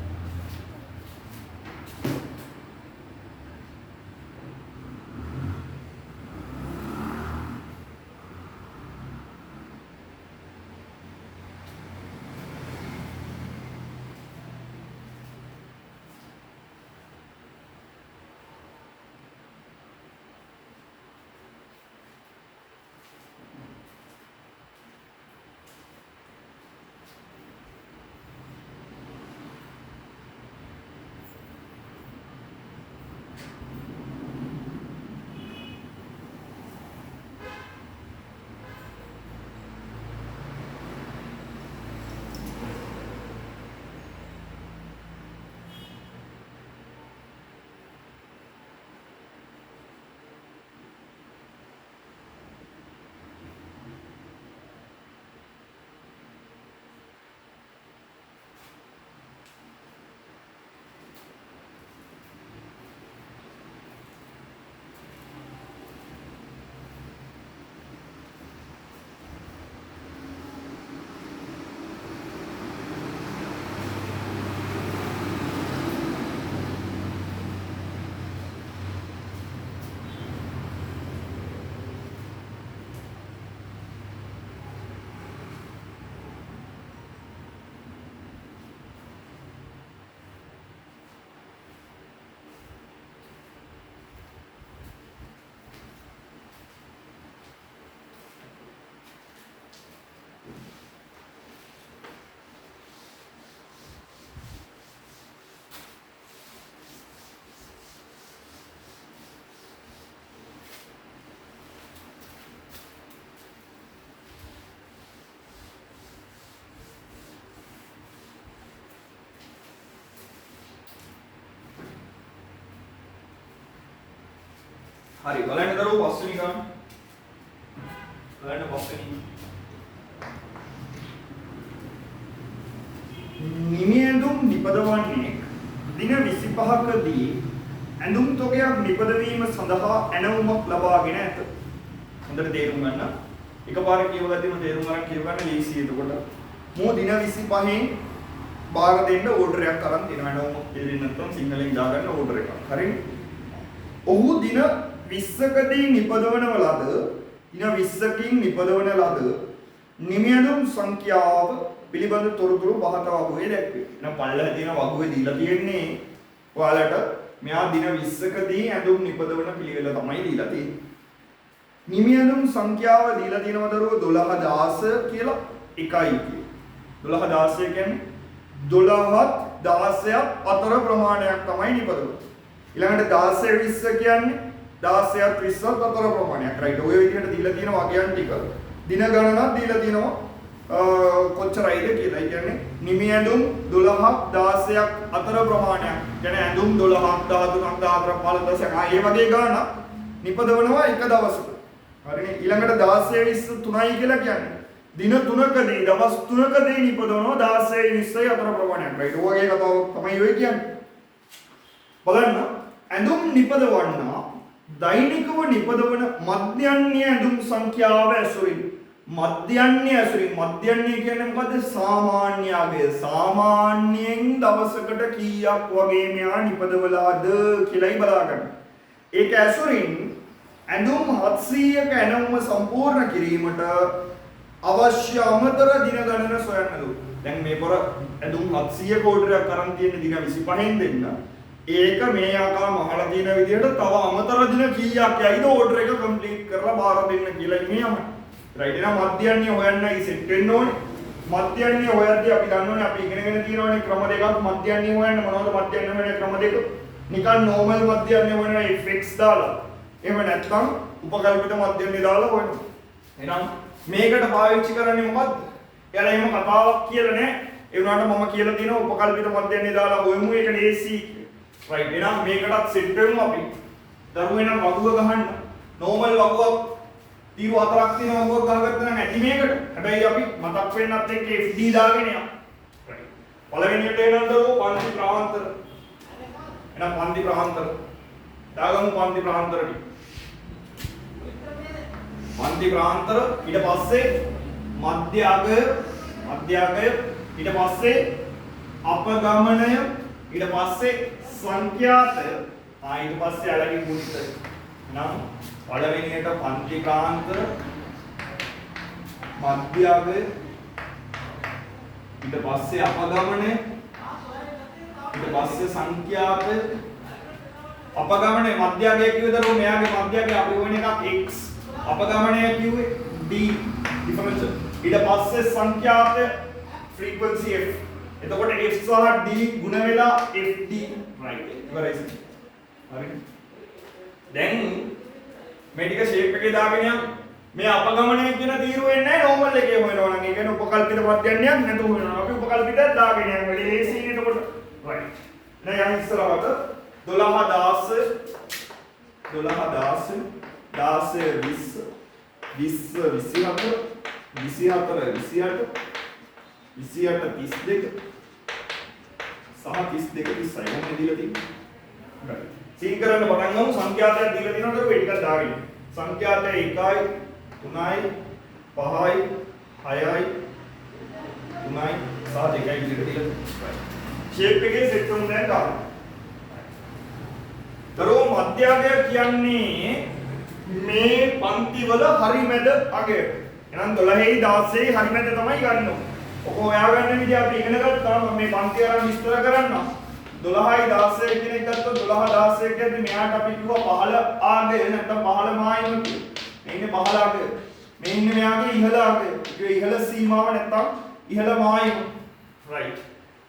හරි බලන්න දරුවෝ පස්වෙනි ගන්න. බලන්න පස්වෙනි. නිමියඳුම් නිපදවන්නේ දින 25කදී ඇඳුම් තොගයක් නිපදවීම සඳහා ඇණවුමක් ලබාගෙන ඇත. හොඳට තේරුම් ගන්න. එකපාර කියවගත්තම තේරුම් ගන්න කියව ගන්න ලීසි. එතකොට මෝ දින 25න් බාර දෙන්න ඕඩර් එකක් අරන් තියෙනවා. ඇණවුමක් දෙන්න නැත්නම් සිංහලෙන් දාගන්න ඕඩර් එකක්. හරිනේ. ඔහු දින 20කදී නිපදවන ලද දින 20කින් නිපදවන ලද නිමියඳුම් සංඛ්‍යාව පිළිබඳ තොරතුරු පහත වගුවේ දැක්වේ. එහෙනම් පල්ලෙහා තියෙන වගුවේ දීලා තියෙන්නේ ඔයාලට මෙහා දින 20කදී ඇඳුම් නිපදවන පිළිවෙල තමයි දීලා තියෙන්නේ. නිමියඳුම් සංඛ්‍යාව දීලා තියෙනවා දරුවෝ 12016 කියලා 1යි කියේ. 12016 කියන්නේ 12ත් 16ත් අතර ප්‍රමාණයක් තමයි නිපදවන්නේ. ඊළඟට 16 20 කියන්නේ 16ත් 20ත් අතර ප්‍රමාණයක්. රයිට්. ඔය විදිහට දීලා තියෙන වගයන් ටික දින ගණනක් දීලා තියෙනවා කොච්චරයිද කියලා. ඒ කියන්නේ නිමි ඇඳුම් 12ක් 16ක් අතර ප්‍රමාණයක්. කියන්නේ ඇඳුම් 12ක් 13ක් 14ක් 15ක් ඒ වගේ ගානක් නිපදවනවා එක දවසක. හරිනේ. ඊළඟට 16 20 3යි කියලා කියන්නේ. දින 3කදී දවස් 3කදී නිපදවනවා 16 20 අතර ප්‍රමාණයක්. right. ඔයගේ කතාව තමයි ඔය කියන්නේ. බලන්න ඇඳුම් නිපදවන්න දෛනිකව නිපදවන මධ්‍යන්‍ය ඇඳුම් සංඛ්‍යාව ඇසුරින් මධ්‍යන්‍ය ඇසුරින් මධ්‍යන්‍ය කියන්නේ මොකද්ද? සාමාන්‍ය අගය. සාමාන්‍යයෙන් දවසකට කීයක් වගේ මෙයා නිපදවලාද කියලායි බලාගන්න. ඒක ඇසුරින් ඇඳුම් 700ක ඇණවුම සම්පූර්ණ කිරීමට අවශ්‍ය අමතර දින ගණන සොයන්නලු. දැන් මේ පොර ඇඳුම් 700 කෝටරයක් අරන් තියෙන දින 25න් දෙන්න. ඒක මේ ආකාර මහලා තියෙන විදිහට තව අමතර දින කීයක් යයිද ඕඩර් එක කම්ප්ලීට් කරලා බාර දෙන්න කියලා ඉන්නේ යම. රයිට් එහෙනම් මධ්‍යන්‍ය හොයන්නයි සෙට් වෙන්න ඕනේ. මධ්‍යන්‍ය හොයද්දී අපි දන්නවනේ අපි ඉගෙනගෙන තියෙනවනේ ක්‍රම දෙකක් මධ්‍යන්‍ය හොයන්න. මොනවද මධ්‍යන්‍ය හොයන ක්‍රම දෙක? නිකන් නෝමල් මධ්‍යන්‍ය හොයන fx දාලා. එහෙම නැත්නම් උපකල්පිත මධ්‍යන්‍ය දාලා හොයන්න. එහෙනම් මේකට පාවිච්චි කරන්නේ මොකද්ද? එයාලා එහෙම කතාවක් කියලා නෑ. ඒ වුණාට මම කියලා තියෙනවා උපකල්පිත මධ්‍යන්‍ය දාලා හොයමු. ඒක ලේසි. රයිට් එහෙනම් මේකටත් සෙට් වෙමු අපි. දරුවේ නම් වගුව ගහන්න. නෝමල් වගුවක් තීරු 4ක් තියෙන වගුවක් ගහගත්තා නම් ඇති මේකට. හැබැයි අපි මතක් වෙන්නත් එක්ක FD දාගෙන යමු. රයිට්. පළවෙනියට එනනම් දරුවෝ පන්ති ප්‍රාන්තර. එහෙනම් පන්ති ප්‍රාන්තර. දාගමු පන්ති ප්‍රාන්තර ටික. පන්ති ප්‍රාන්තර ඊට පස්සේ මධ්‍ය අගය ඊට පස්සේ අපගමනය ඊට පස්සේ සංඛ්‍යාත ඊට පස්සේ අලගේ ගුණිත නම් පළවෙනියට පන්ති ප්‍රාන්තර මධ්‍ය අගය ඊට පස්සේ අපගමනය ඊට පස්සේ සංඛ්‍යාත අපගමනය මධ්‍ය අගය කිව්වේ දරුවෝ මෙයාගේ මධ්‍ය අගය අපි වෙන එකක් x අපගමනය කිව්වේ d ඩිෆරන්ෂල් ඊට පස්සේ සංඛ්‍යාත frequency f එතකොට f සහ d ගුණ වෙලා fd right ඉවරයි හරිද දැන් මේ ටික ෂේප් එකේ දාගෙන යන්න මේ අපගමනය කියන තීරුව වෙන්නේ නැහැ නෝමල් එකේ හොයනවා නම් ඒ කියන්නේ උපකල්පිත මධ්‍යන්‍යයක් නැතුව වෙනවා අපි උපකල්පිතක් දාගෙන යන්න වෙලේ AC එතකොට right දැන් යන් ඉස්සරහට 12 16 20 24 24 28 32 සහ 32 36 මොකද දීලා තියෙන්නේ right සීන් කරන්න පටන් ගමු සංඛ්‍යාතයක් දීලා තියෙනකොට ඒ ටිකක් දාගෙන සංඛ්‍යාතය 1යි 3යි 5යි 6යි 3යි සහ 2යි විදිහට දීලා තියෙනවා ෂේප් එකේ සෙට් වුණ දැන් ගන්න දරුවෝ මධ්‍යගය කියන්නේ මේ පන්ති වල හරි මැද අගය. එහෙනම් 12යි 16යි හරි මැද තමයි ගන්න ඕනේ. ඔක හොයාගන්න විදිහ අපි ඉගෙන ගත්තා. මම මේ පන්ති අරන් විස්තර කරන්නම්. 12යි 16 කියන එක ගත්තොත් 12 16 කියද්දි මෙයාට අපි කිව්වා 15 ආගය නැත්නම් 15 මායිම කියලා. මේ ඉන්නේ 15 ආගය. මේ ඉන්නේ මෙයාගේ ඉහළ ආගය. ඒ ඉහළ සීමාව නැත්නම් ඉහළ මායිම. right.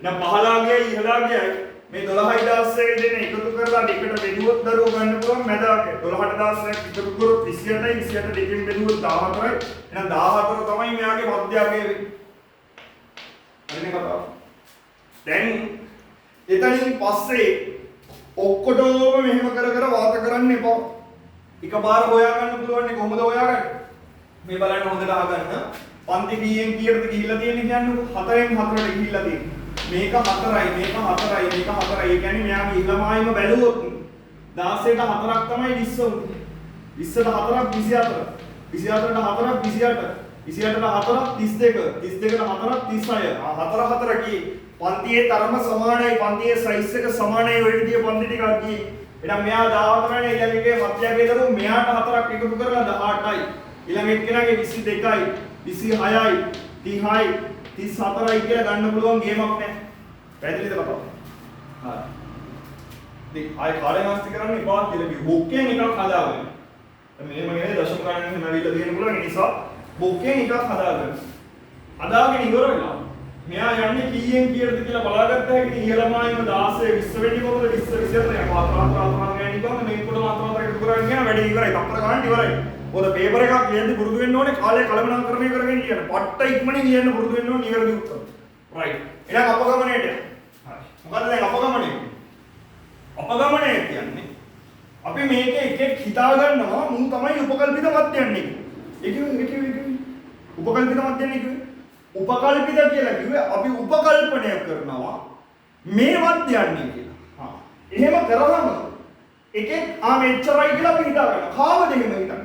එහෙනම් 15 ආගයයි ඉහළ ආගයයි මේ 12යි 16යි දෙන එකතු කරලා දෙකට බෙදුවොත් දරුවෝ ගන්න පුළුවන් මැද ආගය. 12ට 16ක් එකතු කරොත් 28යි 28 දෙකෙන් බෙදුවොත් 14යි. එහෙනම් 14 තමයි මෙයාගේ මධ්‍ය ආගය වෙන්නේ. හරිනේ කතාව. දැන් එතනින් පස්සේ ඔක්කොටම මෙහෙම කර වාත කරන්න එපා. එකපාර හොයාගන්න පුළුවන් නේ කොහොමද හොයාගන්නේ? මේ බලන්න හොඳට අහගන්න. පන්ති කීයෙන් කීයටද ගිහිල්ලා තියෙන්නේ කියන්නේ 4න් 4ට ගිහිල්ලා තියෙන්නේ. මේක 4යි මේක 4යි මේක 4යි. ඒ කියන්නේ මෙයාගේ ඉහළමායිම බැලුවොත් 16ට 4ක් තමයි 20 උනේ. 20ට 4ක් 24. 24ට 4ක් 28. 28ට 4ක් 32. 32ට 4ක් 36. 4 4 කී පන්තියේ තරම සමානයි පන්තියේ සයිස් එක සමානයි ඔය විදිය පන්ති ටිකක් ගියේ. එහෙනම් මෙයා 14නේ ඊළඟේ මධ්‍යගයේ දරුවෝ මෙයාට 4ක් එකතු කරලා 18යි. ඊළඟ එක්කෙනාගේ 22යි 26යි 30යි 34යි කියලා ගන්න පුළුවන් ගේමක් නෑ. පැහැදිලිද කතාව? හරි. ඉතින් ආයි කාලය නාස්ති කරන්න එපා කියලා කිව්ව. බොක්කෙන් එකක් හදාගන්න. මෙහෙම නෙවෙයි දශම ගණන් එහෙම ඇවිල්ලා දෙන්න පුළුවන්. ඒ නිසා බොක්කෙන් එකක් හදාගන්න. හදාගෙන ඉවර වෙලා මෙයා යන්නේ කීයෙන් කීයටද කියලා බලාගත්ත හැකි ඉහළමායිම 16 20 වෙන්නේ කොහොමද 20 24 යනවා 4 යන්නේ කොහොමද මේ පොඩ මාත්‍රාවක් එකතු කරගෙන යන වැඩේ ඉවරයි. තප්පර ගන්න ඉවරයි. මොකද පේපර් එකක් ලියන්න පුරුදු වෙන්න ඕනේ කාලය කළමනාකරණය කරගෙන ලියන්න. පට්ට ඉක්මනින් ලියන්න පුරුදු වෙන්න ඕනේ නිවැරදි උත්තර. right. එහෙනම් අපගමනයට. හරි. මොකද දැන් අපගමනය? අපගමනය කියන්නේ අපි මේකේ එක එක හිතා ගන්නවා මුන් තමයි උපකල්පිත මධ්‍යන්නේ කිව්වේ. උපකල්පිත මධ්‍යන්නේ කිව්වේ. උපකල්පිත කියලා කිව්වේ අපි උපකල්පනය කරනවා මේ මධ්‍යන්නේ කියලා. හා. එහෙම කරාම එකෙක් මෙච්චරයි කියලා අපි හිතා ගන්නවා. කාවද එහෙම හිතන්නේ?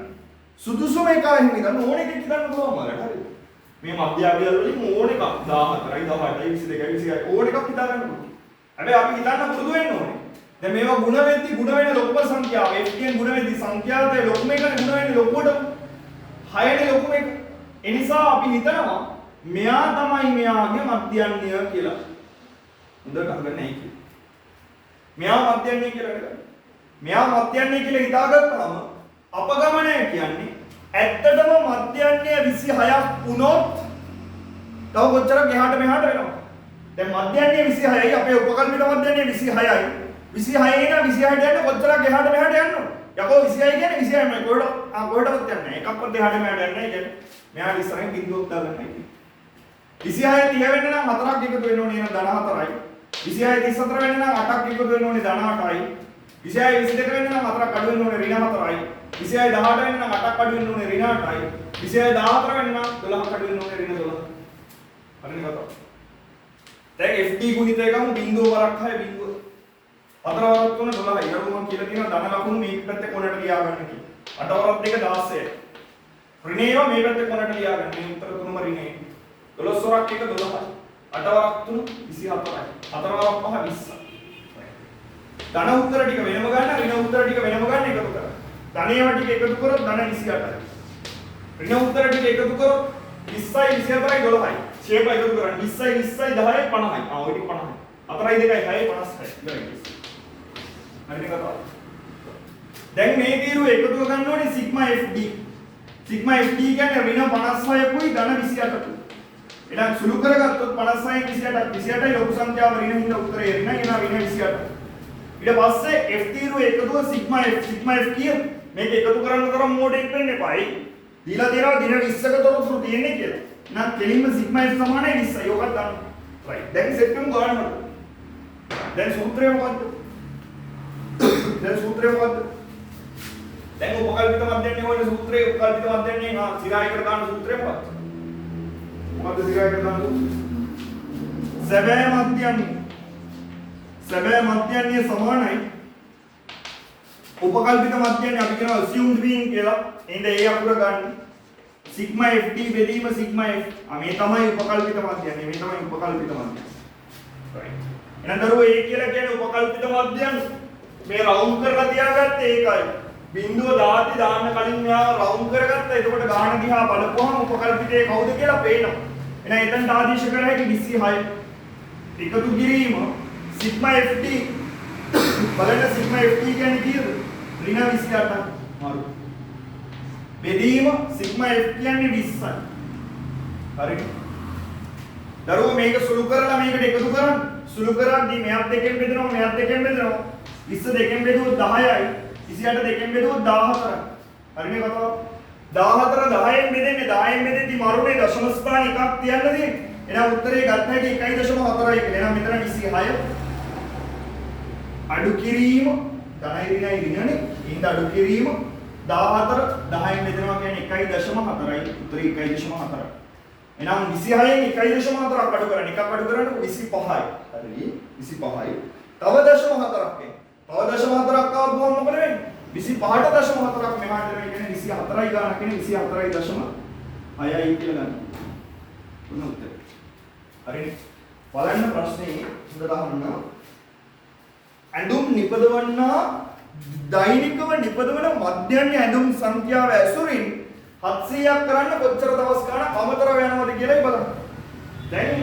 සුදුසුම එකයි එහෙම හිතන්න ඕන එකක් හිතන්න පුළුවන් මලට. හරිද? මේ මධ්‍යාවියල් වලින් ඕන එකක් 14යි 18යි 22යි 21යි ඕන එකක් හිතා ගන්න පුළුවන්. හැබැයි අපි හිතන්න පුරුදු වෙන්න ඕනේ. දැන් මේවා ಗುಣ වෙද්දි ಗುಣ වෙන ලොකුම සංඛ්‍යාව f කියන ಗುಣ වෙද්දි සංඛ්‍යාවේ ලොකුම එකනේ ಗುಣ වෙන්නේ ලොකුවට 6නේ ලොකුම එක. ඒ නිසා අපි හිතනවා මෙයා තමයි මෙයාගේ මධ්‍යන්‍ය කියලා. හොඳට අහගන්න ඒක. මෙයා මධ්‍යන්‍ය කියලා නේද? මෙයා මධ්‍යන්‍ය කියලා හිතාගත්තාම අපගමනය කියන්නේ ඇත්තටම මධ්‍යන්‍ය 26ක් වුණොත් තව කොච්චරක් එහාට මෙහාට වෙනවද? දැන් මධ්‍යන්‍ය 26යි අපේ උපකල්පිත මධ්‍යන්‍ය 26යි. 26 න 26ට යන්න කොච්චරක් එහාට මෙහාට යන්න ඕන? යකෝ 26 කියන්නේ 26යි කොහෙටවත් යන්නේ නැහැ. එකක්වත් එහාට මෙහාට යන්නේ නැහැ කියන්නේ. මෙහාට ඉස්සරහින් බිඳුවක් දාගන්න නැහැ. 26 30 වෙන්න නම් 4ක් එකතු වෙන්න ඕනේ නම් ධන 4යි. 26 34 වෙන්න නම් 8ක් එකතු වෙන්න ඕනේ ධන 8යි. 26 22 වෙන්න නම් 4ක් අඩු වෙන්න ඕනේ ඍණ 4යි. 26 18 වෙන්න නම් 8ක් අඩු වෙන්න ඕනේ ඍණ 8යි. 26 14 වෙන්න නම් 12ක් අඩු වෙන්න ඕනේ ඍණ 12. හරිනේ කතාව. දැන් FD ගුණිත එකම බිඳුව වරක් 6 බිඳුව. 4 වරක් 3 12යි. ඊළඟ මම කියලා තියෙනවා ධන ලකුණු මේක පැත්තේ කොනට ලියා ගන්න කියලා. 8 වරක් 2 16යි. ඍණේව මේ පැත්තේ කොනට ලියා ගන්න. මේ උත්තර තුනම ඍණේ. 12 වරක් 1 12යි. 8 වරක් 3 24යි. 4 වරක් 5 20යි. ධන උත්තර ටික වෙනම ගන්න ඍණ උත්තර ටික වෙනම ගන්න එකතු කරා. ධනේව ටික එකතු කරොත් ධන 28යි. ඍණ උත්තර ටික එකතු කරොත් 20යි 24යි 12යි. ඡේද එකතු කරන්නේ 20යි 20යි 10යි 50යි. ඔය ටික 50යි. 4යි 2යි 6යි 56යි. ඉවරයි. හරිද කතාව? දැන් මේ තීරුව එකතු කරගන්න ඕනේ සිග්මා FD. සිග්මා FD කියන්නේ ඍණ 56කුයි ධන 28කුයි. එහෙනම් සුළු කරගත්තොත් 56යි 28යි 28යි ලොකු සංඛ්‍යාව ඍණ හින්දා උත්තරේ ඍණ එනවා ඍණ 28යි. ඊට පස්සේ f තීරුව එකතුව සිග්මා f කිය මේක එකතු කරන්න තරම් මෝඩෙක් වෙන්න එපායි. දීලා තියෙනවා දින 20ක තොරතුරු තියෙන්නේ කියලා. එහෙනම් කෙලින්ම සිග්මා f සමානයි 20යි. ඔකත් දාන්න. රයිට්. දැන් සෙට් කරමු ගානකට. දැන් සූත්‍රය මොකද්ද? දැන් උපකල්පිත මධ්‍යන්නේ හොයන සූත්‍රය උපකල්පිත මධ්‍යන්නේ සිරායකට දාන සූත්‍රය මොකක්ද? මොකද්ද සිරායකට දාන සූත්‍රය? සැබෑ මධ්‍යන්නේ සැබෑ මධ්‍යන්නේ සමානයි උපකල්පිත මධ්‍යන්නේ අපි කියනවා assumed mean කියලා. එහෙනම් ඒ අකුර ගන්න. සිග්මා FD බෙදීම සිග්මා F. මේ තමයි උපකල්පිත මධ්‍යන්නේ. මේ තමයි උපකල්පිත මධ්‍යන්නේ. right. එහෙනම් දරුවෝ ඒ කියලා කියන්නේ උපකල්පිත මධ්‍යන්නේ. මේ රවුන්ඩ් කරලා තියාගත්තේ ඒකයි. බිඳුව දාති දාන්න කලින් මෙයා රවුන්ඩ් කරගත්තා. එතකොට ගාන දිහා බලපුවම උපකල්පිතේ කවුද කියලා පේනවා. එහෙනම් එතනට ආදේශ කර හැකි 26. එකතු කිරීම සිග්මා FD බලන්න සිග්මා FD කියන්නේ කීයද? ඍණ 28ක් මාරු. බෙදීම සිග්මා F කියන්නේ 20යි. හරිද? දරුවෝ මේක සුළු කරලා මේකට එකතු කරන්න. සුළු කරද්දී මෙයත් දෙකෙන් බෙදෙනවා මෙයත් දෙකෙන් බෙදෙනවා. 20 දෙකෙන් බෙදුවොත් 10යි. 28 දෙකෙන් බෙදුවොත් 14යි. හරිනේ කතාව? 14 10න් බෙදෙන්නේ 10න් බෙදෙද්දී මරුනේ දශම ස්ථාන එකක් තියන්න තියෙන්නේ. එහෙනම් උත්තරේ ගත්ත හැටි 1.4යි කියලා. එහෙනම් මෙතන 26 අඩු කිරීම ධනයි ඍණයි ඍණනේ. ඉඳ අඩු කිරීම 14 10න් බෙදෙනවා කියන්නේ 1.4යි. උත්තරේ 1.4යි. එහෙනම් 26න් 1.4ක් අඩු කරන්න. එකක් අඩු කරන්න 25යි. හරි 25යි. තව 0.4ක් එන්නේ. තව 0.4ක් ආවම මොකද වෙන්නේ? 25ට 0.4ක් මෙහාට එනවා කියන්නේ 24යි ගානක් කියන්නේ 24.6යි කියලා ගන්න. මොන උත්තරේ? හරිනේ. බලන්න ප්‍රශ්නේ හොඳට අහන්න. ඇඳුම් නිපදවන්නා දෛනිකව නිපදවන මධ්‍යන්‍ය ඇඳුම් සංඛ්‍යාව ඇසුරින් 700ක් කරන්න කොච්චර දවස් ගානක් අමතරව යනවද කියලායි බලන්න. දැන්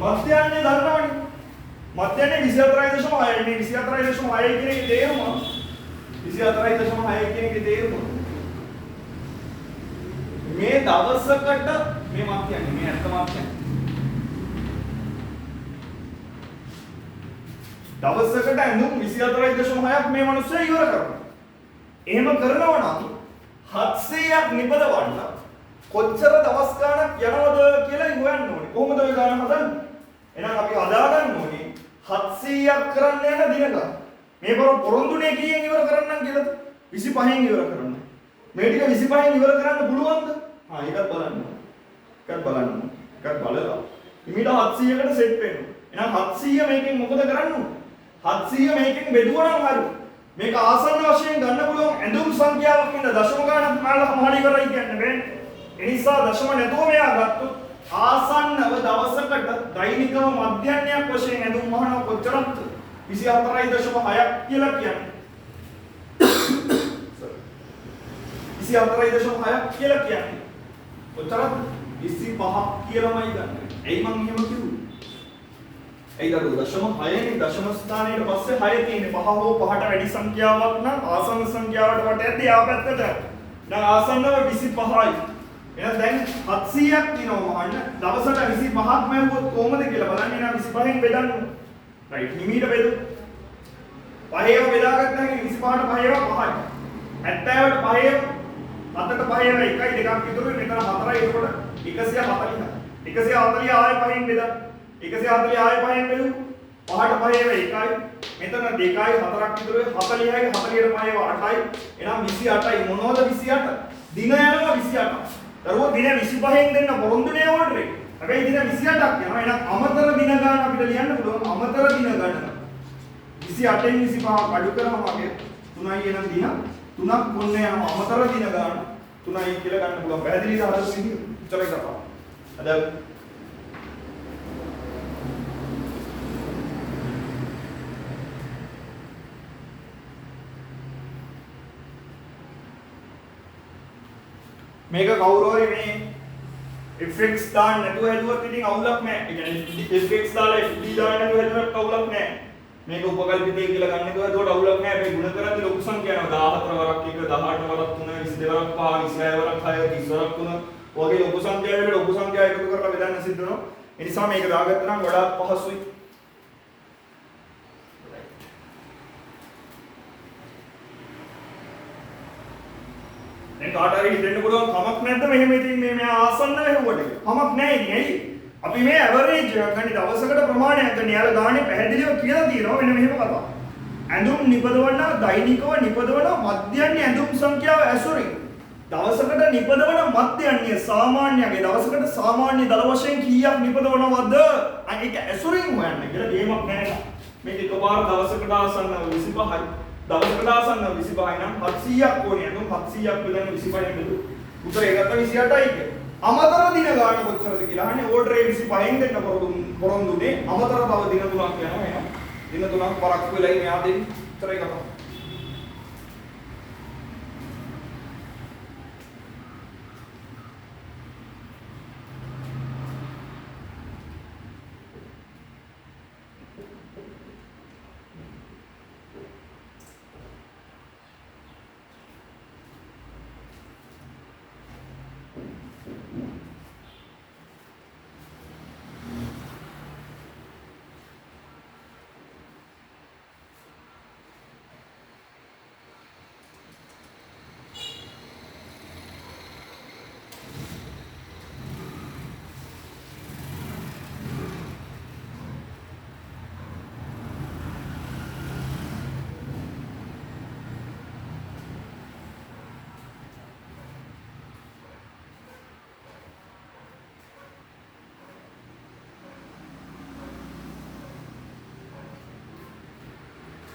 මධ්‍යන්‍ය දන්නවනේ. මධ්‍යන්‍ය 24.6යි මේ 24.6යි කියන එකේ තේරුම 24.6යි කියන එකේ තේරුම මේ දවසකට මේ මධ්‍යන්‍ය මේ ඇත්ත මධ්‍යන්‍ය දවසකට ඇඳුම් 24.6ක් මේ මිනිස්සු ඉවර කරනවා. එහෙම කරනවා නම් 700ක් නිපදවන්න කොච්චර දවස් ගාණක් යනවද කියලා හොයන්න ඕනේ. කොහොමද ඔය ගාණ හදන්නේ? එහෙනම් අපි හදා ගන්න ඕනේ 700ක් කරන්න යන දින ගාන. මේ පොරොන්දුනේ කීයෙන් ඉවර කරන්නම් කියලාද? 25න් ඉවර කරන්න. මේ ටික 25න් ඉවර කරන්න පුළුවන්ද? ඒකත් බලන්න. එකක් බලන්න. එකක් බලලා ඉමීට 700කට සෙට් වෙනවා. එහෙනම් 700 මේකෙන් මොකද කරන්න ඕන? 700 මේකෙන් බෙදුවා නම් හරි. මේක ආසන්න වශයෙන් ගන්න පුළුවන් ඇඳුම් සංඛ්‍යාවක් ඉන්න දශම ගණනක් මාළා මහල ඉවරයි කියන්නේ බෑනේ. ඒ නිසා දශම නැතුව මෙයා ගත්තොත් ආසන්නව දවසකට දෛනිකව මධ්‍යහ්නයක් වශයෙන් ඇඳුම් මහන කොච්චරක්ද? 24.6ක් කියලා කියන්නේ. 24.6ක් කියලා කියන්නේ. කොච්චරද? 25ක් කියලාමයි ගන්න. එයි මං එහෙම කිව්වේ. එයි දරුවෝ දශම 6නේ දශම ස්ථානයේ පස්සේ 6 තියෙන්නේ. 5 හෝ 5ට වැඩි සංඛ්‍යාවක් නම් ආසන්න සංඛ්‍යාවට වට යද්දී ආපැත්තට. දැන් ආසන්නව 25යි. එහෙනම් දැන් 700ක් දිනවම අහන්න දවසට 25ක් මැරුවොත් කොහොමද කියලා බලන්න. එහෙනම් 25න් බෙදන්න. රයිට් හිමීට බෙදමු. 5ව බෙදාගත්ත හැකි 25ට 5ව 5යි. 70ට 5ව 7ට 5ව 1යි 2ක් ඉතුරුයි. මෙතන 4යි. එතකොට 140යි. 140 ආයෙ 5න් බෙදන්න. 140 ආයෙ 5න් බෙදමු. 5ට 5ව 1යි. මෙතන 2යි 4ක් ඉතුරුයි. 40යි 40ට 5ව 8යි. එහෙනම් 28යි. මොනවද 28? දින යනවා 28ක්. දරුවෝ දින 25න් දෙන්න පොරොන්දුනේ ඕඩරේ. හැබැයි දින 28ක් යනවා. එහෙනම් අමතර දින ගන්න අපිට ලියන්න පුළුවන්. අමතර දින ගන්න. 28න් 25ක් අඩු කරාම අපේ 3යි එනම් දින 3ක් කොන්න යනවා. අමතර දින ගන්න 3යි කියලා ගන්න පුළුවන්. පැහැදිලිද හදස් විදිය? උත්තරේ කරපන්. අද මේක කවුරු හරි මේ fx දාන්න නැතුව හැදුවත් ඉතින් අවුලක් නැහැ. ඒ කියන්නේ fx දාලා fd දාන්න නැතුව හැදුවත් අවුලක් නැහැ. මේක උපකල්පිතය කියලා ගන්න එකට ඒකට අවුලක් නැහැ. මේ ගුණ කරද්දී ලොකු සංඛ්‍යාවක් 14 වරක් 1 18 වරක් 3 22 වරක් 5 26 වරක් 6 30 වරක් 3 වගේ ලොකු සංඛ්‍යාවකට ලොකු සංඛ්‍යා එකතු කරලා බෙදන්න සිද්ධ වෙනවා. ඒ නිසා මේක දාගත්තා නම් වඩාත් පහසුයි. දැන් කාට හරි හිතෙන්න පුළුවන් කමක් නැද්ද මෙහෙම ඉතින් මේ ආසන්න වෙහුවට කමක් නැහැ ඉතින් ඇයි අපි මේ ඇවරේජ් එක ගන්න දවසකට ප්‍රමාණයක් ගන්න යාලා ගානේ පැහැදිලිව කියලා තියෙනවා මෙන්න මෙහෙම කතාවක් ඇඳුම් නිපදවන දෛනිකව නිපදවන මධ්‍යන්නේ ඇඳුම් සංඛ්‍යාව ඇසුරින් දවසකට නිපදවන මධ්‍යන්නේ සාමාන්‍යගේ දවසකට සාමාන්‍ය දල වශයෙන් කීයක් නිපදවනවද ඒක ඇසුරින් හොයන්න කියලා ගේමක් නැහැ මේක එකපාර දවසකට ආසන්න 25යි දවසකට ආසන්න 25යි නම් 700ක් ඕනේ අනුන් 700ක් බෙදන්න 25න් බෙදු. උත්තරේ ගත්ත 28යි කියලා. අමතර දින ගන්න කොච්චරද කියලා අහන්නේ ඕඩරේ 25න් දෙන්න පොරොන්දුනේ අමතර තව දින 3ක් යනවා එහෙනම්. දින 3ක් පරක්කු වෙලයි මෙයා දෙන්නේ. උත්තරේ ගත්තා.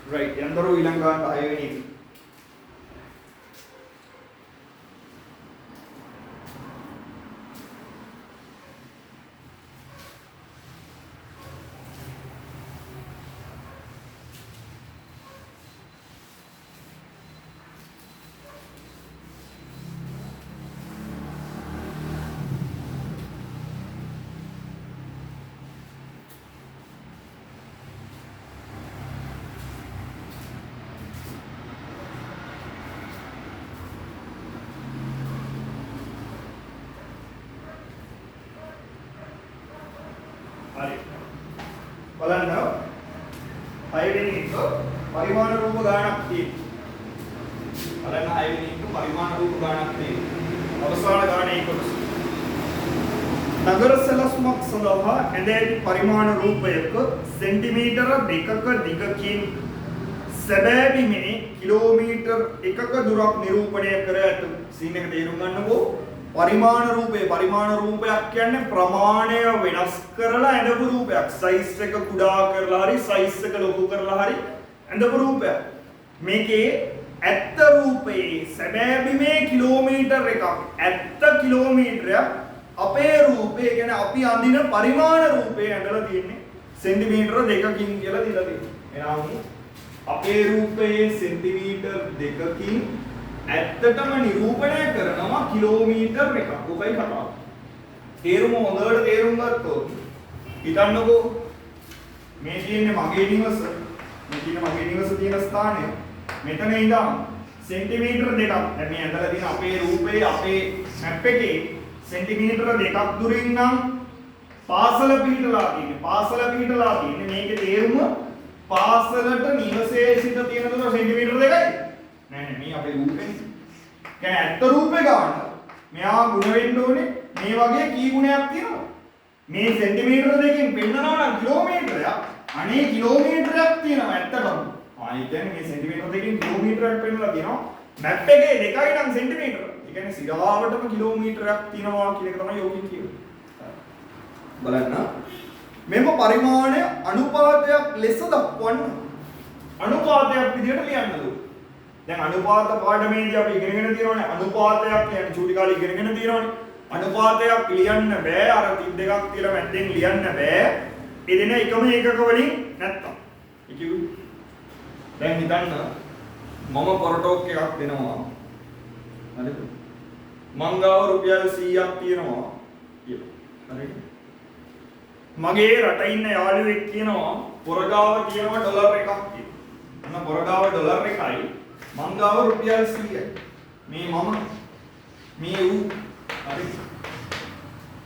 Right, ఎందరూ ఇలంగా హైవేని බලන්න හයවෙනි එක පරිමාණ රූප ගාණක් තියෙනවා. බලන්න හයවෙනි එක පරිමාණ රූප ගාණක් තියෙනවා. අවසාන ගාණේ 11. නගර සැලසුමක් සඳහා ඇඳ ඇති පරිමාණ රූපයක සෙන්ටිමීටර 2ක දිගකින් සැබෑ බිමේ කිලෝමීටර් 1ක දුරක් නිරූපණය කර ඇත. සීන් එක තේරුම් ගන්නකෝ. පරිමාණ රූපයක් කියන්නේ ප්‍රමාණය වෙනස් කරලා ඇඳපු රූපයක්. සයිස් එක කුඩා කරලා හරි සයිස් එක ලොකු කරලා හරි ඇඳපු රූපයක්. මේකේ ඇත්ත රූපයේ සැබෑ බිමේ කිලෝමීටර් එකක්. ඇත්ත කිලෝමීටරයක්. අපේ රූපේ කියන්නේ අපි අඳින පරිමාණ රූපේ ඇඳලා තියෙන්නේ සෙන්ටිමීටර 2කින් කියලා දීලා තියෙනවා. එහෙනම් අපේ රූපයේ සෙන්ටිමීටර් 2කින් ඇත්තටම නිරූපණය කරනවා කිලෝමීටර් එකක්. ඔබයි කතාව. තේරුම හොඳට තේරුම් ගත්තොත් හිතන්නකෝ මේ තියෙන්නේ මගේ නිවස. මේ තියෙන මගේ නිවස තියෙන ස්ථානය. මෙතන ඉඳන් සෙන්ටිමීටර 2ක්. දැන් මේ ඇඳලා තියෙන අපේ රූපේ අපේ මැප් එකේ සෙන්ටිමීටර 2ක් දුරින් නම් පාසල පිහිටලා තියෙන්නේ. මේකේ තේරුම පාසලට නිවසේ සිට තියෙන දුර සෙන්ටිමීටර 2යි. නෑ මේ අපේ රූපේ. කියන්නේ ඇත්ත රූපේ ගන්න. මෙයා ගුණ වෙන්න ඕනේ මේ වගේ කී ගුණයක් තියෙනවා. මේ සෙන්ටිමීටර 2කින් පෙන්නනවා නම් කිලෝමීටරයක්. අනේ කිලෝමීටරයක් තියෙනවා ඇත්තටම. ආයි කියන්නේ මේ සෙන්ටිමීටර 2කින් කිලෝමීටරයක් පෙන්නලා තියෙනවා. මැප් එකේ 2යි නම් සෙන්ටිමීටර. ඒ කියන්නේ සිරාවටම කිලෝමීටරයක් තියෙනවා කියන එක තමයි යෝගින් කියන්නේ. බලන්න. මෙම පරිමාණය අනුපාතයක් ලෙස දක්වන්න. අනුපාතයක් විදිහට ලියන්න ඕනේ. දැන් අනුපාත පාඩමේදී අපි ඉගෙනගෙන තියෙනවානේ අනුපාතයක් කියන්නේ චූටි කාලේ ඉගෙනගෙන තියෙනවානේ. අනුපාතයක් ලියන්න බෑ අර 32ක් කියලා මැද්දෙන් ලියන්න බෑ. එදින එකම ඒකක වලින් නැත්තම්. ඒ කිව්වේ. දැන් හිතන්න මම පොරටෝක් එකක් දෙනවා. හරිද? මං ගාව රුපියල් 100ක් තියෙනවා කියලා. හරිද? මගේ රට ඉන්න යාළුවෙක් කියනවා පොරගාව කියනවා ඩොලර් එකක් කියලා. අන්න පොරගාව ඩොලර් එකයි මං ගාව රුපියල් 100යි. මේ මම මේ ඌ හරි.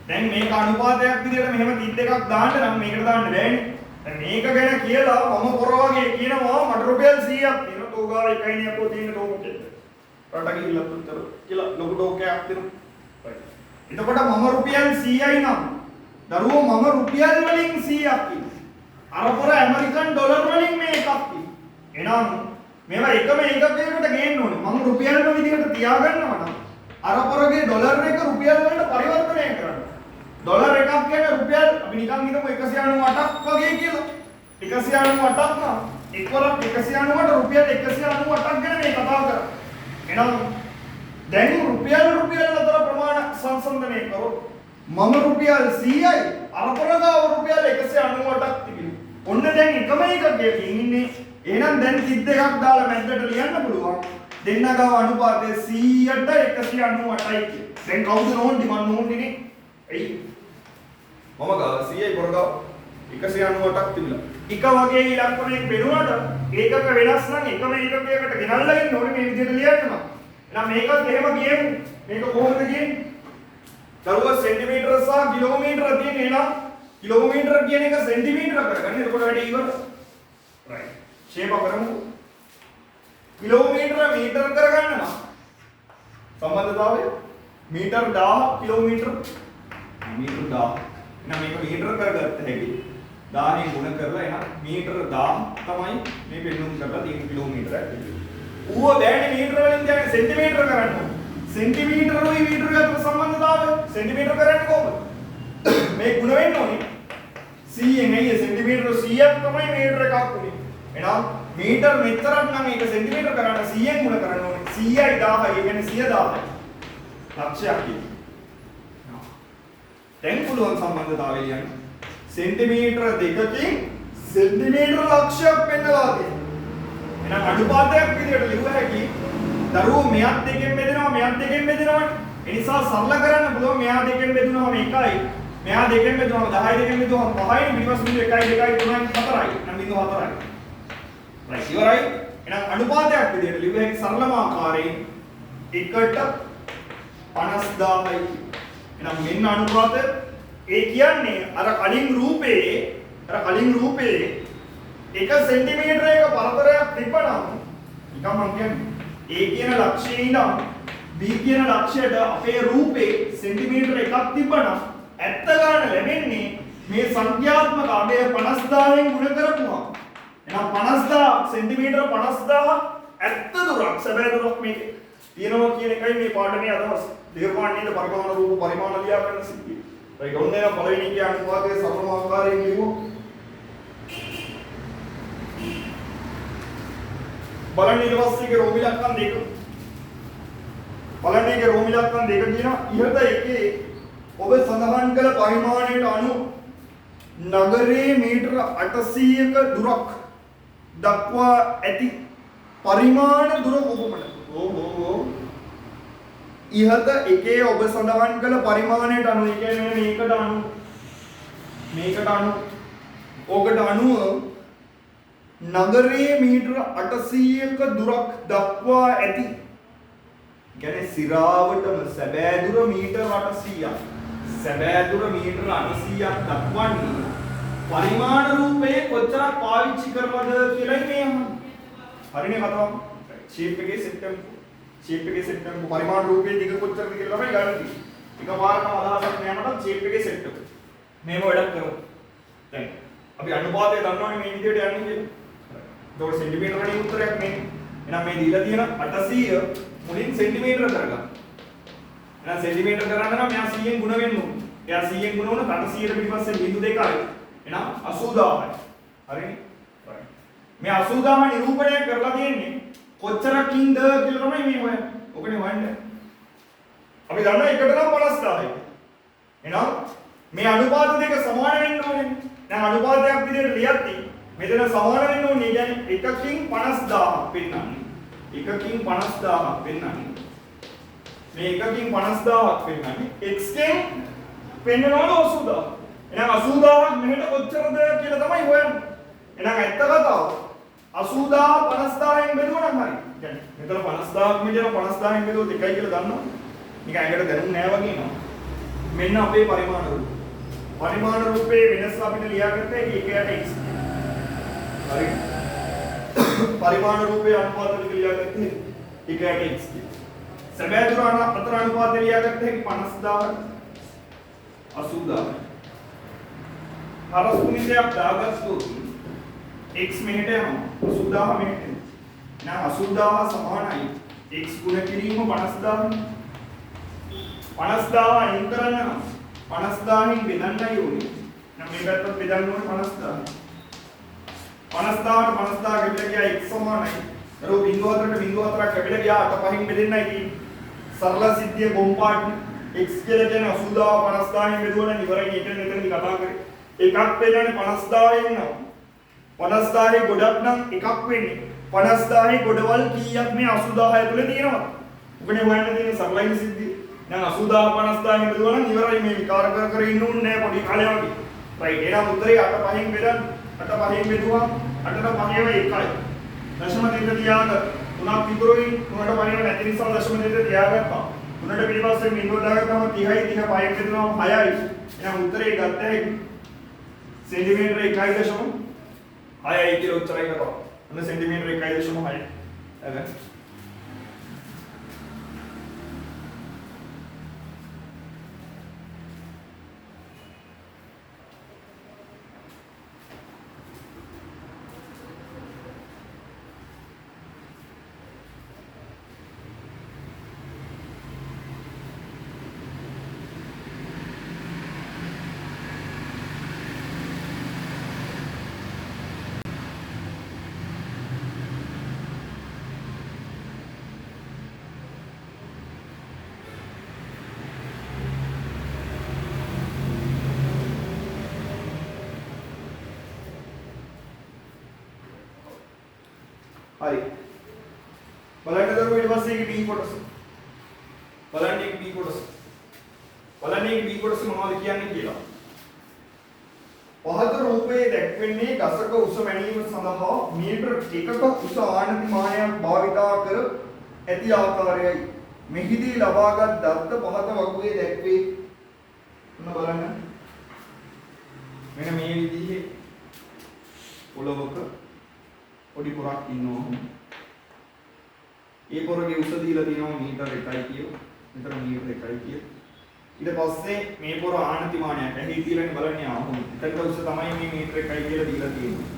දැන් මේක අනුපාතයක් විදිහට මෙහෙම 32ක් දාන්න නම් මේකට දාන්න බෑනේ. දැන් මේක ගැන කියලා මම පොර වගේ කියනවා මට රුපියල් 100ක් තියෙනවා. තෝ ගාව එකයි නියපෝ තියෙන ටෝක් එක. රට ගිහිල්ලා පුතර කියලා ලොකු ටෝක් එකක් තියෙනවා. එතකොට මම රුපියල් 100යි නම් දරුවෝ මම රුපියල් වලින් 100ක් ඉන්නේ. අර පොර ඇමරිකන් ඩොලර් වලින් මේ එකක් ඉන්නේ. එහෙනම් මේවා එකම එකකයකට ගේන්න ඕනේ. මම රුපියල්ම විදිහට තියාගන්නවා නම් අර පොරගේ ඩොලර් එක රුපියල් වලට පරිවර්තනය කරන්න. ඩොලර් එකක් කියන්නේ රුපියල් අපි නිකන් හිතමු 198ක් වගේ කියලා. 198ක් නම් එක්වරක් 198ට රුපියල් 198ක් ගැන මේ කතා කරා. එහෙනම් දැන් රුපියල් අතර ප්‍රමාණ සංසන්දනය කරොත් මම රුපියල් 100යි අරපොරගාව රුපියල් 198ක් තිබෙනවා. ඔන්න දැන් එකම එකකකින් ඉන්නේ. එහෙනම් දැන් 32ක් දාලා මැද්දට ලියන්න පුළුවන්. දෙන්න ගාව අනුපාතය 100ට 198යි කිය. දැන් කවුද නෝන්ඩි මන් නෝන්ඩිනේ. එයි. මම ගාව 100යි පොරගාව 198ක් තිබිලා. එක වගේ ඉලක්කමක් වෙනුවට ඒකක වෙනස් නම් එකම ඒකකයකට ගෙනල්ලා ඉන්න ඕනේ මේ විදිහට ලියන්න. එහෙනම් මේකත් එහෙම කියමු. මේක කොහොමද කියන්නේ? දරුවා සෙන්ටිමීටර සහ කිලෝමීටර තියෙන එහෙනම් කිලෝමීටර කියන එක සෙන්ටිමීටර කරගන්න. එතකොට වැඩි ඉවරයි. රයිට්. ෂේප් කරමු. කිලෝමීටර මීටර කරගන්න නම් සම්බන්ධතාවය මීටර 1000 කිලෝමීටර මීටර 1000. එහෙනම් මේක මීටර කරගත්ත හැකි. 1000 ගුණ කරලා එහෙනම් මීටර 1000 තමයි මේ පෙන්නුම් කරලා තියෙන කිලෝමීටරයක්. ඌව දැන්නේ මීටර වලින් දැන්නේ සෙන්ටිමීටර කරන්න ඕනේ. सेंटीमीटर मीटर का संबंधතාවය सेंटीमीटर කරන්නේ කොහොමද මේ ಗುಣ වෙන්න ඕනේ c එන්නේ सेंटीमीटर 100ක් තමයි මීටර එකක් උනේ එහෙනම් මීටර මෙතරක් නම් ඒක सेंटीमीटर කරන්න 100ෙන් ගුණ කරන්න ඕනේ 100යි 1000යි ඒ කියන්නේ 100,000යි ලක්ෂයක් කියනවා දැන් පුළුවන් සම්බන්ධතාවය ලියන්න सेंटीमीटर 2කින් सेंटीमीटर ලක්ෂයක් පෙන්නලා තියෙනවා එහෙනම් අනුපාතයක් විදිහට ලියුව හැකි දරුවෝ මෙයක් දෙකෙන් බෙදෙනවනේ. ඒ නිසා සරල කරන්න පුළුවන් මෙයා දෙකෙන් බෙදුනහම 1යි. මෙයා දෙකෙන් බෙදුනහම 10යි දෙකෙන් බෙදුනහම 5යි. පිටිපස්ස බිඳු 1යි 2යි 3යි 4යි. නම් බිඳු 4යි. right ඉවරයි. එහෙනම් අනුපාතයක් විදිහට ලියුව හැකි සරලම ආකාරයෙන් 1ට 50000යි. එහෙනම් මෙන්න අනුපාතය. ඒ කියන්නේ අර කලින් රූපේ 1 සෙන්ටිමීටර එක පරතරයක් තිබ්බනම් නිකම් මම කියන්නේ A කියන ලක්ෂයේ ඉඳන් B කියන ලක්ෂයට අපේ රූපේ සෙන්ටිමීටර එකක් තිබ්බනම් ඇත්ත ගන්න ලැබෙන්නේ මේ සංඛ්‍යාත්මක අගය 50000න් ගුණ කරපුවා. එහෙනම් 50000 සෙන්ටිමීටර 50000 ඇත්ත දුරක් සැබෑ දුරක් මේකේ තියෙනවා කියන එකයි මේ පාඩමේ අදහස. දේර්ඝාණීය පරිමාණ රූප පරිමාණ ලියා ගන්න සිද්ධිය. රයිට් ඔන්න එන පළවෙනි එකේ අනුපාතයේ සමම ආකාරයෙන් ලියුවා. බලන්න ඊට පස්සේ ඒකේ රෝමි ලක්ෂණ දෙක. බලන්න ඒකේ රෝමි ලක්ෂණ දෙක කියන ඉහත එකේ ඔබ සඳහන් කළ පරිමාණයට අනුව නගරයේ මීටර 800ක දුරක් දක්වා ඇති පරිමාණ දුර කොපමණද? ඉහත එකේ ඔබ සඳහන් කළ පරිමාණයට අනුව, ඒ කියන්නේ මේකට අනුව ඔකට අනුව නගරයේ මීටර 800ක දුරක් දක්වා ඇති, කියන්නේ සිරාවටම සැබෑ දුර මීටර 800ක්, සැබෑ දුර මීටර 800ක් දක්වන්නේ පරිමාණ රූපයේ කොච්චරක් පාවිච්චි කරනවද කියලායි මේ අහන්නේ. හරිනේ කතාව. ෂේප් එකේ සෙට් කරමු පරිමාණ රූපයේ දිග කොච්චරද කියලා තමයි ගන්න. එකපාරටම අදහසක් නෑමට ෂේප් එකේ සෙට් කරමු. මේව වැඩක් කරමු. දැන් අපි අනුපාතය දන්නවනේ මේ විදිහට යන්නේ කියලා. ඒතකොට සෙන්ටිමීටර වලින් උත්තරයක් මේ. එහෙනම් මේ දීලා තියෙන 800 මුලින් සෙන්ටිමීටර කරගන්න. එහෙනම් සෙන්ටිමීටර කරන්න නම් මෙයා 100ෙන් ගුණ වෙන්න ඕනේ. එයා 100ෙන් ගුණ වුණා 800ට පිටිපස්සේ බිංදු දෙකයි. එහෙනම් 80000යි. හරිනේ? මේ 80000 නිරූපණය කරලා තියෙන්නේ කොච්චරකින්ද කියලා තමයි මේ හොයන්නේ. ඔකනේ හොයන්නේ. අපි දන්නවා එකට නම් 50000යි. එහෙනම් මේ අනුපාත දෙක සමාන වෙන්න ඕනේ. දැන් අනුපාතයක් විදිහට ලියද්දී මෙතන සමාන වෙන්න ඕනේ. කියන්නේ එකකින් 50000ක් පෙන්නන්නේ. එකකින් 50000ක් පෙන්නන්නේ. මේ එකකින් 50000ක් පෙන්නන්නේ x කින් පෙන්නනවලු 80000. එහෙනම් 80000ක් මෙහෙට කොච්චරද කියලා තමයි හොයන්නේ. එහෙනම් ඇත්ත කතාව 80000 50000න් බෙදුවා නම් හරි. يعني මෙතන 50000ක් මෙතන 50000න් බෙදුවොත් එකයි කියලා දන්නවා. නිකන් ඇඟට දැනුම් නෑ වගේ නෝ. මෙන්න අපේ පරිමාණ රූප. පරිමාණ රූපේ වෙනස අපිට ලියාගත්තේ ඒකයට x. හරි. පරිමාණ රූපේ අනුපාත ටික ලියාගත්තේ ඒකයට x. සැබෑ දුර අතර අනුපාතය ලියාගත්තේ 50000 80000. හරස් කුණිතයක් දාගත්තොත් x මෙහෙට යනවා 80000 මෙහෙට එනවා. එහෙනම් 80000 සමානයි x ගුණ කිරීම 50000. 50000 අයින් කරන්න 50000න් බෙදන්නයි ඕනේ. එහෙනම් මේ පැත්තත් බෙදන්න ඕනේ 50000. 50000ට 50000 කැපිලා ගියා x සමානයි. අර බිංදුව 4ට කැපිලා ගියා 8 5න් බෙදෙන්නයි තියෙන්නේ. සරල සිද්ධිය බොම්පාට් x කියලා කියන 80000 50000න් බෙදුවනම් ඉවරයි. ඒක මෙතනදී කතා කරේ. එකක් වෙනනේ 50000 එනවා. 50000 ගොඩක් නම් එකක් වෙන්නේ 50000 ගොඩවල් කීයක් මේ 80000 ඇතුලේ තියෙනවද? ඔකනේ හොයන්න තියෙන සරලයි සිද්ධිය. දැන් 80000 50000 බෙදුවා නම් ඉවරයි. මේ විකාර කර ඉන්න ඕනේ නෑ පොඩි කාලේ වගේ. රයිට්. එහෙනම් උත්තරේ 8 5න් බෙදන්න. 8 5න් බෙදුවා 8ට 5ම 1යි. දශම දෙක තියාග 3ක් ඉතුරුයි. 3ට 5ම නැති නිසා දශම දෙක තියාගත්තා. 3ට පිටිපස්සේ බිංදුව දාගත්තාම 30යි 30 5න් බෙදුවාම 6යි. එහෙනම් උත්තරේ ගත්තේ සෙන්ටිමීටර 1.6යි කියලා උත්තරයි කරා. අන්න සෙන්ටිමීටර 1.6. හරි. හරි. බලන්න දරුවෝ ඊට පස්සේ ඒකේ B කොටස. බලන්න ඒකේ B කොටස. බලන්න ඒකේ B කොටස මොනවද කියන්නේ කියලා. පහත රූපයේ දැක්වෙන්නේ ගසක උස මැනීම සඳහා මීටර 1ක උස ආනති මානයක් භාවිතා කර ඇති ආකාරයයි. මෙහිදී ලබාගත් දත්ත පහත වගුවේ දැක්වේ. මොන බලන්න. මෙන්න මේ විදිහේ පොළොවක පොඩි පොරක් ඉන්නවා. ඒ පොරගේ උස දීලා තියෙනවා මීටර 1යි කියලා. මෙතන මීටර 1යි කියලා. ඊට පස්සේ මේ පොර ආනතිමානයක් ඇහි තියලානේ බලන්නේ ආහුන. එතකොට උස තමයි මේ මීටර 1යි කියලා දීලා තියෙන්නේ.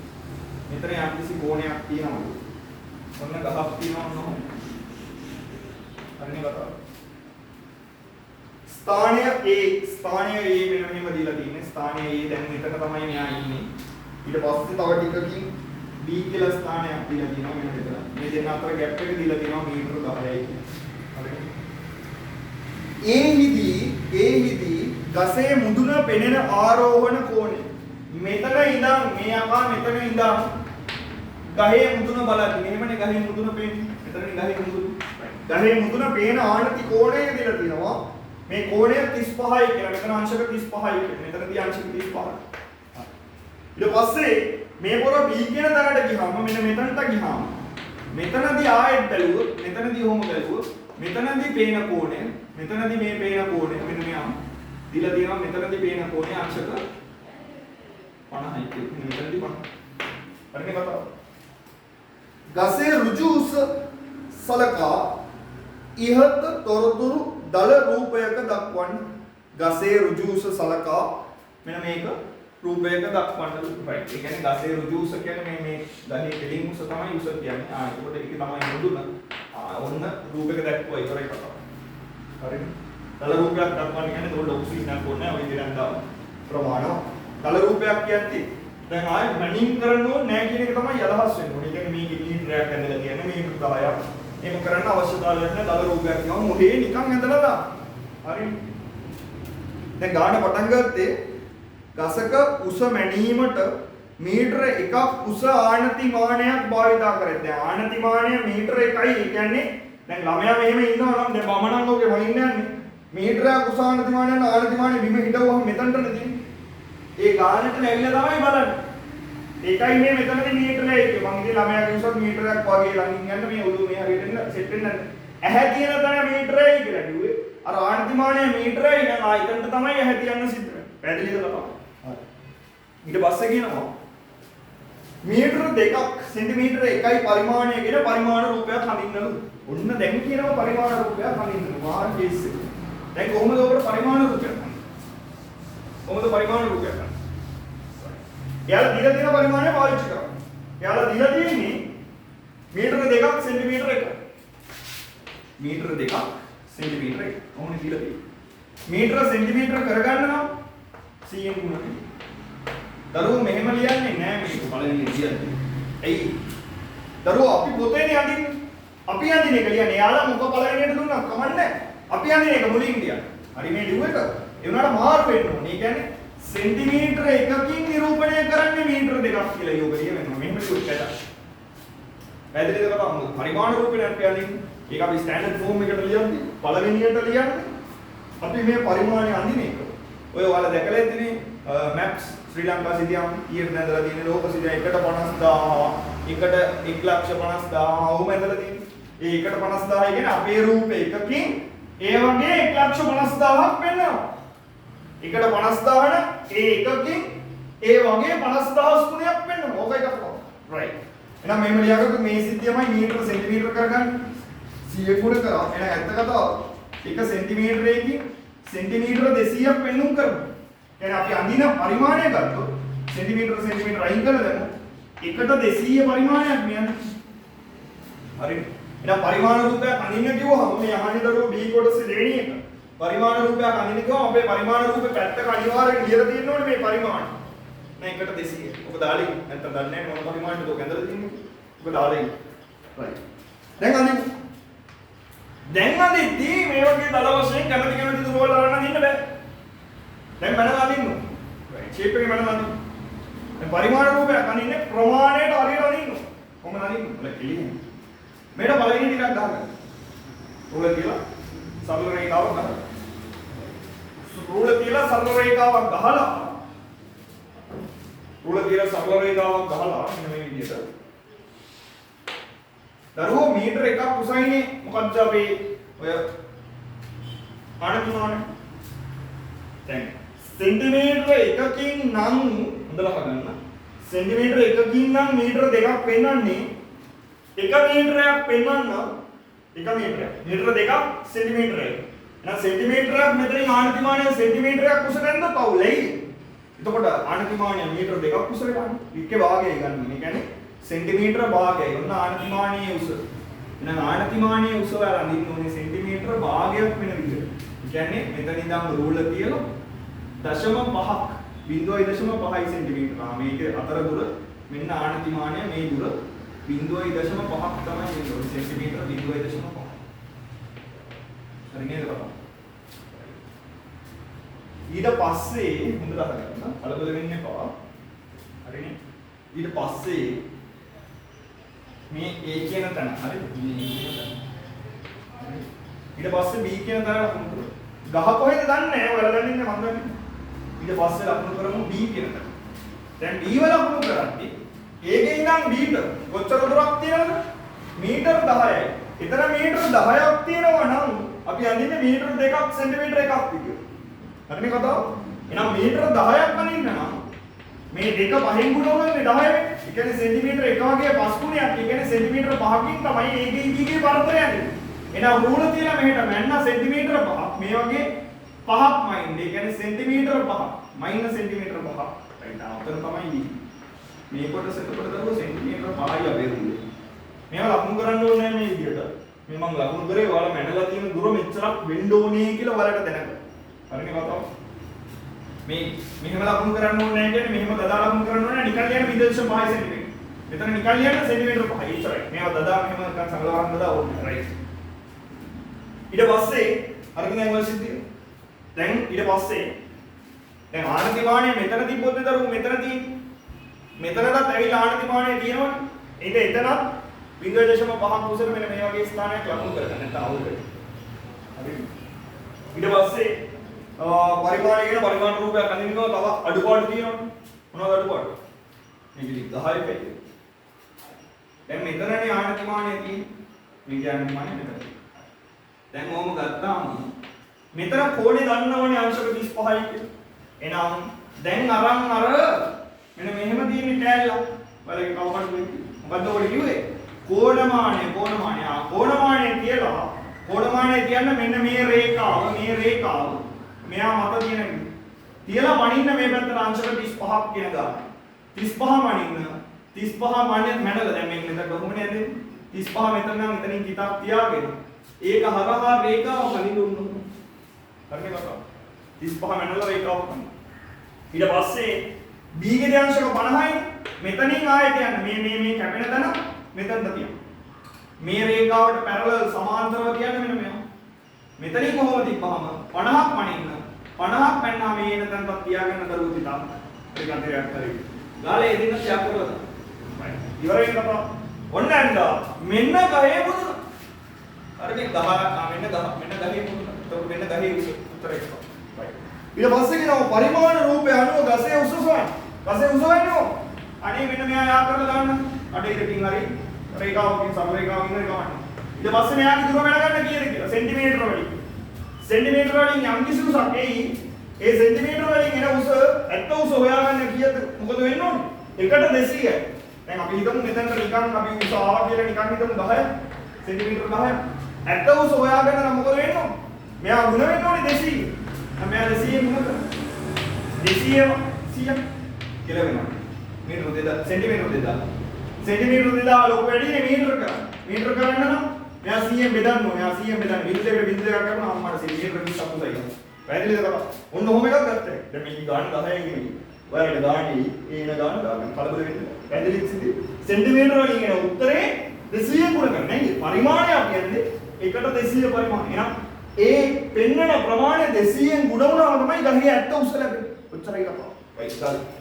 මෙතන යම්කිසි කෝණයක් තියෙනවා. ඔන්න ගහක් තියෙනවා නෝ. හරිනේ කතාව. ස්ථානය A මෙන්න මෙහෙම දීලා තියෙන්නේ. ස්ථානය A දැන් මෙතන තමයි මෙයා ඉන්නේ. ඊට පස්සේ තව ටිකකින් B කියලා ස්ථානයක් දීලා තියෙනවා මෙන්න මෙතන. මේ දෙන්න අතර ગેප් එක දීලා තියෙනවා මීටර 10යි කියන්නේ. හරිද? ගසේ මුදුන පෙනෙන ආරෝහණ කෝණය. මෙතන ඉඳන් මේ අකා මෙතන ඉඳන් ගහේ මුදුන බලන්න. මෙහෙමනේ ගහේ මුදුන පේන්නේ. මෙතනනේ ගහේ මුදුන. ගහේ මුදුන පේන ආනති කෝණය දීලා තියෙනවා. මේ කෝණය 35යි කියලා. මෙතන අංශක 35යි කියලා. මෙතනදී අංශක 35යි. ඊට පස්සේ මේ පොර B කියන තැනට ගියාම මෙන්න මෙතනට ගියාම මෙතනදී ආයෙත් බැලුවොත් මෙතනදී ඔහොම බැලුවොත් මෙතනදී පේන කෝණය මෙතනදී මේ පේන කෝණය මෙන්න මෙයා දීලා තියෙනවා මෙතනදී පේන කෝණය අංශක 50යි කියලා. මෙතනදී 50. හරිනේ කතාව. ගසේ ඍජු උස සලකා ඉහත තොරතුරු දල රූපයක දක්වන්න. ගසේ ඍජු උස සලකා මෙන්න මේක රූපයක දක්වන්න right. ඒ කියන්නේ ගසේ ඍජු උස කියන්නේ මේ ගහේ කෙලින් උස තමයි උස කියන්නේ. ඒකට ඒක තමයි මුදුන. ඔන්න රූපයක දැක්වුවා ඉතරයි කතාව. හරිද? දල රූපයක් දක්වන්න කියන්නේ ඒකට ඔක්සිජන් ඕනේ ඔය විදිහට දාන ප්‍රමාණය. දල රූපයක් කියන්නේ දැන් ආයෙ මැනින් කරන්න ඕනේ නැහැ කියන එක තමයි අදහස් වෙන්නේ. ඒ කියන්නේ මේකේ මීටරයක් ඇඳලා කියන්නේ මීටර 10ක්. එහෙම කරන්න අවශ්‍යතාවය නැහැ. දල රූපයක් කියවම මොහේ නිකන් ඇඳලා දාන්න. හරිද? දැන් ගාන පටන් ගත්තේ ගසක උස මැනීමට මීටර 1ක් උස ආනතිමානයක් භාවිතා කරේ. දැන් ආනතිමානය මීටර 1යි. ඒ කියන්නේ දැන් ළමයා මෙහෙම ඉන්නවා නම් දැන් බමනන් ඔගේ වහින්න යන්නේ. මීටරයක් උස ආනතිමානය බිම හිටවුවම මෙතනට නෙදී. ඒ ගානට නැවිලා තමයි බලන්නේ. ඒකයි මේ මෙතනදී මීටරය කියන්නේ. මම ඉතින් ළමයාගේ උසත් මීටරයක් වගේ ළඟින් යන්න මේ ඔළුව මේ හරියට එන්න සෙට් වෙන්න. ඇහැ තියෙන තැන මීටරයයි කියලා කිව්වේ. අර ආනතිමානය මීටරයයි නම් ආයතනට තමයි ඇහැ තියන්න සිද්ධ වෙන්නේ. පැහැදිලිද කතාව? ඊට පස්සේ කියනවා මීටර 2ක් සෙන්ටිමීටර 1යි පරිමාණය කියන පරිමාණ රූපයක් හඳින්නලු. ඔන්න දැන් කියනවා පරිමාණ රූපයක් හඳින්නලු. මාර කේස් එක. දැන් කොහොමද ඔකට පරිමාණ රූපයක් හඳින්නේ? කොහොමද පරිමාණ රූපයක් හඳින්නේ? යාලා දීලා තියෙන පරිමාණය පාවිච්චි කරා. යාලා දීලා තියෙන්නේ මීටර 2ක් සෙන්ටිමීටර 1යි. මීටර 2ක් සෙන්ටිමීටර 1යි. කොහොමද දීලා තියෙන්නේ? මීටර සෙන්ටිමීටර කරගන්න නම් 100න් ගුණන. දරුවෝ මෙහෙම ලියන්නේ නෑ මේක පළවෙනි ලියන්නේ. ඇයි? දරුවෝ අපි පොතේනේ අඳින්නේ. අපි අඳින එක ලියන්නේ. යාලා මොකක් පළවෙනියට දුන්නා කමන්නේ. අපි අඳින එක මුලින් ලියන්නේ. හරි මේ ලියුව එක. ඒ වුණාට මාරු වෙන්න ඕනේ. ඒ කියන්නේ සෙන්ටිමීටර 1කින් නිරූපණය කරන්නේ මීටර 2ක් කියලා යෝග ලියවෙනවා. මෙහෙම ලියුවත් ඇත. පැහැදිලිද කතාව? පරිමාණ රූපණයක් කියන්නේ. ඒක අපි ස්ටෑන්ඩඩ් ෆෝම් එකට ලියන්නේ. පළවෙනියට ලියන්නේ. අපි මේ පරිමාණය අඳින එක. ඔය ඔයාලා දැකලා ඉතිනේ maps ශ්‍රී ලංකා සිටියම් ඊට නැදලා තියෙන ලෝක සිටියම් 1.50000 1ට 1,50,000 ඔහොම ඇදලා තියෙන්නේ. ඒ 1.50,000 කියන්නේ අපේ රූපේ එකකින් ඒ වගේ 1,50,000ක් වෙනවා. 1.50,000 ඒ එකකින් ඒ වගේ 50,000 ගුණයක් වෙනවා. ඕකයි කතාව. right. එහෙනම් මෙහෙම ලියාගත්තු මේ සිද්ධියමයි මීටර සෙන්ටිමීටර කරගන්න 100 ගුණ කරා. එහෙනම් ඇත්ත කතාව. 1 සෙන්ටිමීටරයකින් සෙන්ටිමීටර 200ක් වෙනුම් කරනවා. يعني අපි අඳින පරිමාණය ගත්තොත් සෙන්ටිමීටර අයින් කරලා දැම්මොත් 1ට 200 පරිමාණයක් මෙයන්. හරිද? එහෙනම් පරිමාණ රූපයක් අඳින්න කිව්වහම මේ අහන්නේ දරුවෝ B කොටසේ දෙවෙනි එක. පරිමාණ රූපයක් අඳින්න කිව්වම අපේ පරිමාණ රූපේ පැත්තක අනිවාර්යෙන් ලියලා තියෙන්න ඕනේ මේ පරිමාණ. නෑ 1ට 200. ඔබ දාලා ඉන්න. නැත්නම් දන්නේ නැහැ මොන පරිමාණයද ඔක ඇඳලා තියෙන්නේ. ඔබ දාලා ඉන්න. right. දැන් අඳිද්දී මේ වගේ දල වශයෙන් කැමති දුරවල් අරන් අඳින්න බෑ. දැන් මනලා අඳින්න. right. shape එකේ මනලා අඳින්න. දැන් පරිමාණ රූපයක් අඳින්නේ ප්‍රමාණයට හරියට අඳින්න. කොහොමද අඳින්නේ? ඔල කෙලින්. මේකට පළවෙනි ටිකක් ගන්න. රූල කියලා සරල රේඛාවක් ගන්න. රූල කියලා සරල රේඛාවක් ගහලා මෙන්න මේ විදිහට. දරුවෝ මීටර 1ක් උසයිනේ මොකද්ද අපේ ඔය ආනතිමානය? දැන් සෙන්ටිමීටර 1කින් නම් හොඳට අහගන්න. සෙන්ටිමීටර 1කින් නම් මීටර 2ක් පෙන්වන්නේ 1 මීටරයක් පෙන්වන්න 1 මීටරයක්. මීටර 2ක් සෙන්ටිමීටරයක්. එහෙනම් සෙන්ටිමීටරයක් මෙතනින් ආනතිමානය සෙන්ටිමීටරයක් උස ගන්නත් අවුලයි. එතකොට ආනතිමානය මීටර දෙකක් උස වෙලානේ. ඉක්කේ භාගය ගන්න. මේ කියන්නේ සෙන්ටිමීටර භාගයයි. ඔන්න ආනතිමානයේ උස. එහෙනම් ආනතිමානයේ උස වල අඳින්න ඕනේ සෙන්ටිමීටර භාගයක් වෙන විදිහට. ඒ කියන්නේ මෙතන ඉඳන් රූලර් තියලා 0.5ක් 0.5යි සෙන්ටිමීටර. මේක අතර දුර මෙන්න ආනතිමානය මේ දුර 0.5ක් තමයි මේ සෙන්ටිමීටර 0.5. හරි නේද බබා? ඊට පස්සේ හොඳට අහගන්න. කලබල වෙන්න එපා. හරිනේ? ඊට පස්සේ මේ A කියන තැන හරිද? ඊට පස්සේ B කියන තැන ලකුණු කරමු. ගහ කොහෙද දන්නේ නැහැ. ඔයාලා දන්නේ නැහැ මම දන්නේ. ඊට පස්සේ ලකුණු කරමු B කියන තැන. දැන් B වල ලකුණු කරද්දී A ගේ ඉඳන් B ට කොච්චර දුරක් තියෙනවද? මීටර 10යි. එතන මීටර 10ක් තියෙනවා නම් අපි අඳින්නේ මීටර 2ක් සෙන්ටිමීටර 1ක් විදියට. හරිනේ කතාව? එහෙනම් මීටර 10ක් අඳින්න නම් මේ දෙක පහෙන් ගුණ කරන්නේ 10 වෙන්නේ. ඒ කියන්නේ සෙන්ටිමීටර 1 වගේ 5 ගුණයක්. ඒ කියන්නේ සෙන්ටිමීටර 5කින් තමයි A ගේ B ගේ පරතර යන්නේ. එහෙනම් රූල තියලා මෙහෙට මැන්න සෙන්ටිමීටර 5ක් මේ වගේ 5ක් මයින්. ඒ කියන්නේ සෙන්ටිමීටර 5ක් මයිනස් සෙන්ටිමීටර 5ක්. රයිට් ආතර තමයි මේ කොටස එතකොට දරුවෝ සෙන්ටිමීටර 5යි අපේ රූලේ. මේවා ලකුණු කරන්න ඕනේ මේ විදිහට. මේ මම ලකුණු කරේ ඔයාලා මැනලා තියෙන දුර මෙච්චරක් වෙන්න ඕනේ කියලා ඔයාලට දැනගන්න. හරිනේ කතාව? මේ මෙහෙම ලකුණු කරන්න ඕනේ නැහැ කියන්නේ මෙහෙම දදා ලකුණු කරන්න ඕනේ නිකන් යන 0.5 සෙන්ටිමීටර. මෙතන නිකන් යන සෙන්ටිමීටර 5යි ඉතරයි. මේවා දදා මෙහෙම නිකන් සංගලවන්න දදා ඕනේ. රයිට්. ඊට පස්සේ අරගෙන යනවා සිද්ධිය. දැන් ඊට පස්සේ දැන් ආනතිමානය මෙතන තිබ්බොත් දරුවෝ මෙතන තියෙන්නේ. මෙතනටත් ඇවිල්ලා ආනතිමානය තියෙනවනේ. ඒක එතනත් 0.5ක් උසට මෙන්න මේ වගේ ස්ථානයක් ලකුණු කරගන්න නැත්නම් අවුල් කරගන්න. හරිද? ඊට පස්සේ පරිමාණය කියන පරිමාණ රූපයක් අඳිනවා තව අඩුපාඩු තියෙනවනේ. මොනවද අඩුපාඩු? මේකෙදි 10යි පැයි. දැන් මෙතනනේ ආනතිමානය තියෙන්නේ. මේ ආනතිමානය මෙතන. දැන් ඕම ගත්තාම මෙතන කෝණේ දන්නවනේ අංශක 35යි කියලා. එහෙනම් දැන් අරන් අර මෙන්න මෙහෙම තියෙන කෑල්ල බලගේ කවකට වෙන්නේ. මොකද්ද ඔය කිව්වේ? කෝණමානය කියලා කෝණමානය කියන්නේ මෙන්න මේ රේඛාව මෙයා මත තියෙන තියලා වණින්න මේ පැත්තට අංශක 35ක් කියන ගාන 35 වණින්න මැනලා දැන් මේක මෙතන කොහොමද යන්නේ 35 මෙතන නම් එතනින් කිතක් තියාගෙන ඒක හරහා රේඛාව වණින්න උන්නු හරිනේ කතාව 35 මැනලා රේඛාව වණින්න ඊට පස්සේ B ගේ අංශක 50යි මෙතනින් ආයෙත් යන්න මේ කැපෙන තැන මෙතනට තියන්න මේ රේඛාවට පැරලල් සමාන්තරව තියන්න මෙන්න මෙයා මෙතනින් කොහොමද තිබ්බහම 50ක් වණින්න 50ක් පැන්නා මේ එන තැනට තියාගෙන දරුවෝ තිතා ඒක අන්තිරයක් හරි ගාලේ එදින්න තියක් කරලා ඉවරයි කතා ඔන්න ඇන්දා මෙන්න ගහේ මුදුන අර මේ ගහ මෙන්න ගහේ මුදුන එතකොට මෙන්න ගහේ උත්තරය ඊට පස්සේ කියනවා පරිමාණ රූපය අනුව ගසේ උස සොයන්න ගසේ උස වෙන්නේ අනේ මෙන්න මෙයා යා කරලා දාන්න අඩේ දෙකින් හරි රේඛාවකින් සම රේඛාවකින් හරි ගමන්න ඊට පස්සේ මෙයාගේ දුර වැඩ ගන්න කීයද කියලා සෙන්ටිමීටර වලින් යම් කිසි උසක් එයි ඒ සෙන්ටිමීටර වලින් එන උස ඇත්ත උස හොයාගන්න කීයද මොකද වෙන්න ඕනේ එකට 200යි දැන් අපි හිතමු මෙතනට නිකන් අපි උස ආවා කියලා නිකන් හිතමු 10ක් සෙන්ටිමීටර 10ක් ඇත්ත උස හොයාගන්න නම් මොකද වෙන්න ඕනේ මෙයා ගුණ වෙන්න ඕනේ 200 මෙයා 200 ගුණ කරා 200 100 කියලා වෙනවා මීටර 2000 සෙන්ටිමීටර 2000 සෙන්ටිමීටර 2000 ලොකු වැඩිනේ මීටර කරන්න නම් මෙයා 100ෙන් බෙදන්න ඕනේ. මෙයා 100ෙන් බෙදන්න. බින්දුවකට බින්දුව එකක් කරනවා අම්මට සෙන්ටිමීටර 20ක් උසයි. පැහැදිලිද කතා? ඔන්න ඔහොම එකක් ගත්තා. දැන් මේක ගාන 10න් ගෙමි. ඔයාලට ගානේ ඒන ගාන දාගන්න. කලබල වෙන්න. පැහැදිලිද සිද්ධි? සෙන්ටිමීටර වලින් එන උත්තරේ 200 ගුණ කරන්නේ. නේද? පරිමාණයක් කියන්නේ එකට 200 පරිමාණය. එහෙනම් ඒ පෙන්වන ප්‍රමාණය 200න් ගුණ වුණාම තමයි ගහේ ඇත්ත උස ලැබෙන්නේ. ඔච්චරයි කතාව. right ගාලා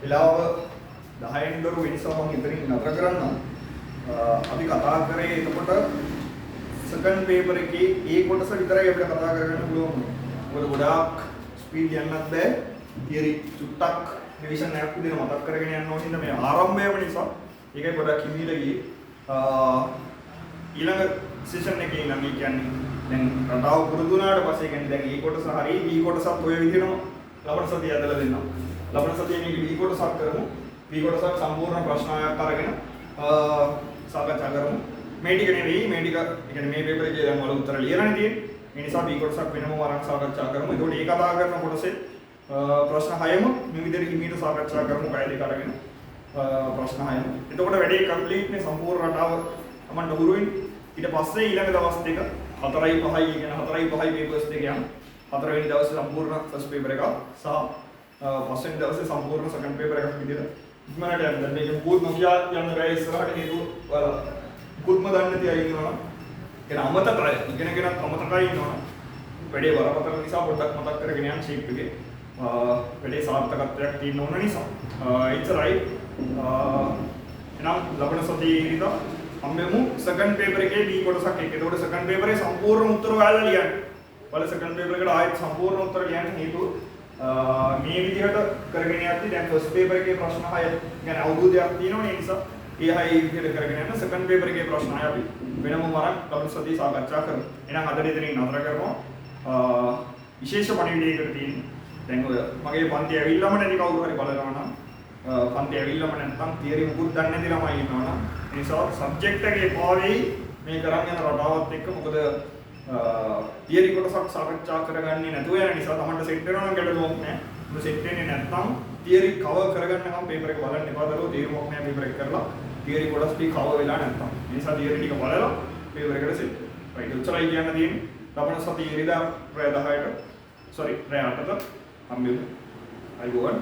වෙලාව 10න් දොර වෙනසම මම ඉතින් නතර කරන්නම්. අපි කතා කරේ එතකොට සෙකන්ඩ් පේපර් එකේ ඒ කොටස විතරයි අපිට කතා කරගන්න පුළුවන්. මොකද ගොඩාක් ස්පීඩ් යන්නත් බෑ. තියරි චුට්ටක් රිවිෂන් එකක් විදිහට මතක් කරගෙන යන්න ඕනේ මේ ආරම්භයම නිසා. ඒකයි ගොඩක් හිමීට ගියේ. ඊළඟ සෙෂන් එකේ නම් කියන්නේ දැන් රටාව පුරුදු වුණාට පස්සේ කියන්නේ දැන් මේ කොටස හරි B කොටසත් ඔය විදිහටම ලබන සතිය ඇදලා දෙන්නම්. ලබන සතියේ මේක B කොටසක් කරමු. B කොටසක් සම්පූර්ණ ප්‍රශ්නයක් අරගෙන සාකච්ඡා කරමු. මේ ටික නෙවෙයි මේ ටික කියන්නේ මේ පේපර් එකේ දැන් වල උත්තර ලියලානේ තියෙන්නේ. ඒ නිසා B කොටසක් වෙනම වරක් සාකච්ඡා කරමු. ඒකෝට ඒ කතා කරන කොටසේ ප්‍රශ්න 6ම මේ විදිහට හිමීට සාකච්ඡා කරමු. පැය දෙක අරගෙන ප්‍රශ්න 6ම. එතකොට වැඩේ කම්ප්ලීට් නේ සම්පූර්ණ රටාව අමන්න හුරු වෙන්නේ. ඊට පස්සේ ඊළඟ දවස් දෙක 4යි 5යි කියන 4යි 5යි පේපර්ස් දෙක යන 4 වෙනි දවසේ සම්පූර්ණ ෆස්ට් පේපර් එක සහ 5 වෙනි දවසේ සම්පූර්ණ සෙකන්ඩ් පේපර් එකක් විදිහට ඉක්මනට යන්න. දැන් මේක පුත් නොකියා යන බෑ ඉස්සරහට හේතුව පුත්ම දන්නේ නැති අය ඉන්නවා. කියන අමතකයි ඉගෙනගෙන අමතකයි ඉන්නවා. වැඩේ වරපතල නිසා පොඩ්ඩක් මතක් කරගෙන යන්න ෂේප් එකේ. වැඩේ සාර්ථකත්වයක් තියෙන්න ඕන නිසා. එච්චරයි. එනම් ලබන සතියේ ඉරිදා අම්මෙමු සෙකන්ඩ් පේපර් එකේ B කොටසක් එක්ක. ඒකට සෙකන්ඩ් පේපරේ සම්පූර්ණ උත්තර ඔයාලා ලියන්න. ඔයාලා සෙකන්ඩ් පේපර් එකට ආයෙත් සම්පූර්ණ උත්තර ලියන්න හේතුව මේ විදිහට කරගෙන යද්දි දැන් ෆස්ට් පේපර් එකේ ප්‍රශ්න 6 يعني අවබෝධයක් තියෙනවනේ. ඒ නිසා ඒ 6 විදිහට කරගෙන යන සෙකන්ඩ් පේපර් එකේ ප්‍රශ්න 6 අපි වෙනම වරක් ලබන සතියේ සාකච්ඡා කරමු. එහෙනම් අද ඉතින් නතර කරනවා. විශේෂ පණිවිඩයකට තියෙන්නේ. දැන් ඔය මගේ පන්ති ඇවිල්ලාම නැති කවුරු හරි බලනවා නම් පන්ති ඇවිල්ලාම නැත්නම් තියරි මුකුත් දන්නේ නැති ළමයි ඉන්නවා නම් ඒ නිසා සබ්ජෙක්ට් එකේ පාවෙයි මේ කරන් යන රටාවත් එක්ක මොකද තියරි කොටසක් සාකච්ඡා කරගන්නේ නැතුව යන නිසා තමන්ට සෙට් වෙනවා නම් ගැටලුවක් නැහැ. මොකද සෙට් වෙන්නේ නැත්නම් තියරි කවර් කරගන්නකම් පේපර් එක බලන්න එපා දරුවෝ. තේරුමක් නැහැ පේපර් එක කරලා තියරි කොටස් ටික කවර් වෙලා නැත්නම්. ඒ නිසා තියරි ටික බලලා පේපර් එකට සෙට්. රයිට් උච්චරයි කියන්න තියෙන්නේ. ලබන සතියේ ඉරිදා රෑ 10ට රෑ 8ට හම්බෙමු. අයිබෝවන්.